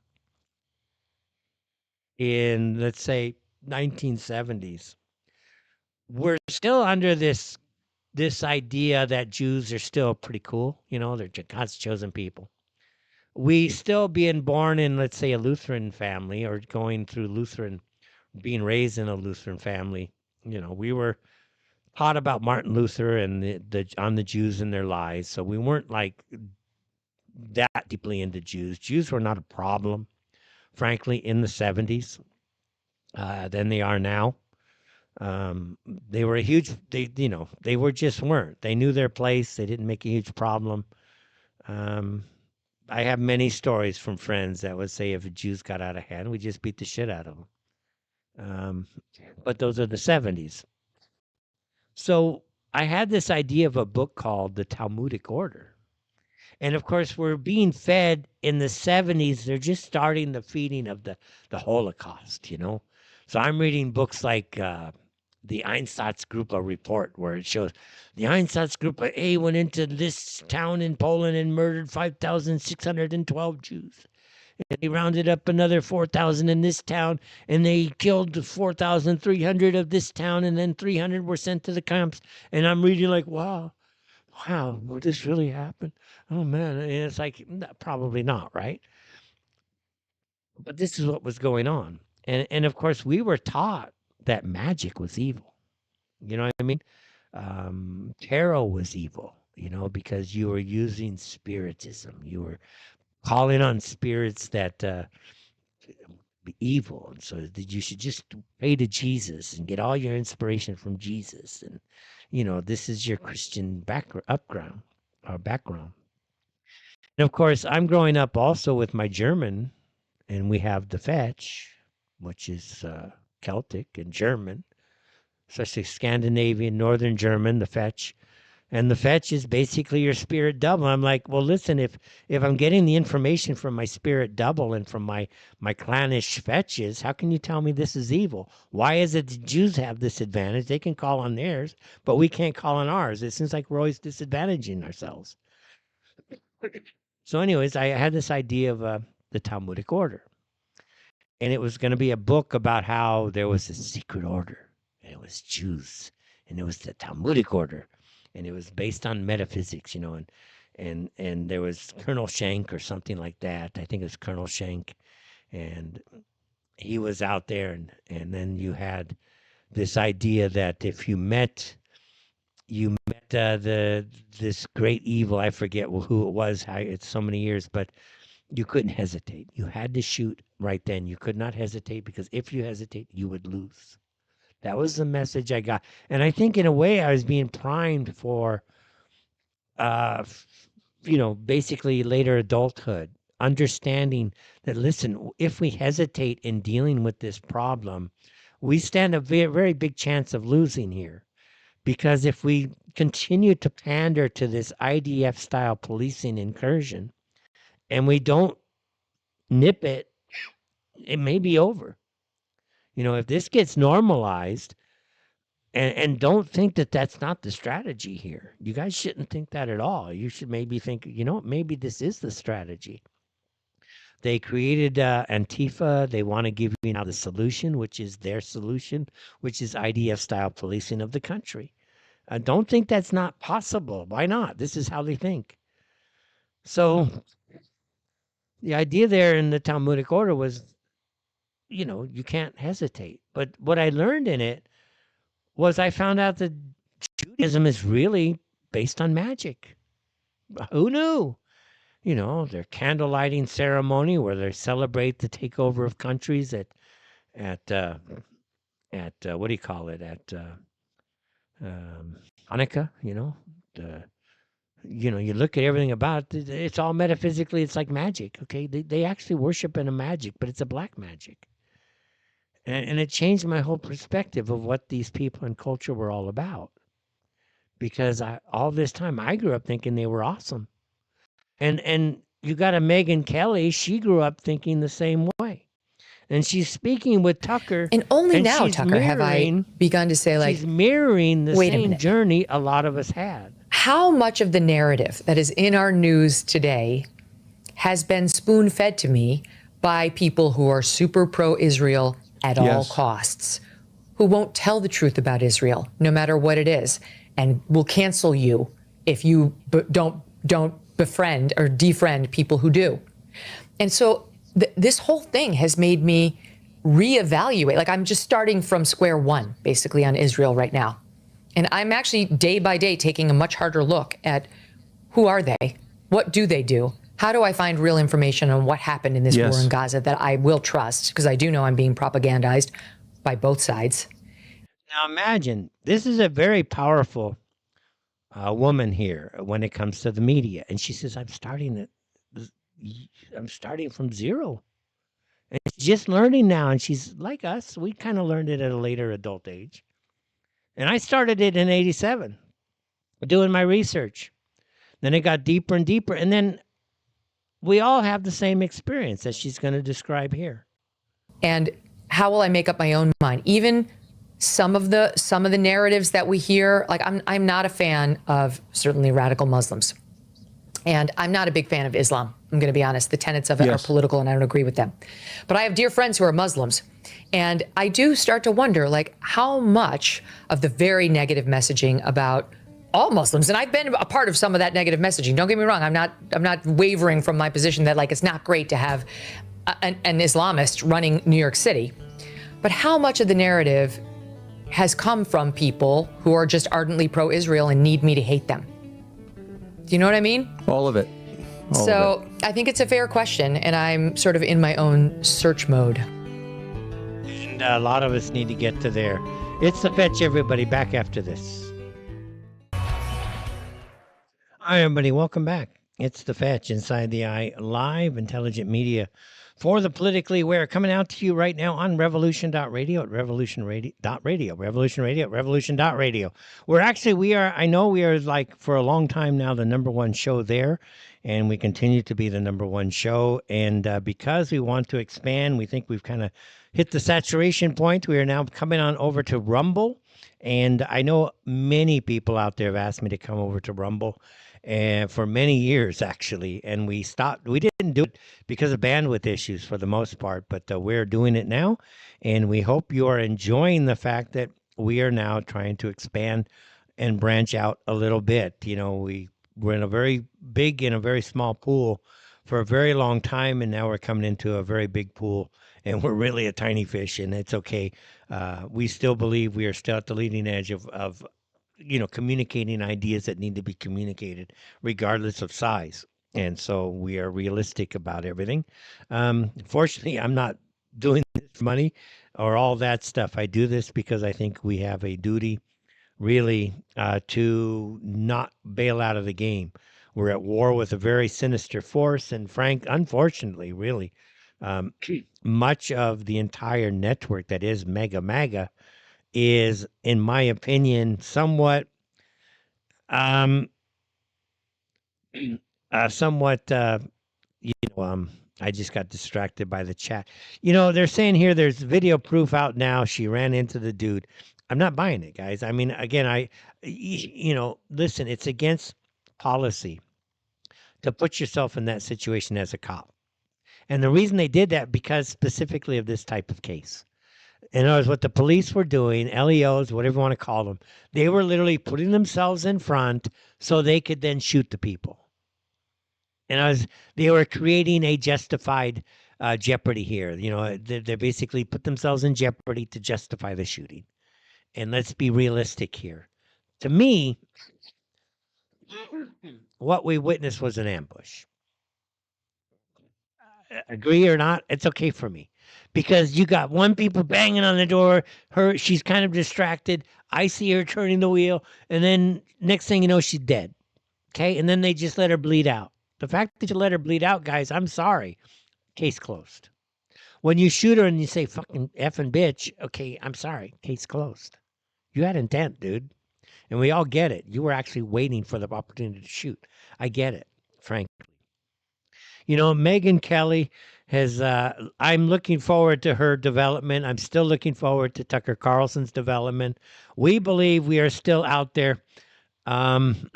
S1: in, let's say, 1970s, we're still under this idea that Jews are still pretty cool. They're God's chosen people. We still being born in, let's say, a Lutheran family or going through being raised in a Lutheran family. We were taught about Martin Luther and on the Jews and their lies. So we weren't like that deeply into Jews. Jews were not a problem, frankly, in the 70s than they are now. They were a huge, they were just weren't. They knew their place. They didn't make a huge problem. I have many stories from friends that would say if Jews got out of hand, we just beat the shit out of them. But those are the 70s. So I had this idea of a book called The Talmudic Order. And of course, we're being fed in the 70s. They're just starting the feeding of the Holocaust, So I'm reading books like the Einsatzgruppe report, where it shows the Einsatzgruppe A went into this town in Poland and murdered 5,612 Jews. And they rounded up another 4,000 in this town, and they killed 4,300 of this town, and then 300 were sent to the camps. And I'm reading like, wow, would this really happen? Oh, man. And it's like, probably not, right? But this is what was going on. And of course, we were taught that magic was evil. You know what I mean? Tarot was evil, because you were using spiritism. You were calling on spirits that be evil. And so that you should just pray to Jesus and get all your inspiration from Jesus. And, this is your Christian background. And of course, I'm growing up also with my German, and we have the Fetch, which is Celtic and German, especially Scandinavian, Northern German, the Fetch. And the Fetch is basically your spirit double. I'm like, well, listen, if I'm getting the information from my spirit double and from my clannish Fetches, how can you tell me this is evil? Why is it the Jews have this advantage? They can call on theirs, but we can't call on ours. It seems like we're always disadvantaging ourselves. So anyways, I had this idea of the Talmudic order. And it was going to be a book about how there was a secret order. And it was Jews. And it was the Talmudic order. And it was based on metaphysics, and there was Colonel Schenk or something like that. I think it was Colonel Schenk. And he was out there. And then you had this idea that if you met this great evil, I forget who it was, it's so many years, but you couldn't hesitate. You had to shoot right then. You could not hesitate, because if you hesitate, you would lose. That was the message I got. And I think in a way I was being primed for, basically later adulthood, understanding that, listen, if we hesitate in dealing with this problem, we stand a very, very big chance of losing here. Because if we continue to pander to this IDF style policing incursion and we don't nip it, it may be over. If this gets normalized, and don't think that that's not the strategy here. You guys shouldn't think that at all. You should maybe think, maybe this is the strategy. They created Antifa. They want to give you now the solution, which is their solution, which is IDF-style policing of the country. Don't think that's not possible. Why not? This is how they think. So the idea there in the Talmudic order was, you can't hesitate. But what I learned in it was I found out that Judaism is really based on magic. Who knew? Their candle lighting ceremony where they celebrate the takeover of countries at what do you call it? At Hanukkah, you look at everything about it, it's all metaphysically, it's like magic, okay? They actually worship in a magic, but it's a black magic. And it changed my whole perspective of what these people and culture were all about. Because all this time, I grew up thinking they were awesome. And you got a Megyn Kelly, she grew up thinking the same way. And she's speaking with Tucker.
S21: And only now, Tucker, have I begun to say, like,
S1: she's mirroring the same journey a lot of us had.
S21: How much of the narrative that is in our news today has been spoon-fed to me by people who are super pro-Israel at all costs, who won't tell the truth about Israel, no matter what it is, and will cancel you if you don't befriend or defriend people who do. And so this whole thing has made me reevaluate. Like, I'm just starting from square one, basically, on Israel right now. And I'm actually day by day taking a much harder look at who are they? What do they do? How do I find real information on what happened in this war in Gaza that I will trust? Because I do know I'm being propagandized by both sides.
S1: Now imagine, this is a very powerful woman here when it comes to the media. And she says, I'm starting from zero. And she's just learning now. And she's like us. We kind of learned it at a later adult age. And I started it in 87, doing my research. Then it got deeper and deeper. And then we all have the same experience that she's going to describe here.
S21: And how will I make up my own mind? Even some of the narratives that we hear, like, I'm not a fan of certainly radical Muslims. And I'm not a big fan of Islam. I'm going to be honest. The tenets of it are political and I don't agree with them. But I have dear friends who are Muslims. And I do start to wonder, like, how much of the very negative messaging about all Muslims, and I've been a part of some of that negative messaging. Don't get me wrong. I'm not wavering from my position that, like, it's not great to have an Islamist running New York City. But how much of the narrative has come from people who are just ardently pro-Israel and need me to hate them. Do you know what I mean?
S4: All of it.
S21: So I think it's a fair question, and I'm sort of in my own search mode.
S1: And a lot of us need to get to there. It's The Fetch, everybody. Back after this. Hi, everybody. Welcome back. It's The Fetch, Inside the Eye, live intelligent media for the politically aware, coming out to you right now on revolution.radio at revolution.radio, revolution.radio at revolution.radio. I know we are like for a long time now the number one show there, and we continue to be the number one show. And because we want to expand, we think we've kind of hit the saturation point. We are now coming on over to Rumble. And I know many people out there have asked me to come over to Rumble, and for many years actually, and we stopped. We didn't do it because of bandwidth issues for the most part, but we're doing it now, and we hope you are enjoying the fact that we are now trying to expand and branch out a little bit. You know, we're in a very big and a very small pool for a very long time, and now we're coming into a very big pool, and we're really a tiny fish, and it's okay. We still believe we are still at the leading edge of communicating ideas that need to be communicated regardless of size. And so we are realistic about everything. Fortunately, I'm not doing this for money or all that stuff. I do this because I think we have a duty really to not bail out of the game. We're at war with a very sinister force, and unfortunately, really, much of the entire network that is MAGA is, in my opinion, somewhat, I just got distracted by the chat. They're saying here there's video proof out now. She ran into the dude. I'm not buying it, guys. I mean, again, listen, it's against policy to put yourself in that situation as a cop. And the reason they did that, because specifically of this type of case. In other words, what the police were doing, LEOs, whatever you want to call them, they were literally putting themselves in front so they could then shoot the people. And they were creating a justified jeopardy here. They basically put themselves in jeopardy to justify the shooting. And let's be realistic here. To me, what we witnessed was an ambush. Agree or not, it's okay for me. Because you got one people banging on the door, she's kind of distracted. I see her turning the wheel, and then next thing you know, she's dead. Okay, and then they just let her bleed out. The fact that you let her bleed out, guys, I'm sorry. Case closed. When you shoot her and you say fucking effing bitch, okay, I'm sorry. Case closed. You had intent, dude. And we all get it. You were actually waiting for the opportunity to shoot. I get it, frankly. Megyn Kelly I'm looking forward to her development. I'm still looking forward to Tucker Carlson's development. We believe we are still out there on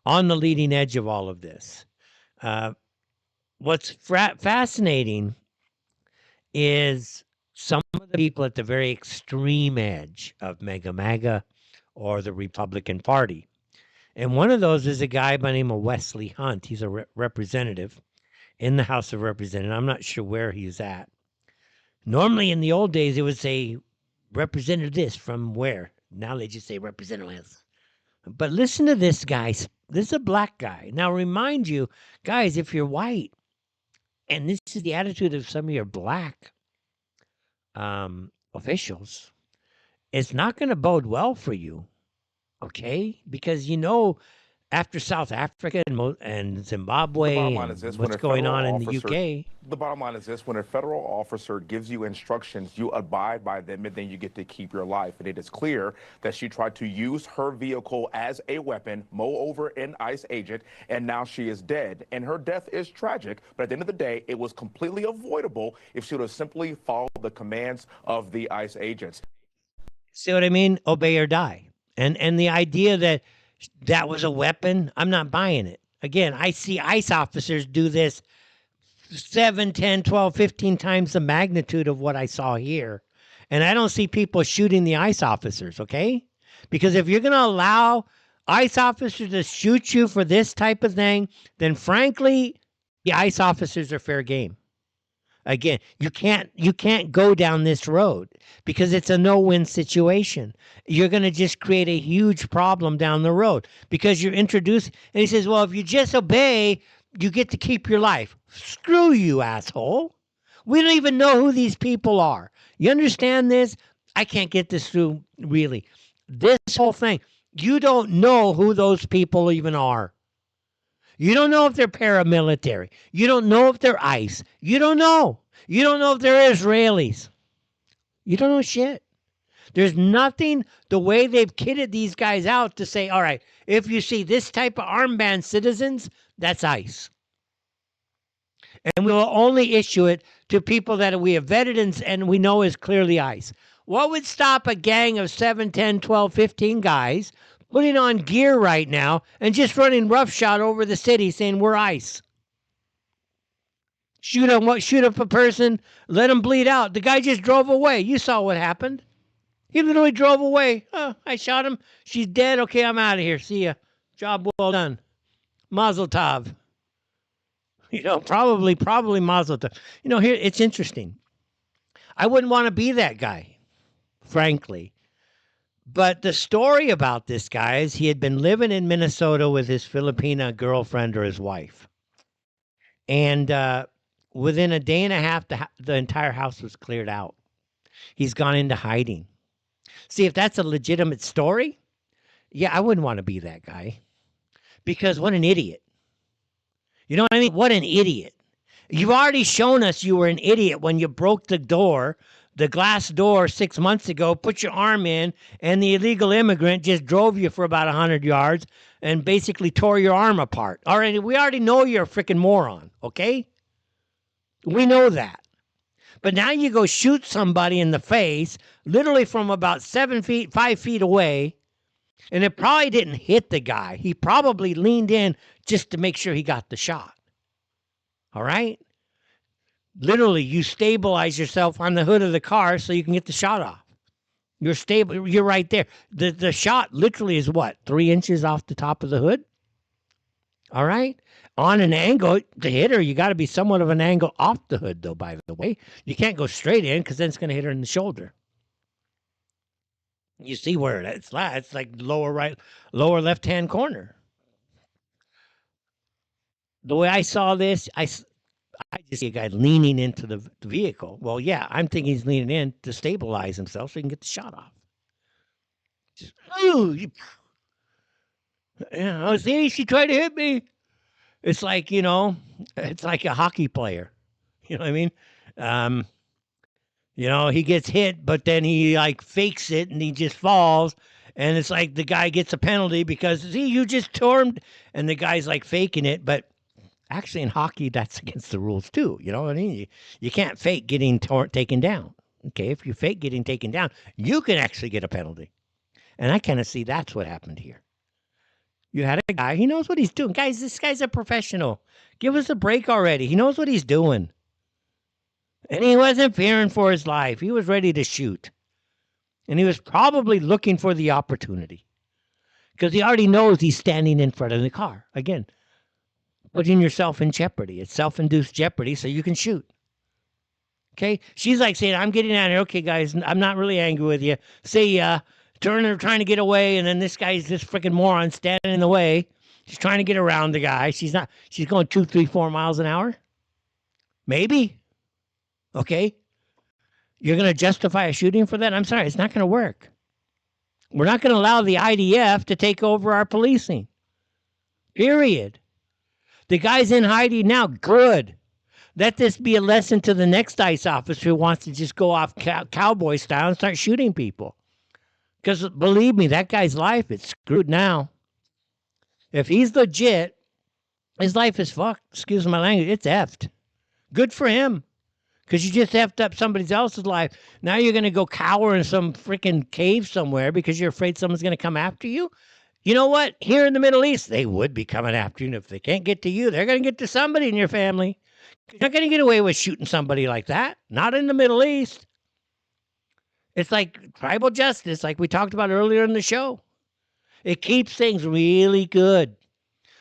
S1: the leading edge of all of this. What's fascinating is some of the people at the very extreme edge of MAGA or the Republican Party. And one of those is a guy by the name of Wesley Hunt. He's a representative in the House of Representatives. I'm not sure where he's at. Normally in the old days, it would say representative this from where. Now they just say representative. But listen to this guy. This is a black guy. Now remind you, guys, if you're white, and this is the attitude of some of your black officials, it's not going to bode well for you. Okay? Because after South Africa and Zimbabwe and what's going on in the UK.
S22: The bottom line is this: when a federal officer gives you instructions, you abide by them, and then you get to keep your life. And it is clear that she tried to use her vehicle as a weapon, mow over an ICE agent, and now she is dead. And her death is tragic, but at the end of the day, it was completely avoidable if she would have simply followed the commands of the ICE agents.
S1: See what I mean? Obey or die. And the idea that was a weapon, I'm not buying it. Again, I see ICE officers do this 7, 10, 12, 15 times the magnitude of what I saw here. And I don't see people shooting the ICE officers, okay? Because if you're going to allow ICE officers to shoot you for this type of thing, then frankly, the ICE officers are fair game. Again, you can't go down this road because it's a no-win situation. You're going to just create a huge problem down the road because you're introduced. And he says, well, if you just obey, you get to keep your life. Screw you, asshole. We don't even know who these people are. You understand this? I can't get this through, really. This whole thing, you don't know who those people even are. You don't know if they're paramilitary. You don't know if they're ICE. You don't know. You don't know if they're Israelis. You don't know shit. There's nothing, the way they've kitted these guys out to say, all right, if you see this type of armband citizens, that's ICE. And we will only issue it to people that we have vetted and we know is clearly ICE. What would stop a gang of 7, 10, 12, 15 guys putting on gear right now and just running roughshod over the city saying we're ICE? Shoot up a person, let him bleed out. The guy just drove away. You saw what happened. He literally drove away. Oh, I shot him. She's dead. Okay, I'm out of here. See ya. Job well done. Mazel tov. Probably mazel tov. Here, it's interesting. I wouldn't want to be that guy, frankly. But the story about this guy is he had been living in Minnesota with his Filipina girlfriend or his wife. And within a day and a half, the entire house was cleared out. He's gone into hiding. See, if that's a legitimate story, yeah, I wouldn't want to be that guy. Because what an idiot. You know what I mean? What an idiot. You've already shown us you were an idiot when you broke the glass door 6 months ago, put your arm in, and the illegal immigrant just drove you for about 100 yards and basically tore your arm apart. All right, we already know you're a freaking moron, okay? We know that. But now you go shoot somebody in the face, literally from about 5 feet away, and it probably didn't hit the guy. He probably leaned in just to make sure he got the shot. All right? Literally, you stabilize yourself on the hood of the car so you can get the shot off. You're stable. You're right there. The shot literally is what? 3 inches off the top of the hood? All right? On an angle, to hit her, you got to be somewhat of an angle off the hood, though, by the way. You can't go straight in because then it's going to hit her in the shoulder. You see where it's like lower left-hand corner. The way I saw this, I just see a guy leaning into the vehicle. Well, yeah, I'm thinking he's leaning in to stabilize himself so he can get the shot off. Just, see, she tried to hit me. It's like, it's like a hockey player. You know what I mean? He gets hit, but then he fakes it and he just falls. And it's like the guy gets a penalty because, see, you just tore him. And the guy's faking it. But actually in hockey, that's against the rules too. You know what I mean? You can't fake getting taken down. Okay, if you fake getting taken down, you can actually get a penalty. And I kind of see that's what happened here. You had a guy, he knows what he's doing. Guys, this guy's a professional. Give us a break already. He knows what he's doing. And he wasn't fearing for his life. He was ready to shoot. And he was probably looking for the opportunity. Because he already knows he's standing in front of the car. Again, putting yourself in jeopardy. It's self-induced jeopardy so you can shoot. Okay? She's saying, I'm getting out of here. Okay, guys, I'm not really angry with you. See ya. Turner trying to get away, and then this guy's this freaking moron standing in the way. She's trying to get around the guy. She's going 2, 3, 4 miles an hour. Maybe. Okay? You're going to justify a shooting for that? I'm sorry, it's not going to work. We're not going to allow the IDF to take over our policing. Period. The guy's in hiding now. Good. Let this be a lesson to the next ICE officer who wants to just go off cowboy style and start shooting people. Because believe me, that guy's life is screwed now. If he's legit, his life is fucked. Excuse my language. It's effed. Good for him. Because you just effed up somebody else's life. Now you're going to go cower in some freaking cave somewhere because you're afraid someone's going to come after you. You know what? Here in the Middle East, they would be coming after you. And if they can't get to you, they're going to get to somebody in your family. You're not going to get away with shooting somebody like that. Not in the Middle East. It's like tribal justice, like we talked about earlier in the show. It keeps things really good.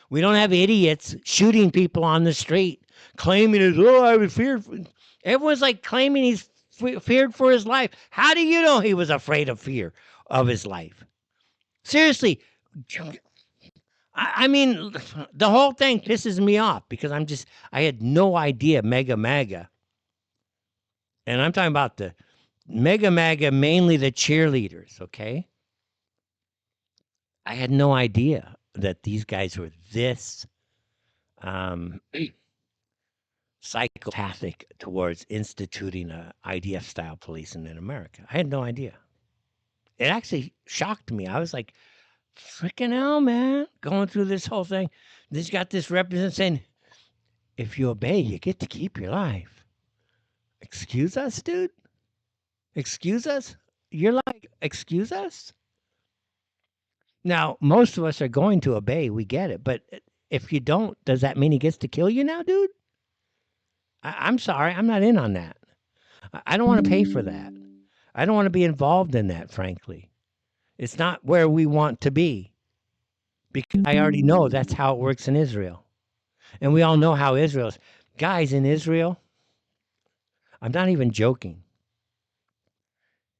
S1: We don't have idiots shooting people on the street, claiming as, I was fearful. Everyone's like claiming he's feared for his life. How do you know he was afraid of fear of his life? Seriously, I mean, the whole thing pisses me off because I had no idea MAGA, and I'm talking about the MAGA, mainly the cheerleaders, okay? I had no idea that these guys were this um, psychopathic towards instituting a IDF-style policing in America. I had no idea. It actually shocked me. I was like, freaking hell, man, going through this whole thing. This got this representative saying, if you obey, you get to keep your life. Excuse us, dude? Excuse us? You're like, excuse us? Now, most of us are going to obey. We get it. But if you don't, does that mean he gets to kill you now, dude? I'm sorry. I'm not in on that. I don't want to pay for that. I don't want to be involved in that, frankly. It's not where we want to be because I already know that's how it works in Israel. And we all know how Israel's. Guys, in Israel, I'm not even joking.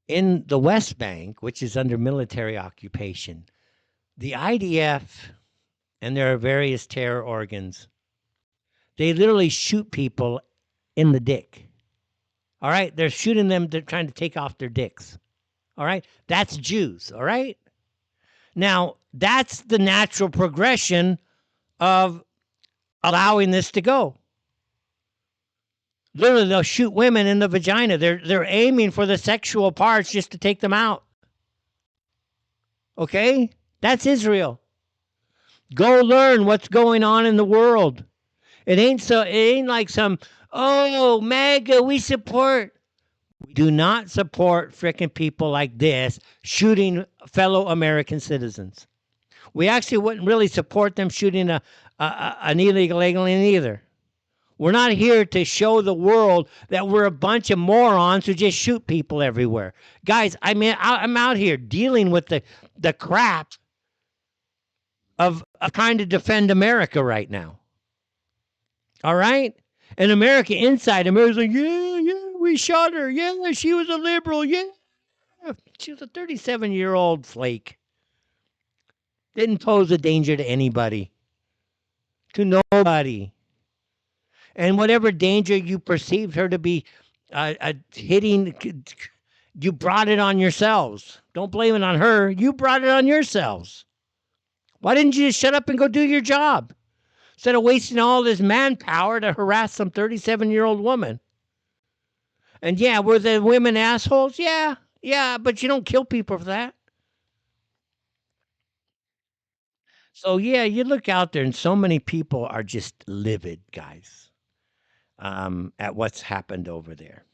S1: In the West Bank, which is under military occupation, the IDF and there are various terror organs, they literally shoot people in the dick. All right? They're shooting them, they're trying to take off their dicks. All right? That's Jews. All right? Now, that's the natural progression of allowing this to go. Literally, they'll shoot women in the vagina. They're aiming for the sexual parts just to take them out. Okay? That's Israel. Go learn what's going on in the world. It ain't like some, oh, MAGA, we support. We do not support frickin' people like this shooting fellow American citizens. We actually wouldn't really support them shooting an illegal alien either. We're not here to show the world that we're a bunch of morons who just shoot people everywhere. Guys, I mean, I'm out here dealing with the crap of trying to defend America right now. All right? And America inside, America's like, yeah, we shot her. Yeah, she was a liberal. Yeah. She was a 37-year-old flake. Didn't pose a danger to anybody. To nobody. And whatever danger you perceived her to be hitting, you brought it on yourselves. Don't blame it on her. You brought it on yourselves. Why didn't you just shut up and go do your job? Instead of wasting all this manpower to harass some 37-year-old woman. And yeah, were the women assholes? Yeah, but you don't kill people for that. So yeah, you look out there and so many people are just livid, guys, at what's happened over there.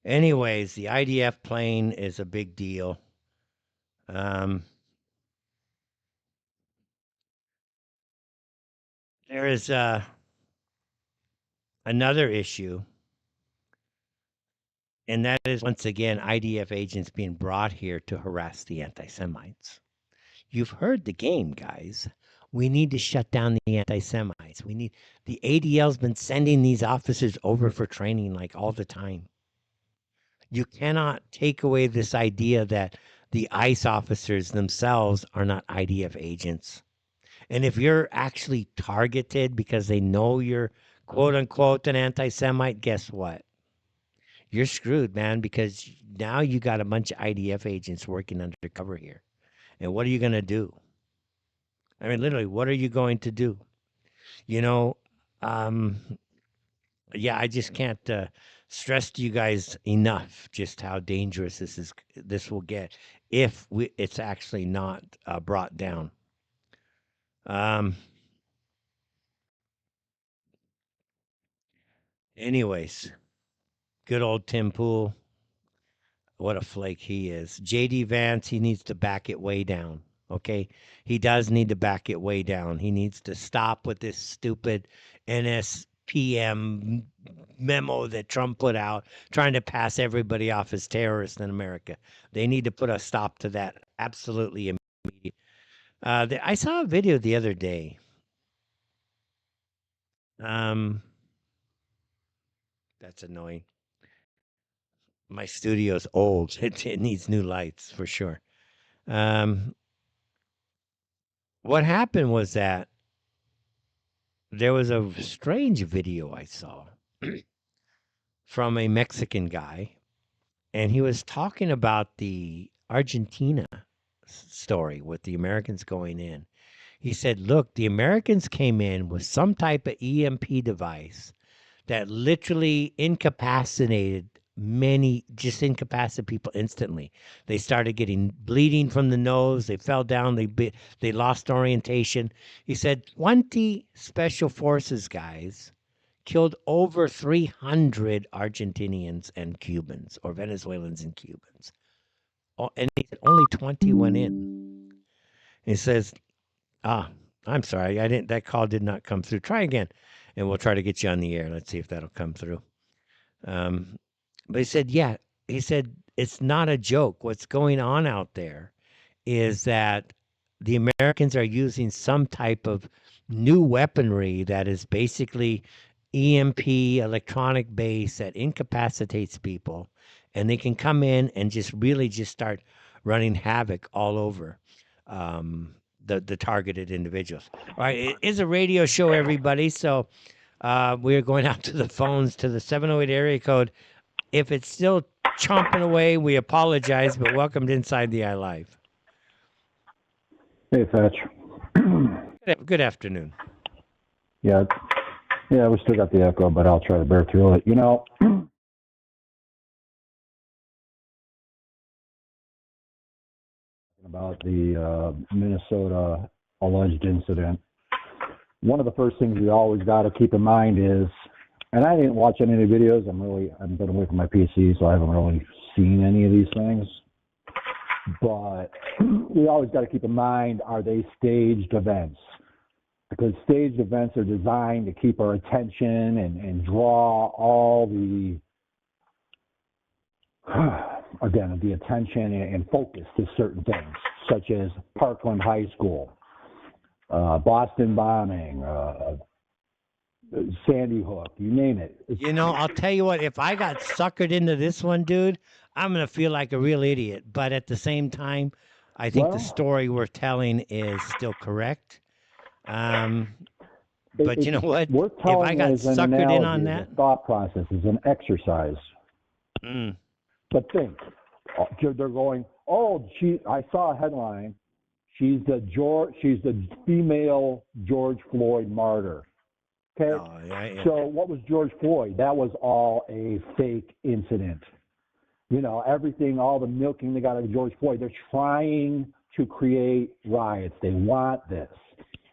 S1: Anyways, the IDF plane is a big deal. There is another issue, and that is once again IDF agents being brought here to harass the anti-Semites. You've heard the game, guys. We need to shut down the anti-Semites. The ADL's been sending these officers over for training like all the time. You cannot take away this idea that the ICE officers themselves are not IDF agents. And if you're actually targeted because they know you're quote unquote an anti-Semite, guess what? You're screwed, man, because now you got a bunch of IDF agents working undercover here. And what are you going to do? I mean, literally, what are you going to do? You know, yeah, I just can't stress to you guys enough just how dangerous this will get if it's actually not brought down. Anyways, good old Tim Pool. What a flake he is. JD Vance, he needs to back it way down. Okay? He does need to back it way down. He needs to stop with this stupid NSPM memo that Trump put out trying to pass everybody off as terrorists in America. They need to put a stop to that absolutely immediately. I saw a video the other day. That's annoying. My studio's old. It needs new lights for sure. Um, what happened was that there was a strange video I saw from a Mexican guy, and he was talking about the Argentina story with the Americans going in. He said, look, the Americans came in with some type of EMP device that literally incapacitated people instantly. They started getting bleeding from the nose. They fell down. They lost orientation. He said 20 special forces guys killed over 300 Argentinians and Cubans, or Venezuelans and Cubans. And he said only 20 went in. He says, I'm sorry, that call did not come through. Try again, and we'll try to get you on the air. Let's see if that'll come through. But he said, yeah, he said, it's not a joke. What's going on out there is that the Americans are using some type of new weaponry that is basically EMP, electronic base, that incapacitates people, and they can come in and just really just start running havoc all over the targeted individuals. All right, it is a radio show, everybody, so we're going out to the phones, to the 708 area code. If it's still chomping away, we apologize, but welcome to Inside the Eye Live.
S3: Hey, Fetch.
S1: Good afternoon.
S3: Yeah, we still got the echo, but I'll try to bear through it. You know, about the Minnesota alleged incident, one of the first things we always got to keep in mind is, and I didn't watch any of the videos. I've been away from my PC, so I haven't really seen any of these things. But we always got to keep in mind, are they staged events? Because staged events are designed to keep our attention and draw all the, again, the attention and focus to certain things, such as Parkland High School, Boston bombing, Sandy Hook, you name it.
S1: I'll tell you what, if I got suckered into this one, dude, I'm going to feel like a real idiot. But at the same time, I think the story we're telling is still correct. But you know what?
S3: We're
S1: If
S3: telling
S1: I got
S3: as an
S1: suckered in on
S3: analogy,
S1: that,
S3: the thought process is an exercise. But think, they're going, oh, I saw a headline. She's the female George Floyd martyr. Okay. So what was George Floyd? That was all a fake incident. You know, everything, all the milking they got out of George Floyd. They're trying to create riots. They want this.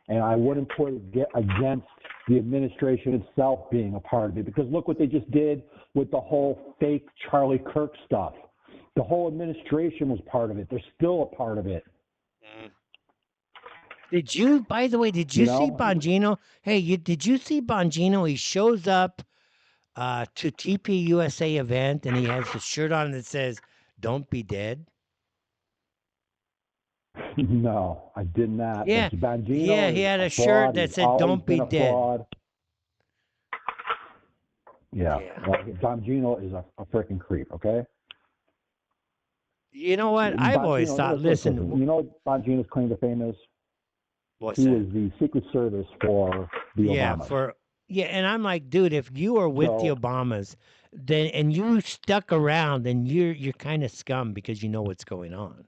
S3: And I wouldn't put it against the administration itself being a part of it, because look what they just did with the whole fake Charlie Kirk stuff. The whole administration was part of it. They're still a part of it.
S1: by the way, did you see Bongino? Hey, did you see Bongino? He shows up to TP USA event, and he has a shirt on that says, "Don't be dead."
S3: No, I did not.
S1: Yeah,
S3: Bongino
S1: he had a
S3: fraud.
S1: shirt that
S3: He's
S1: said,
S3: always
S1: "Don't be
S3: been a
S1: dead."
S3: fraud. Yeah. Well, Bongino is a freaking creep, okay?
S1: You know what? I've always thought, listen.
S3: You know what Bongino's claim to fame is?
S1: What's
S3: he
S1: that?
S3: was the Secret Service for the Obamas.
S1: And I'm like, dude, if you were with the Obamas, then and you stuck around, then you're kind of scum because you know what's going on.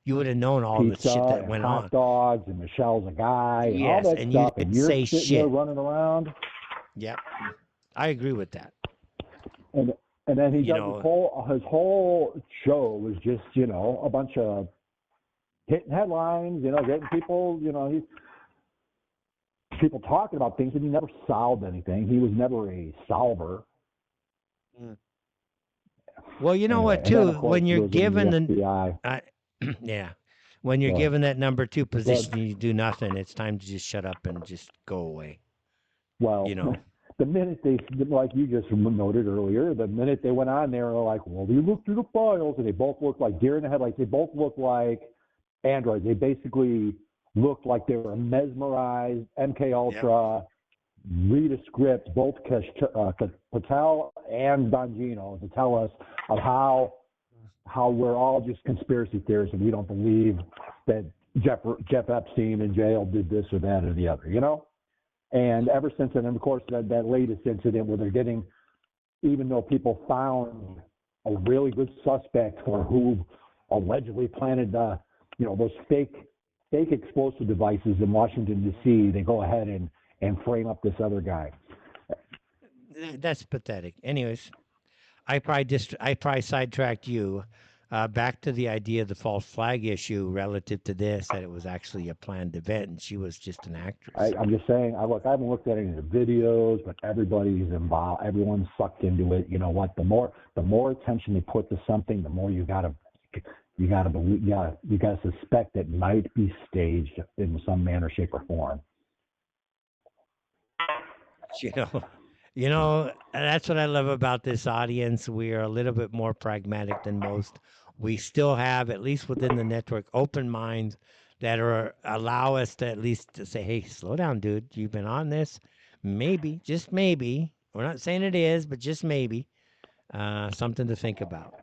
S1: You would have known all the shit that went on.
S3: Hot dogs and Michelle's a guy and all
S1: Yes,
S3: that
S1: and
S3: stuff,
S1: you
S3: and
S1: didn't
S3: you're
S1: say
S3: sitting there
S1: shit.
S3: running around.
S1: Yep, I agree with that.
S3: And then he does his whole show was just a bunch of hitting headlines, getting people, he's people talking about things, but he never solved anything. He was never a solver.
S1: Well, you know what, too, when you're given when you're given that number 2 position, you do nothing. It's time to just shut up and just go away.
S3: Well, the minute they, like you just noted earlier, the minute they went on there, they're like, well, we looked through the files, and they both looked like deer in the headlights. They both looked like androids. They basically looked like they were mesmerized, MK Ultra, read a script, both Patel and Bongino, to tell us of how we're all just conspiracy theorists and we don't believe that Jeff Epstein in jail did this or that or the other, you know? And ever since then, and of course, that latest incident where they're getting, even though people found a really good suspect for who allegedly planted, those fake explosive devices in Washington, D.C., they go ahead and frame up this other guy.
S1: That's pathetic. Anyways, I probably sidetracked you back to the idea of the false flag issue relative to this, that it was actually a planned event and she was just an actress.
S3: I'm just saying, I haven't looked at any of the videos, but everybody's involved. Everyone's sucked into it. You know what? The more attention they put to something, the more you gotta believe, you gotta suspect it might be staged in some manner, shape, or form.
S1: You know, that's what I love about this audience. We are a little bit more pragmatic than most. We still have, at least within the network, open minds that allow us to at least to say, hey, slow down, dude. You've been on this. Maybe, just maybe. We're not saying it is, but just maybe. Something to think about.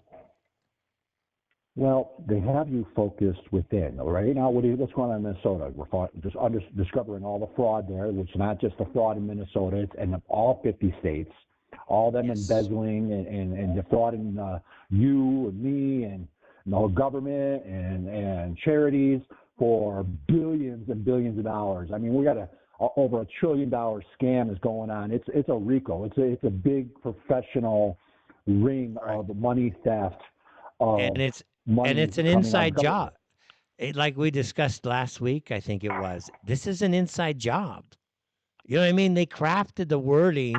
S3: Well, they have you focused within. Right now, what's going on in Minnesota? We're just discovering all the fraud there, which is not just the fraud in Minnesota, it's in all 50 states, all them embezzling and defrauding you and me and the whole government and charities for billions and billions of dollars. I mean, we got over $1 trillion scam is going on. It's a RICO. It's a big professional ring of money theft.
S1: And it's an inside job. Like we discussed last week, I think it was. This is an inside job. You know what I mean? They crafted the wording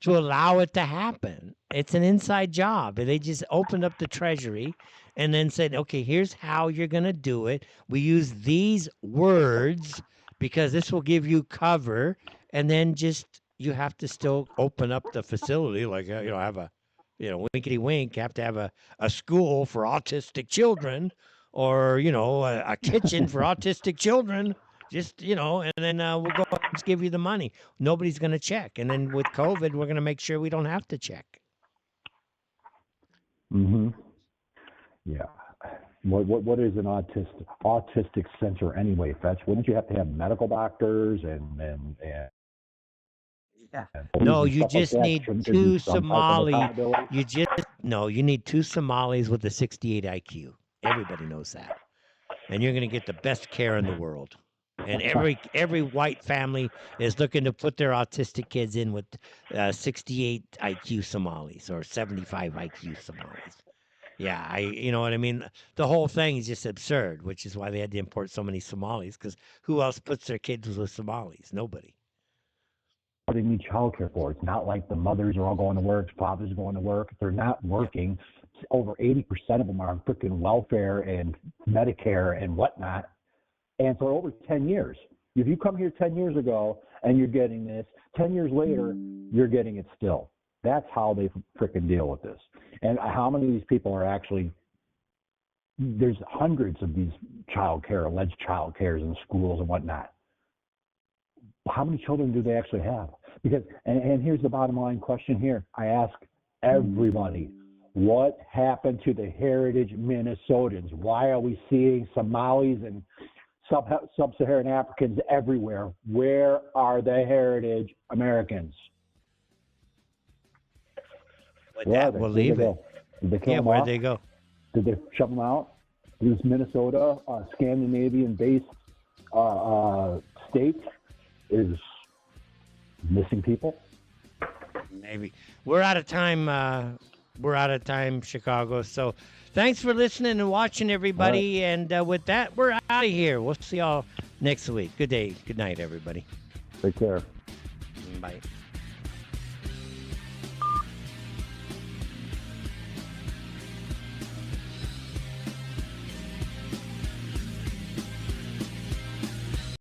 S1: to allow it to happen. It's an inside job. They just opened up the treasury and then said, okay, here's how you're going to do it. We use these words because this will give you cover. And then you have to still open up the facility, like, have a, winkety wink, have to have a school for autistic children or, a kitchen for autistic children. Just, and then we'll go and give you the money. Nobody's going to check. And then with COVID, we're going to make sure we don't have to check.
S3: Mm-hmm. Yeah. What is an autistic center anyway, Fetch? Wouldn't you have to have medical doctors and
S1: yeah. No, you just need two Somalis. You need two Somalis with a 68 IQ. Everybody knows that. And you're going to get the best care in the world. And every white family is looking to put their autistic kids in with 68 IQ Somalis or 75 IQ Somalis. Yeah, you know what I mean? The whole thing is just absurd, which is why they had to import so many Somalis, because who else puts their kids with Somalis? Nobody.
S3: They need child care for. It's not like the mothers are all going to work, fathers are going to work. If they're not working, over 80% of them are on freaking welfare and Medicare and whatnot. And for over 10 years. If you come here 10 years ago and you're getting this, 10 years later, you're getting it still. That's how they freaking deal with this. And how many of these people are actually, there's hundreds of these alleged child cares in schools and whatnot. How many children do they actually have? Because, and here's the bottom line question here. I ask everybody, what happened to the heritage Minnesotans? Why are we seeing Somalis and sub-Saharan Africans everywhere? Where are the heritage Americans?
S1: We'll leave it.
S3: Did they kill them
S1: where'd
S3: off?
S1: they go?
S3: Did they shove them out? Is Minnesota a Scandinavian-based state? Is missing people?
S1: Maybe. We're out of time. Chicago. So thanks for listening and watching, everybody. Right. And with that, we're out of here. We'll see y'all next week. Good day. Good night, everybody.
S3: Take care.
S1: Bye.